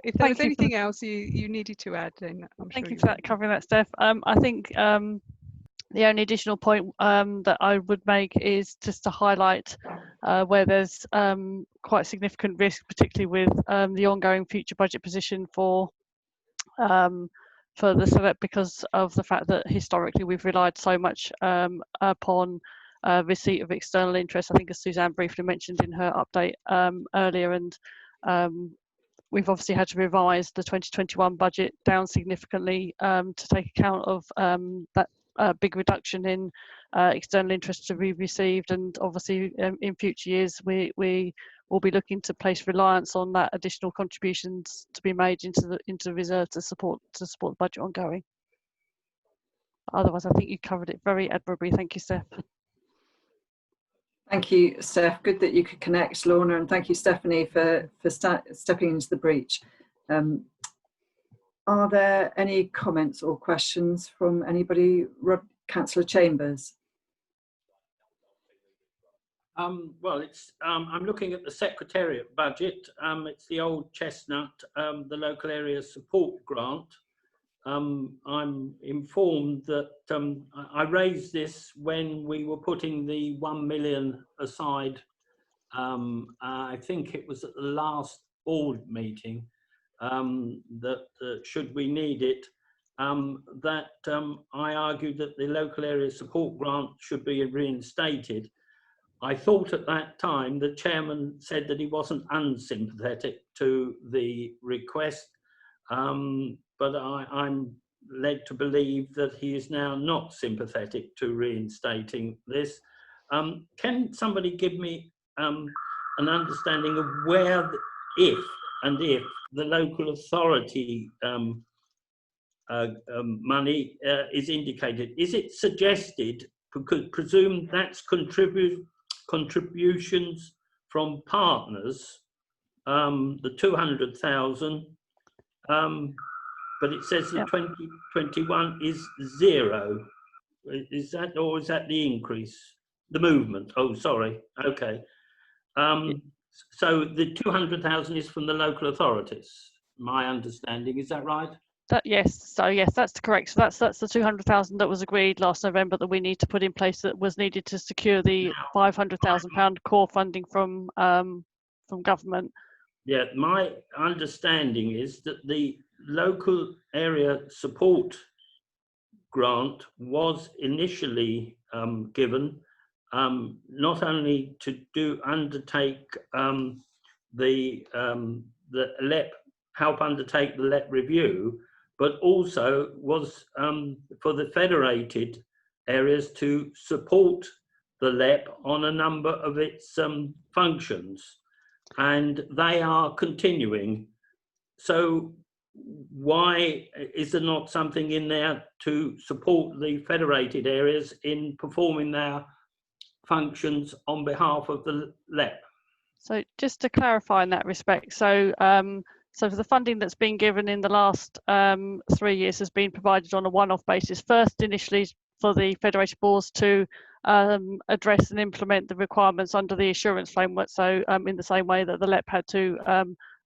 If there was anything else you needed to add, then I'm thank sure you for that, covering that, Steph. I think the only additional point that I would make is just to highlight where there's quite significant risk, particularly with the ongoing future budget position for the CELEP, because of the fact that historically we've relied so much upon receipt of external interest. I think, as Suzanne briefly mentioned in her update earlier, and we've obviously had to revise the 2021 budget down significantly to take account of that big reduction in external interest to be received, and obviously in future years we will be looking to place reliance on that additional contributions to be made into the reserve to support the budget ongoing. Otherwise, I think you covered it very admirably. Thank you, Steph. Thank you, Steph. Good that you could connect, Lorna, and thank you, Stephanie, for stepping into the breach. Are there any comments or questions from anybody? Councillor Chambers. Well, it's I'm looking at the Secretariat budget. It's the old chestnut, the local area support grant. I'm informed that I raised this when we were putting the 1 million aside. I think it was at the last board meeting, that should we need it, I argued that the local area support grant should be reinstated. I thought at that time the chairman said that he wasn't unsympathetic to the request, but I'm led to believe that he is now not sympathetic to reinstating this. Can somebody give me an understanding of where, if the local authority money is indicated? Is it suggested, because presume that's contributions from partners, the 200,000, but it says the 2021 is 0. Is that, or is that the increase? The movement? Oh, sorry. Okay. So the 200,000 is from the local authorities. My understanding, is that right? Yes. So yes, that's correct. So that's the 200,000 that was agreed last November that we need to put in place, that was needed to secure the £500,000 core funding from government. Yeah, my understanding is that the local area support grant was initially given not only to undertake the LEP, help undertake the LEP review, but also was for the federated areas to support the LEP on a number of its functions, and they are continuing. So why is there not something in there to support the federated areas in performing their functions on behalf of the LEP? So just to clarify in that respect, so for the funding that's been given in the last 3 years has been provided on a one-off basis. First, initially for the federated boards to address and implement the requirements under the assurance framework. So in the same way that the LEP had to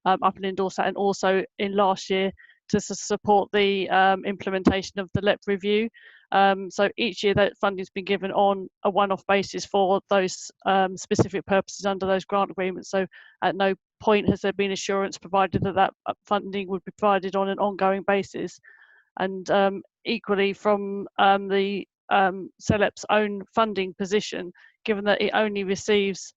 up and endorse that, and also in last year to support the implementation of the LEP review. So each year that funding's been given on a one-off basis for those specific purposes under those grant agreements. So at no point has there been assurance provided that that funding would be provided on an ongoing basis. And equally from the CELEP's own funding position, given that it only receives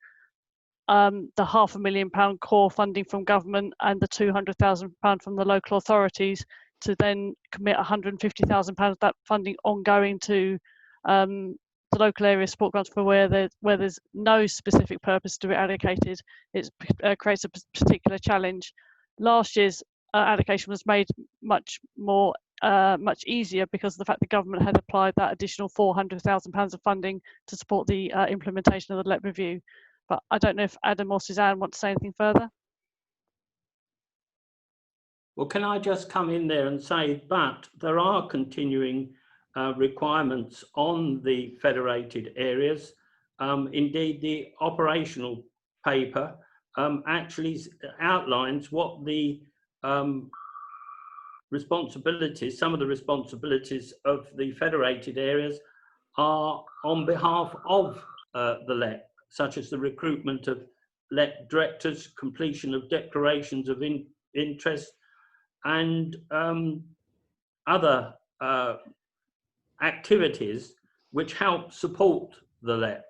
the £500,000 core funding from government and the £200,000 from the local authorities, to then commit £150,000 of that funding ongoing to the local area support grants for where there's no specific purpose to be allocated. It creates a particular challenge. Last year's allocation was made much easier because of the fact the government had applied that additional £400,000 of funding to support the implementation of the LEP review. But I don't know if Adam or Suzanne want to say anything further. Well, can I just come in there and say, but there are continuing requirements on the federated areas. Indeed, the operational paper actually outlines what the responsibilities, some of the responsibilities of the federated areas are on behalf of the LEP, such as the recruitment of LEP directors, completion of declarations of interest, and other activities which help support the LEP.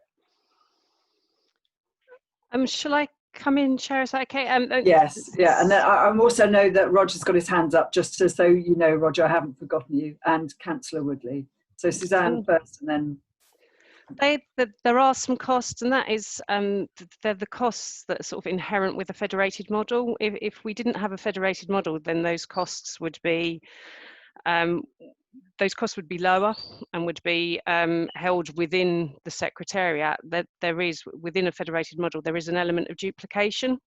Shall I come in, Chair? Is that okay? Yes, yeah, and I also know that Roger's got his hands up, just so you know, Roger, I haven't forgotten you, and Councillor Woodley. So Suzanne first, and then... There are some costs, and that is they're the costs that are sort of inherent with a federated model. If we didn't have a federated model, then those costs would be lower and would be held within the Secretariat. That there is, within a federated model, there is an element of duplication.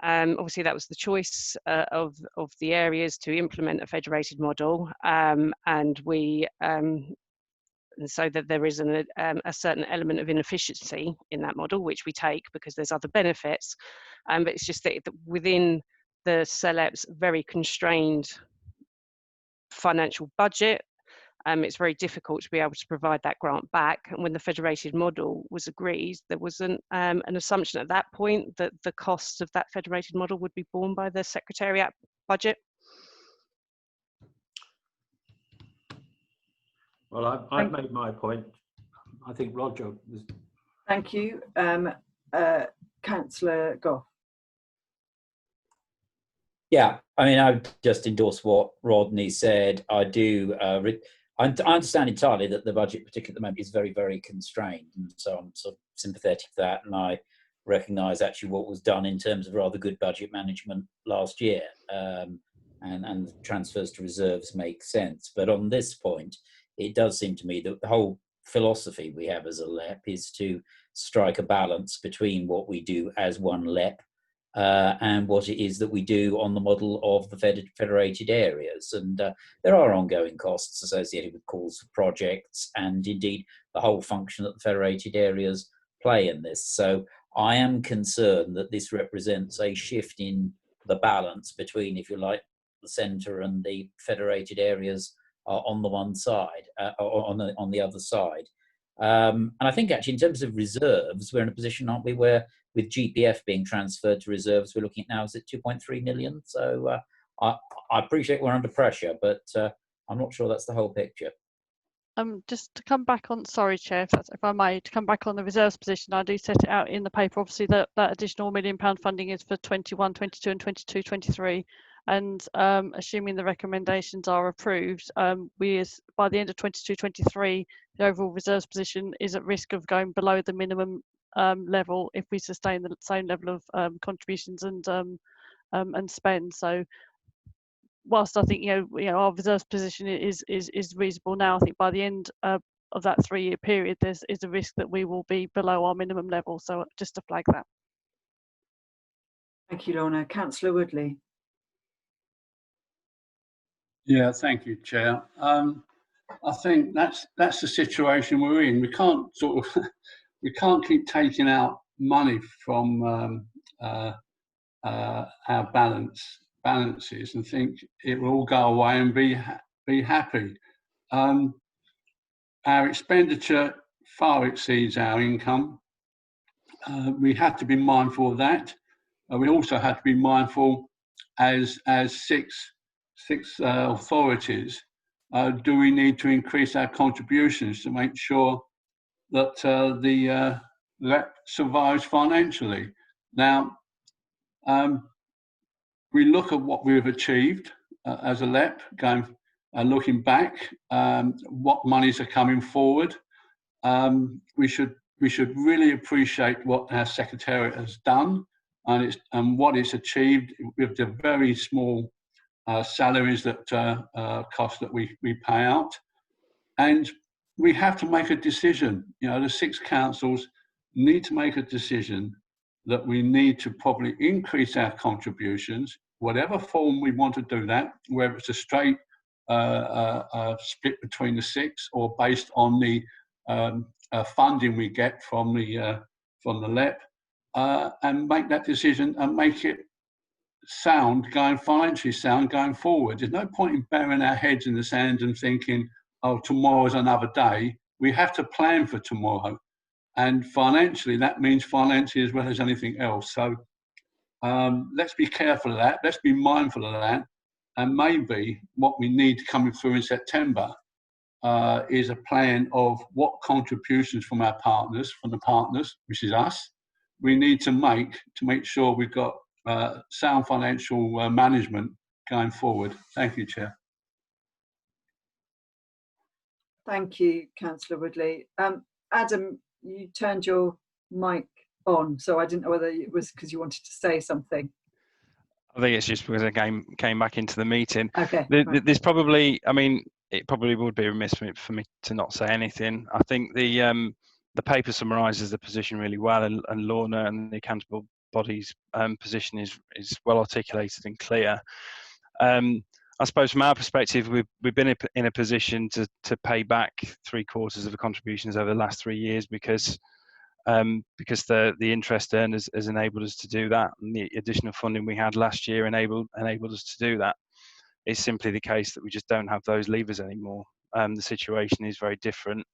Obviously, that was the choice of the areas to implement a federated model, and we. And so that there is a certain element of inefficiency in that model, which we take because there's other benefits. But it's just that within the CELEP's very constrained financial budget, it's very difficult to be able to provide that grant back. And when the federated model was agreed, there was an assumption at that point that the costs of that federated model would be borne by the Secretariat budget. Well, I've made my point. I think Roger was... Thank you. Councillor Gough. Yeah, I mean, I just endorse what Rodney said. I do. I understand entirely that the budget, particularly at the moment, is very, very constrained, and so I'm sort of sympathetic to that. And I recognise actually what was done in terms of rather good budget management last year, and transfers to reserves make sense. But on this point, it does seem to me that the whole philosophy we have as a LEP is to strike a balance between what we do as one LEP and what it is that we do on the model of the federated areas. And there are ongoing costs associated with calls for projects and indeed the whole function that the federated areas play in this. So I am concerned that this represents a shift in the balance between, if you like, the centre and the federated areas on the one side, on the other side. And I think actually in terms of reserves, we're in a position, aren't we, where with GPF being transferred to reserves, we're looking at now, is it 2.3 million? So I appreciate we're under pressure, but I'm not sure that's the whole picture. Just to come back on, sorry, Chair, if I may, to come back on the reserves position, I do set it out in the paper. Obviously, that additional £1 million funding is for 21, 22 and 22, 23. And assuming the recommendations are approved, by the end of 22-23, the overall reserves position is at risk of going below the minimum level if we sustain the same level of contributions and spend. So, whilst I think our reserves position is reasonable now, I think by the end of that 3-year period, there is a risk that we will be below our minimum level. So, just to flag that. Thank you, Lorna. Councillor Woodley. Yeah, thank you, Chair. I think that's the situation we're in. We can't we can't keep taking out money from our balances and think it will all go away and be happy. Our expenditure far exceeds our income. We have to be mindful of that. We also have to be mindful as six authorities, do we need to increase our contributions to make sure that the LEP survives financially? Now, we look at what we've achieved as a LEP, going looking back, what monies are coming forward. We should really appreciate what our Secretariat has done and what it's achieved with the very small salaries that cost that we pay out. And we have to make a decision. You know, the 6 councils need to make a decision that we need to probably increase our contributions, whatever form we want to do that, whether it's a straight split between the 6 or based on the funding we get from the LEP, and make that decision and make it financially sound going forward. There's no point in burying our heads in the sand and thinking, oh, tomorrow's another day. We have to plan for tomorrow. And financially, that means financially as well as anything else. So let's be careful of that. Let's be mindful of that. And maybe what we need coming through in September is a plan of what contributions from our partners, which is us, we need to make sure we've got sound financial management going forward. Thank you, Chair. Thank you, Councillor Woodley. Adam, you turned your mic on, so I didn't know whether it was because you wanted to say something. I think it's just because I came back into the meeting. Okay. There's probably, I mean, it probably would be remiss for me to not say anything. I think the paper summarises the position really well, and Lorna and the accountable bodies position is well articulated and clear. I suppose from our perspective, we've been in a position to pay back 3/4 of the contributions over the last 3 years because the interest earned has enabled us to do that, and the additional funding we had last year enabled us to do that. It's simply the case that we just don't have those levers anymore. The situation is very different,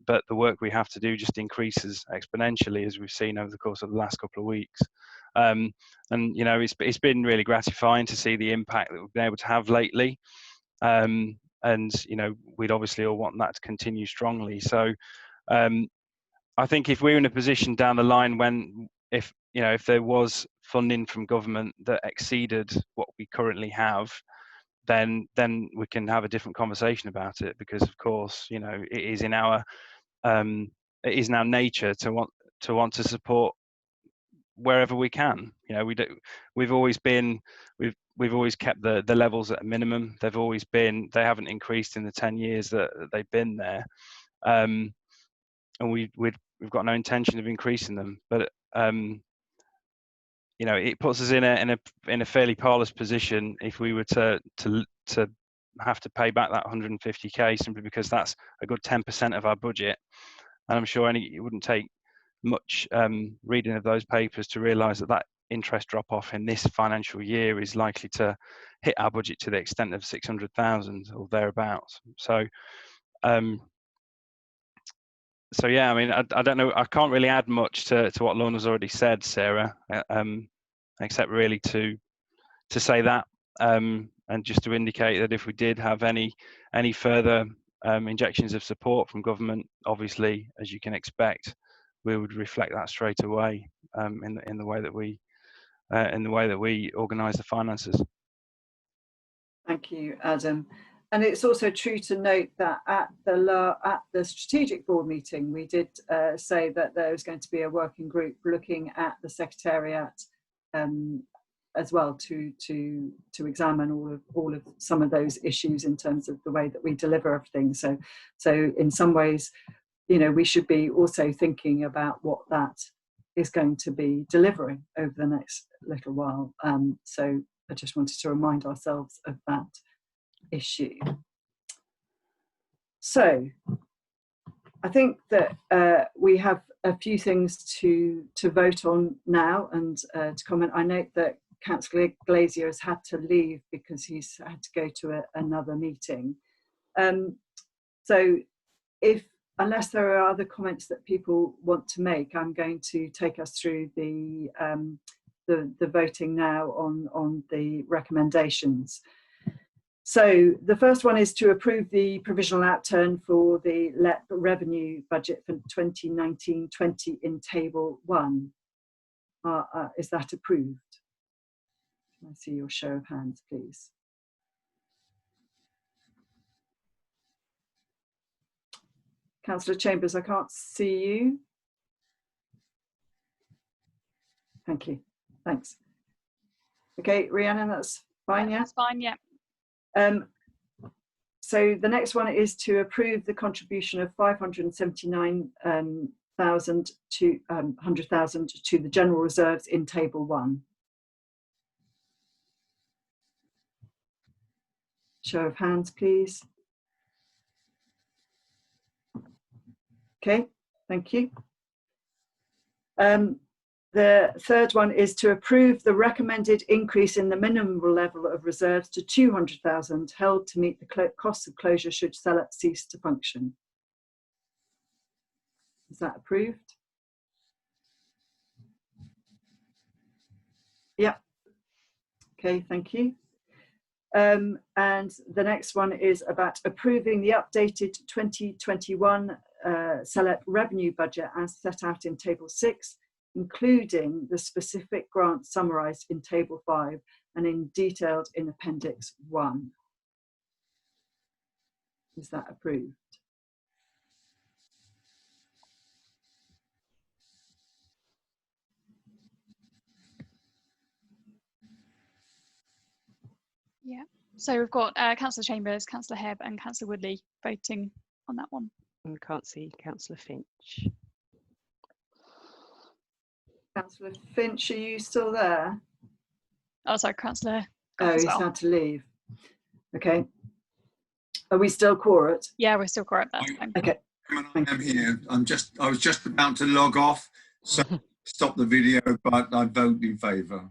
but the work we have to do just increases exponentially, as we've seen over the course of the last couple of weeks. And you know, it's been really gratifying to see the impact that we've been able to have lately. And you know, we'd obviously all want that to continue strongly. So I think if we're in a position down the line if there was funding from government that exceeded what we currently have, then we can have a different conversation about it, because of course, you know, it is in our nature to want to support wherever we can. You know, we've always kept the levels at a minimum. They haven't increased in the 10 years that they've been there, and we've got no intention of increasing them. But you know, it puts us in a fairly powerless position if we were to have to pay back that 150k, simply because that's a good 10% of our budget. And I'm sure it wouldn't take much reading of those papers to realise that interest drop off in this financial year is likely to hit our budget to the extent of 600,000 or thereabouts. So yeah, I mean, I don't know, I can't really add much to what Lorna's already said, Sarah, except really to say that, and just to indicate that if we did have any further injections of support from government, obviously, as you can expect, we would reflect that straight away in the way that we organise the finances. Thank you, Adam. And it's also true to note that at the strategic board meeting, we did say that there was going to be a working group looking at the Secretariat as well to examine all of some of those issues in terms of the way that we deliver everything. So in some ways, you know, we should be also thinking about what that is going to be delivering over the next little while. So I just wanted to remind ourselves of that issue. So I think that we have a few things to vote on now and to comment. I note that Councillor Glazier has had to leave because he's had to go to another meeting. So unless there are other comments that people want to make, I'm going to take us through the voting now on the recommendations. So the first one is to approve the provisional outturn for the LEP revenue budget for 2019-20 in Table 1. Is that approved? Can I see your show of hands, please? Councillor Chambers, I can't see you. Thank you. Thanks. Okay, Rhiannon, that's fine, yeah? That's fine, yeah. So the next one is to approve the contribution of 579,000 to 100,000 to the general reserves in Table 1. Show of hands, please. Okay, thank you. The third one is to approve the recommended increase in the minimum level of reserves to 200,000 held to meet the costs of closure should CELEP cease to function. Is that approved? Yeah. Okay, thank you. And the next one is about approving the updated 2021 CELEP revenue budget as set out in Table 6, including the specific grants summarised in Table 5 and detailed in Appendix 1. Is that approved? Yeah. So we've got Councillor Chambers, Councillor Hebb and Councillor Woodley voting on that one. I can't see Councillor Finch. Councillor Finch, are you still there? Oh, sorry, Councillor. Oh, he's had to leave. Okay. Are we still quorate? Yeah, we're still quorate. That's fine. Okay. I'm here. I was just about to log off, so stop the video, but I vote in favour.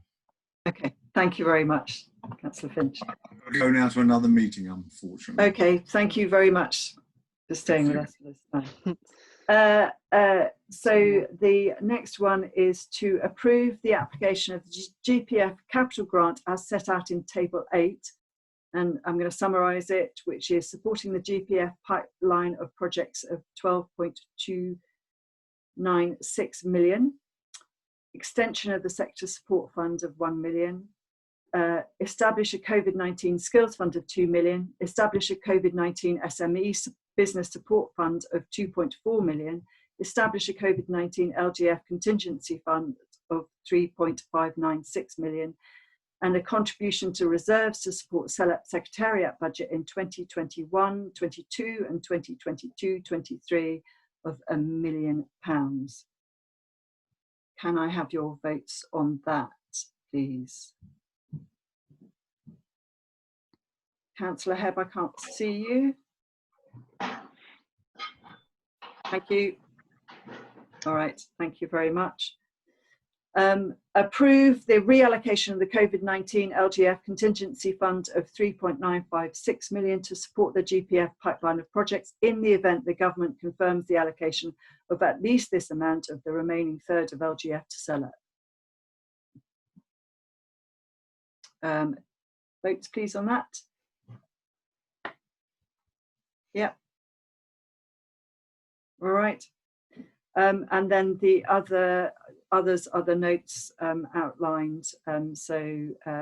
Okay. Thank you very much, Councillor Finch. I've got to go now to another meeting, unfortunately. Okay. Thank you very much for staying with us for this time. So the next one is to approve the application of the GPF capital grant as set out in Table 8. And I'm going to summarise it, which is supporting the GPF pipeline of projects of 12.296 million, extension of the sector support fund of 1 million, establish a COVID-19 skills fund of 2 million, establish a COVID-19 SME business support fund of 2.4 million, establish a COVID-19 LGF contingency fund of 3.596 million, and a contribution to reserves to support CELEP Secretariat budget in 2021, 22 and 2022, 23 of £1 million. Can I have your votes on that, please? Councillor Hebb, I can't see you. Thank you. All right, thank you very much. Approve the reallocation of the COVID-19 LGF contingency fund of 3.956 million to support the GPF pipeline of projects in the event the government confirms the allocation of at least this amount of the remaining third of LGF to CELEP. Votes please on that. Yep. All right. And then the other notes outlined.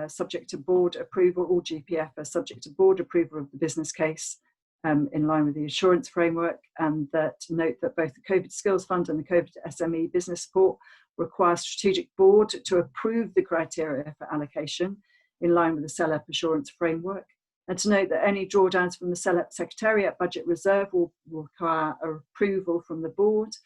Subject to board approval, all GPF are subject to board approval of the business case in line with the assurance framework, and that note that both the COVID Skills Fund and the COVID SME business support require strategic board to approve the criteria for allocation in line with the CELEP assurance framework. And to note that any drawdowns from the CELEP Secretariat budget reserve will require approval from the board.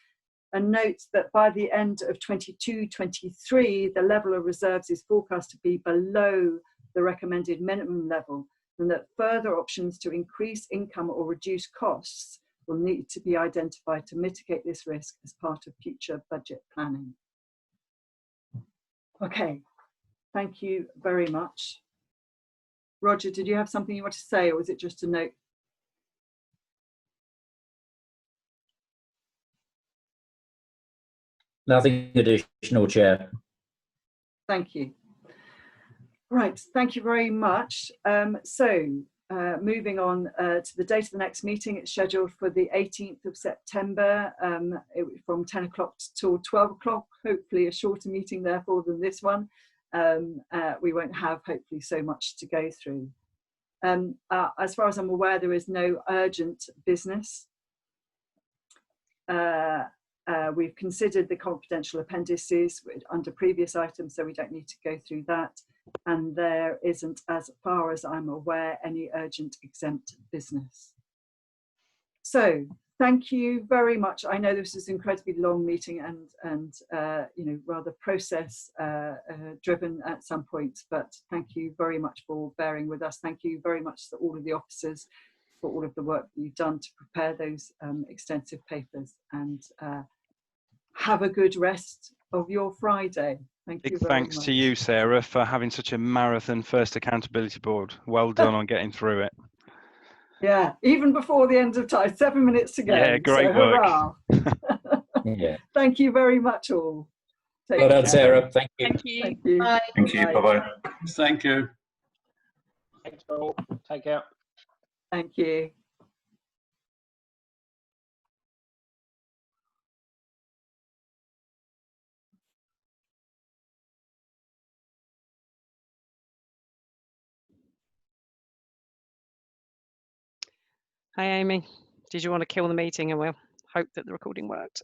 And note that by the end of 22-23, the level of reserves is forecast to be below the recommended minimum level, and that further options to increase income or reduce costs will need to be identified to mitigate this risk as part of future budget planning. Okay, thank you very much. Roger, did you have something you want to say, or was it just a note? Nothing additional, Chair. Thank you. Right, thank you very much. Moving on to the date of the next meeting, it's scheduled for the 18th of September from 10 o'clock till 12 o'clock, hopefully a shorter meeting therefore than this one. We won't have hopefully so much to go through. As far as I'm aware, there is no urgent business. We've considered the confidential appendices under previous items, so we don't need to go through that. And there isn't, as far as I'm aware, any urgent exempt business. So thank you very much. I know this is an incredibly long meeting and you know, rather process driven at some points, but thank you very much for bearing with us. Thank you very much to all of the officers for all of the work that you've done to prepare those extensive papers, and have a good rest of your Friday. Thank you Big very thanks much. to you, Sarah, for having such a marathon first accountability board. Well done on getting through it. Yeah, even before the end of time, 7 minutes to go. Yeah, great so, work. Hurrah. Yeah. Thank you very much all. Take Well done, care. Sarah. Thank you. Thank you. Thank you. Bye. Thank you. Bye-bye. Thank you. Thanks all. Take care. Thank you. Hey, Amy, did you want to kill the meeting, and we'll hope that the recording worked?